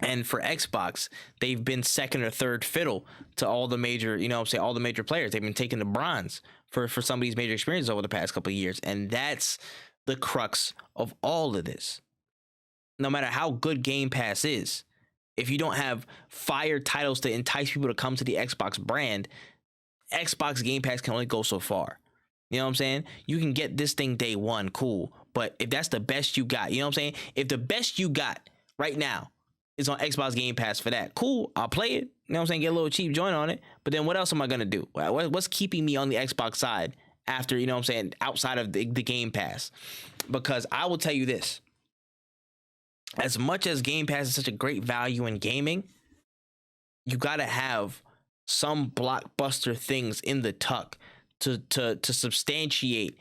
And for Xbox, they've been second or third fiddle to all the major, all the major players. They've been taking the bronze for some of these major experiences over the past couple of years. And that's the crux of all of this. No matter how good Game Pass is, if you don't have fire titles to entice people to come to the Xbox brand, Xbox Game Pass can only go so far. You know what I'm saying? You can get this thing day one, cool. But if that's the best you got, you know what I'm saying? If the best you got right now is on Xbox Game Pass for that, cool, I'll play it. You know what I'm saying? Get a little cheap joint on it. But then what else am I going to do? What's keeping me on the Xbox side after, you know what I'm saying, outside of the Game Pass? Because I will tell you this. As much as Game Pass is such a great value in gaming, you got to have some blockbuster things in the tuck to substantiate.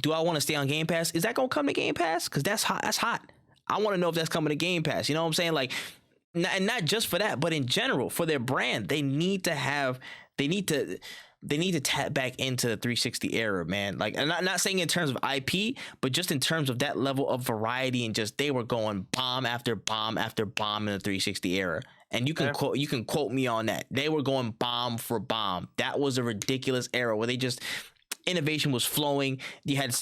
Do I want to stay on Game Pass? Is that going to come to Game Pass? Because that's hot. That's hot. I want to know if that's coming to Game Pass. You know what I'm saying? Like, and not just for that, but in general, for their brand, they need to tap back into the 360 era, man. Like, I'm not saying in terms of IP, but just in terms of that level of variety, and just they were going bomb after bomb after bomb in the 360 era. And you can quote me on that. They were going bomb for bomb. That was a ridiculous era where they just innovation was flowing. You had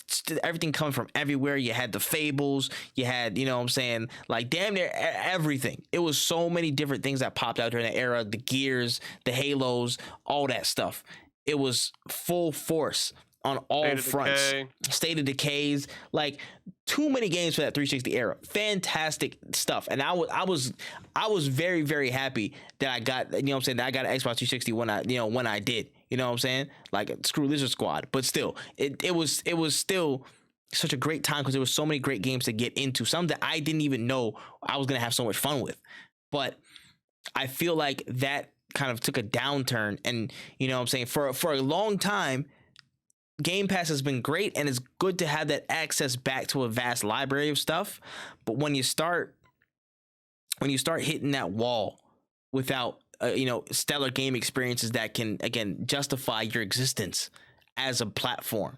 everything coming from everywhere. You had the Fables. You had, you know what I'm saying, like damn near everything. It was so many different things that popped out during that era. The Gears, the Halos, all that stuff. It was full force on all fronts. State of Decays, like too many games for that 360 era. Fantastic stuff. And I was very, very happy that I got, you know what I'm saying, that I got an Xbox 360 when I did. You know what I'm saying? Like, screw Lizard Squad. But still, it was still such a great time because there was so many great games to get into. Some that I didn't even know I was going to have so much fun with. But I feel like that kind of took a downturn. And, you know what I'm saying, for a long time, Game Pass has been great, and it's good to have that access back to a vast library of stuff. But when you start hitting that wall without stellar game experiences that can, again, justify your existence as a platform,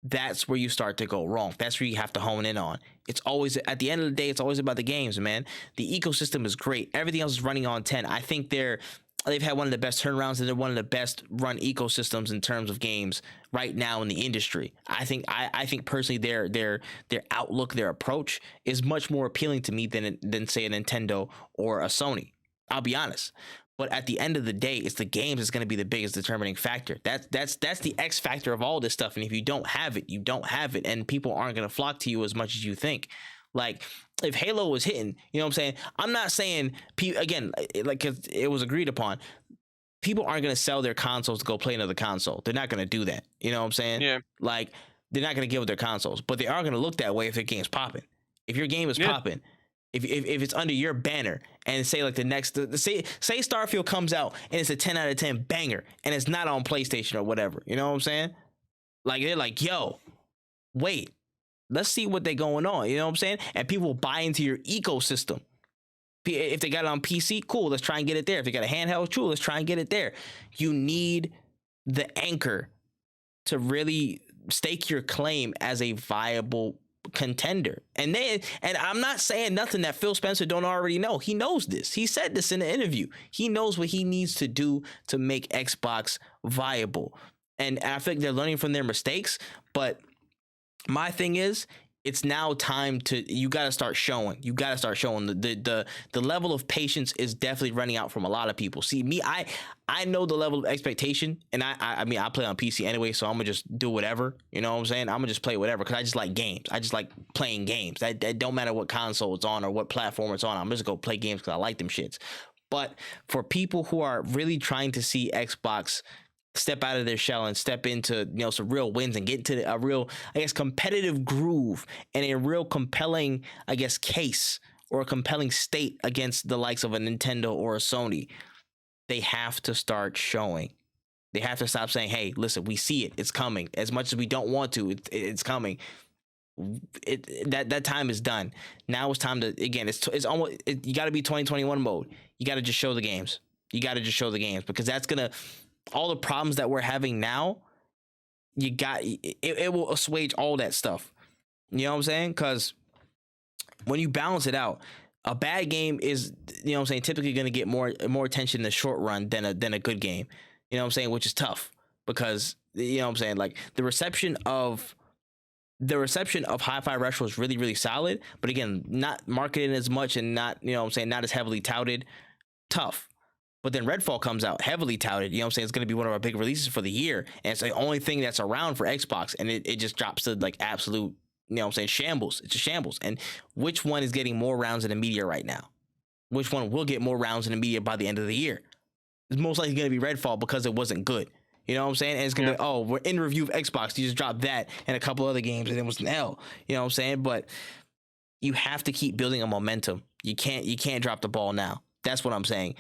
that's where you start to go wrong. That's where you have to hone in on. It's always, at the end of the day, it's always about the games, man. The ecosystem is great. Everything else is running on 10. I think they've had one of the best turnarounds, and they're one of the best run ecosystems in terms of games right now in the industry. I think personally their outlook, their approach is much more appealing to me than say a Nintendo or a Sony. I'll be honest. But at the end of the day, it's the games that's going to be the biggest determining factor. That's the X factor of all this stuff. And if you don't have it, you don't have it. And people aren't going to flock to you as much as you think. Like, if Halo was hitting, you know what I'm saying? I'm not saying, again, like, 'cause it was agreed upon, people aren't going to sell their consoles to go play another console. They're not going to do that. You know what I'm saying? Yeah. Like, they're not going to give up their consoles, but they are going to look that way if their game's popping. If your game is popping, if it's under your banner, and say like say Starfield comes out and it's a 10 out of 10 banger and it's not on PlayStation or whatever, you know what I'm saying? Like, they're like, yo, wait, let's see what they're going on, you know what I'm saying? And people buy into your ecosystem. If they got it on PC, cool, let's try and get it there. If they got a handheld, cool, let's try and get it there. You need the anchor to really stake your claim as a viable contender. And I'm not saying nothing that Phil Spencer don't already know. He knows this. He said this in the interview. He knows what he needs to do to make Xbox viable. And I think they're learning from their mistakes. But my thing is, it's now time you got to start showing. You got to start showing. The level of patience is definitely running out from a lot of people. See, me, I know the level of expectation, and I mean, I play on PC anyway, so I'm gonna just do whatever. You know what I'm saying? I'm gonna just play whatever because I just like games. I just like playing games. That don't matter what console it's on or what platform it's on. I'm just gonna go play games because I like them shits. But for people who are really trying to see Xbox step out of their shell and step into, you know, some real wins and get into a real, I guess, competitive groove and a real compelling, I guess, case or a compelling state against the likes of a Nintendo or a Sony, they have to start showing. They have to stop saying, hey, listen, we see it. It's coming. As much as we don't want to, it's coming. That time is done. Now it's time to, again, it's almost, you got to be 2021 mode. You got to just show the games. You got to just show the games because that's going to, all the problems that we're having now, it will assuage all that stuff. You know what I'm saying? Because when you balance it out, a bad game is, you know what I'm saying, typically going to get more attention in the short run than a good game. You know what I'm saying? Which is tough because, you know what I'm saying, like the reception of Hi-Fi Retro is really, really solid. But again, not marketed as much and not, you know what I'm saying, not as heavily touted. Tough. But then Redfall comes out heavily touted. You know what I'm saying? It's going to be one of our big releases for the year. And it's the only thing that's around for Xbox. And it just drops to like absolute, you know what I'm saying, shambles. It's a shambles. And which one is getting more rounds in the media right now? Which one will get more rounds in the media by the end of the year? It's most likely going to be Redfall because it wasn't good. You know what I'm saying? And it's going to be, oh, we're in review of Xbox. You just dropped that and a couple other games and it was an L. You know what I'm saying? But you have to keep building a momentum. You can't drop the ball now. That's what I'm saying.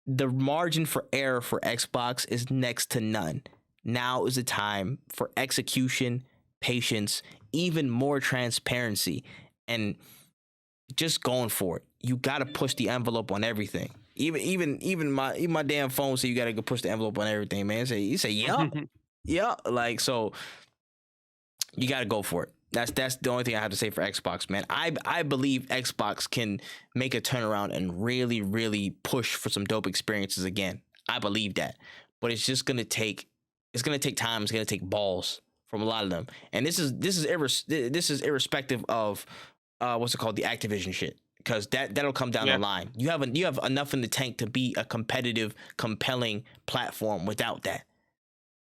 The margin for error for Xbox is next to none. Now is the time for execution, patience, even more transparency, and just going for it. You got to push the envelope on everything. Even my damn phone say you got to push the envelope on everything, man. You say yeah, yeah. Like, so you got to go for it. That's the only thing I have to say for Xbox, man. I believe Xbox can make a turnaround and really, really push for some dope experiences again. I believe that, but it's just gonna take time. It's gonna take balls from a lot of them, and this is irrespective of what's it called, the Activision shit, because that'll come down the line. You have enough in the tank to be a competitive, compelling platform. Without that,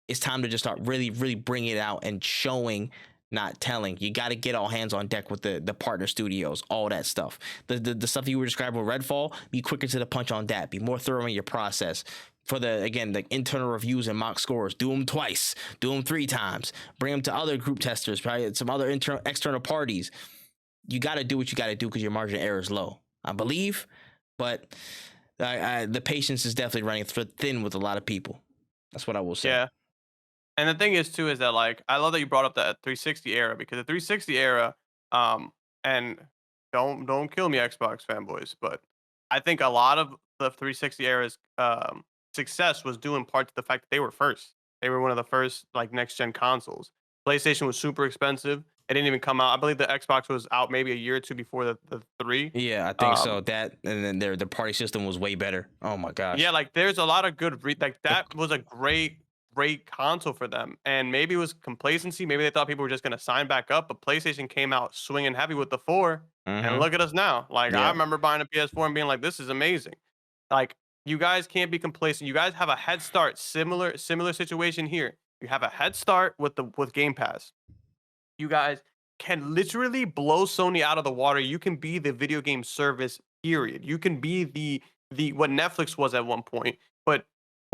it's time to just start really, really bringing it out and showing. Not telling. You got to get all hands on deck with the partner studios, all that stuff. The stuff you were describing with Redfall, be quicker to the punch on that. Be more thorough in your process. For the internal reviews and mock scores, do them twice, do them 3 times. Bring them to other group testers, probably some other external parties. You got to do what you got to do because your margin of error is low, I believe. But the patience is definitely running thin with a lot of people. That's what I will say. Yeah. And the thing is too is that, like, I love that you brought up the 360 era, because the 360 era, and don't kill me, Xbox fanboys, but I think a lot of the 360 era's success was due in part to the fact that they were first. They were one of the first like next gen consoles. PlayStation was super expensive. It didn't even come out. I believe the Xbox was out maybe a year or two before the 3. Yeah, I think so. That, and then the party system was way better. Oh my gosh. Yeah, like there's a lot of good that was a great console for them. And maybe it was complacency. Maybe they thought people were just going to sign back up. But PlayStation came out swinging heavy with the 4. And look at us now. Like, I remember buying a PS4 and being like, this is amazing. Like, you guys can't be complacent. You guys have a head start. Similar situation here. You have a head start with Game Pass. You guys can literally blow Sony out of the water. You can be the video game service, period. You can be the what Netflix was at one point. But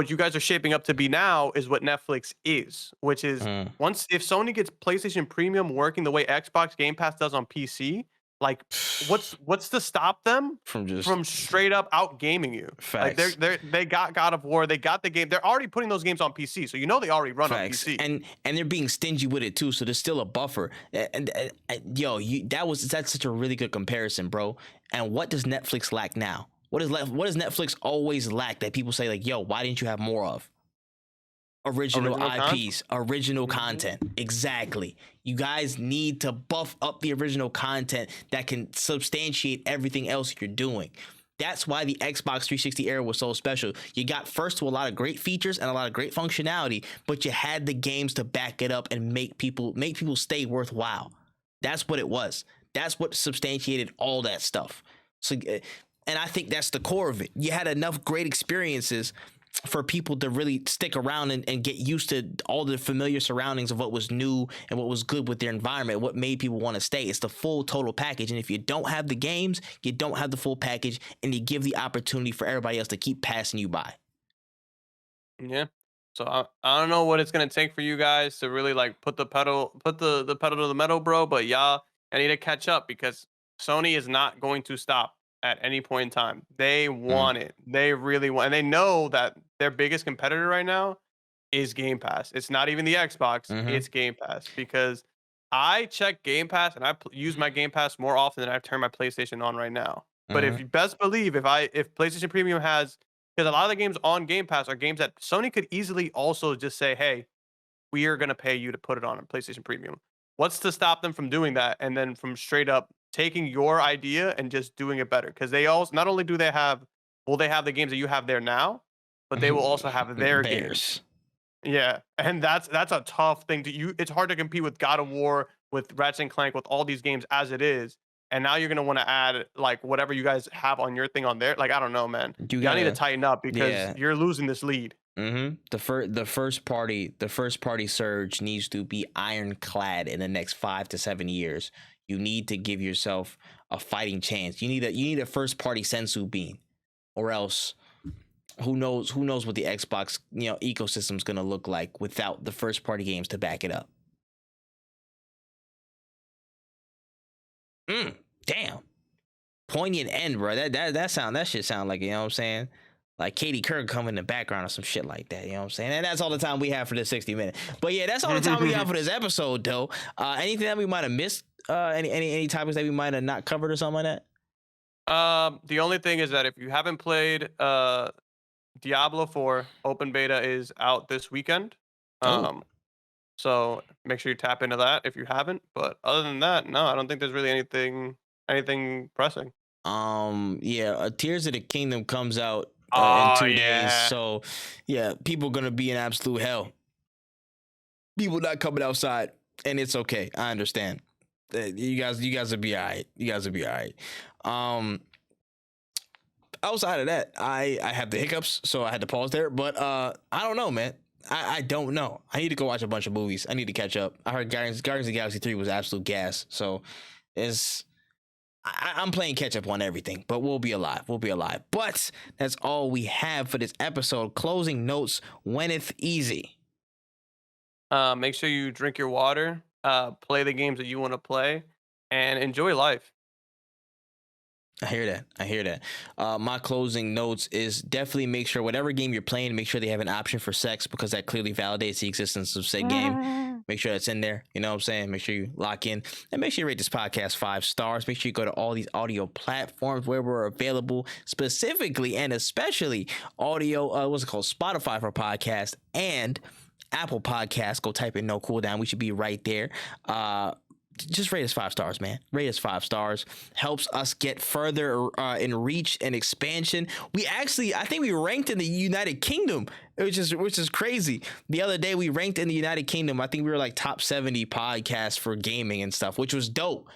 what you guys are shaping up to be now is what Netflix is, which is if Sony gets PlayStation Premium working the way Xbox Game Pass does on PC, like what's to stop them from straight up out gaming you? Facts. Like they got God of War, they got the game. They're already putting those games on PC, so they already run on PC. And they're being stingy with it too, so there's still a buffer. And that's such a really good comparison, bro. And what does Netflix lack now? What does Netflix always lack that people say like, yo, why didn't you have more of? Original IPs, original content. Exactly. You guys need to buff up the original content that can substantiate everything else you're doing. That's why the Xbox 360 era was so special. You got first to a lot of great features and a lot of great functionality, but you had the games to back it up and make people stay worthwhile. That's what it was. That's what substantiated all that stuff. So, and I think that's the core of it. You had enough great experiences for people to really stick around and get used to all the familiar surroundings of what was new and what was good with their environment, what made people want to stay. It's the full total package. And if you don't have the games, you don't have the full package, and you give the opportunity for everybody else to keep passing you by. Yeah. So I don't know what it's going to take for you guys to really like put the pedal to the metal, bro. But y'all, I need to catch up because Sony is not going to stop at any point in time. They want it. They really want, and they know that their biggest competitor right now is Game Pass. It's not even the Xbox. It's Game Pass, because I check Game Pass and I use my Game Pass more often than I turn my PlayStation on right now. But if you best believe, if PlayStation Premium has, because a lot of the games on Game Pass are games that Sony could easily also just say, hey, we are going to pay you to put it on PlayStation Premium. What's to stop them from doing that and then from straight up taking your idea and just doing it better? Because they also, not only do they have the games that you have there now, but they will also have their games. Yeah, and that's a tough thing to it's hard to compete with God of War, with Ratchet and Clank, with all these games as it is. And now you're gonna want to add like whatever you guys have on your thing on there. Like, I don't know, man. Y'all need to tighten up because you're losing this lead. The first party surge needs to be ironclad in the next 5 to 7 years. You need to give yourself a fighting chance. You need a first party sensu bean, or else who knows what the Xbox ecosystem is gonna look like without the first party games to back it up. Damn. Poignant end, bro. That shit sound like, you know what I'm saying? Like Katie Kirk coming in the background or some shit like that, you know what I'm saying? And that's all the time we have for this 60 minutes. But yeah, that's all the time we have for this episode, though. Anything that we might have missed? Any topics that we might have not covered or something like that? The only thing is that if you haven't played Diablo 4, open beta is out this weekend. So make sure you tap into that if you haven't. But other than that, no, I don't think there's really anything pressing. Tears of the Kingdom comes out in 2 days. So yeah, people gonna be in absolute hell. People not coming outside, and it's okay. I understand. You guys will be all right. Outside of that, I have the hiccups, so I had to pause there. But I don't know, man. I don't know. I need to go watch a bunch of movies. I need to catch up. I heard Guardians of the Galaxy 3 was absolute gas. So I'm playing catch up on everything, but we'll be alive. But that's all we have for this episode. Closing notes, wheneth easy. Make sure you drink your water, play the games that you want to play, and enjoy life. I hear that. My closing notes is definitely make sure whatever game you're playing, make sure they have an option for sex, because that clearly validates the existence of said game. Make sure that's in there. You know what I'm saying? Make sure you lock in, and make sure you rate this podcast 5 stars. Make sure you go to all these audio platforms where we're available, specifically and especially audio. What's it called? Spotify for podcasts and Apple Podcasts. Go type in No Cooldown. We should be right there. Just rate us 5 stars, man. Rate us 5 stars. Helps us get further in reach and expansion. I think we ranked in the United Kingdom, which is crazy. The other day we ranked in the United Kingdom. I think we were like top 70 podcasts for gaming and stuff, which was dope.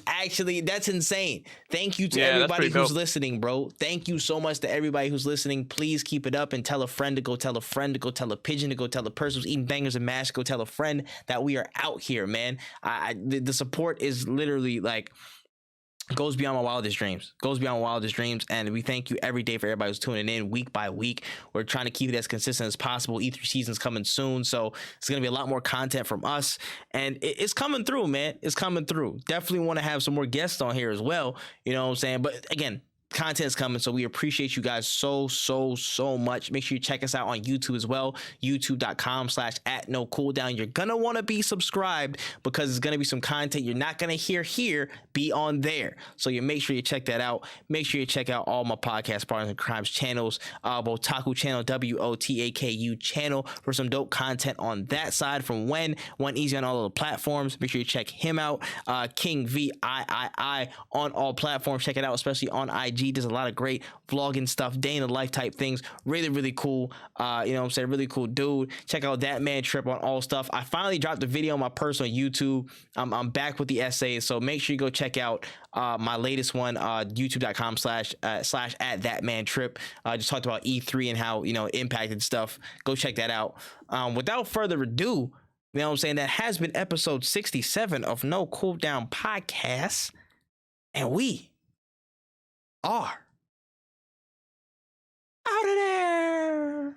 That's insane. Thank you to everybody who's listening, bro. Thank you so much to everybody who's listening. Please keep it up and tell a friend to go tell a friend to go tell a pigeon to go tell a person who's eating bangers and mash to go tell a friend that we are out here, man. The support is literally like goes beyond my wildest dreams. And we thank you every day for everybody who's tuning in week by week. We're trying to keep it as consistent as possible. E3 season's coming soon, so it's gonna be a lot more content from us, and it's coming through, man. It's coming through. Definitely want to have some more guests on here as well, you know what I'm saying? But again, content's coming, so we appreciate you guys so much. Make sure you check us out on YouTube as well, youtube.com/@NoCooldown. You're gonna want to be subscribed because it's gonna be some content you're not gonna hear here be on there, so you make sure you check that out. Make sure you check out all my podcast partners and crimes channels, Botaku channel, WOTAKU channel, for some dope content on that side from One Easy on all of the platforms. Make sure you check him out, King VIII on all platforms. Check it out, especially on IG. Does a lot of great vlogging stuff, day in the life type things. Really cool. You know what I'm saying? Really cool dude. Check out that man Tripp on all stuff. I finally dropped a video on my personal YouTube. I'm back with the essays, so make sure you go check out my latest one, youtube.com/@thatmantripp. Just talked about E3 and how, you know, it impacted stuff. Go check that out. Without further ado, you know what I'm saying, that has been episode 67 of No Cooldown Podcast, and we are out of there.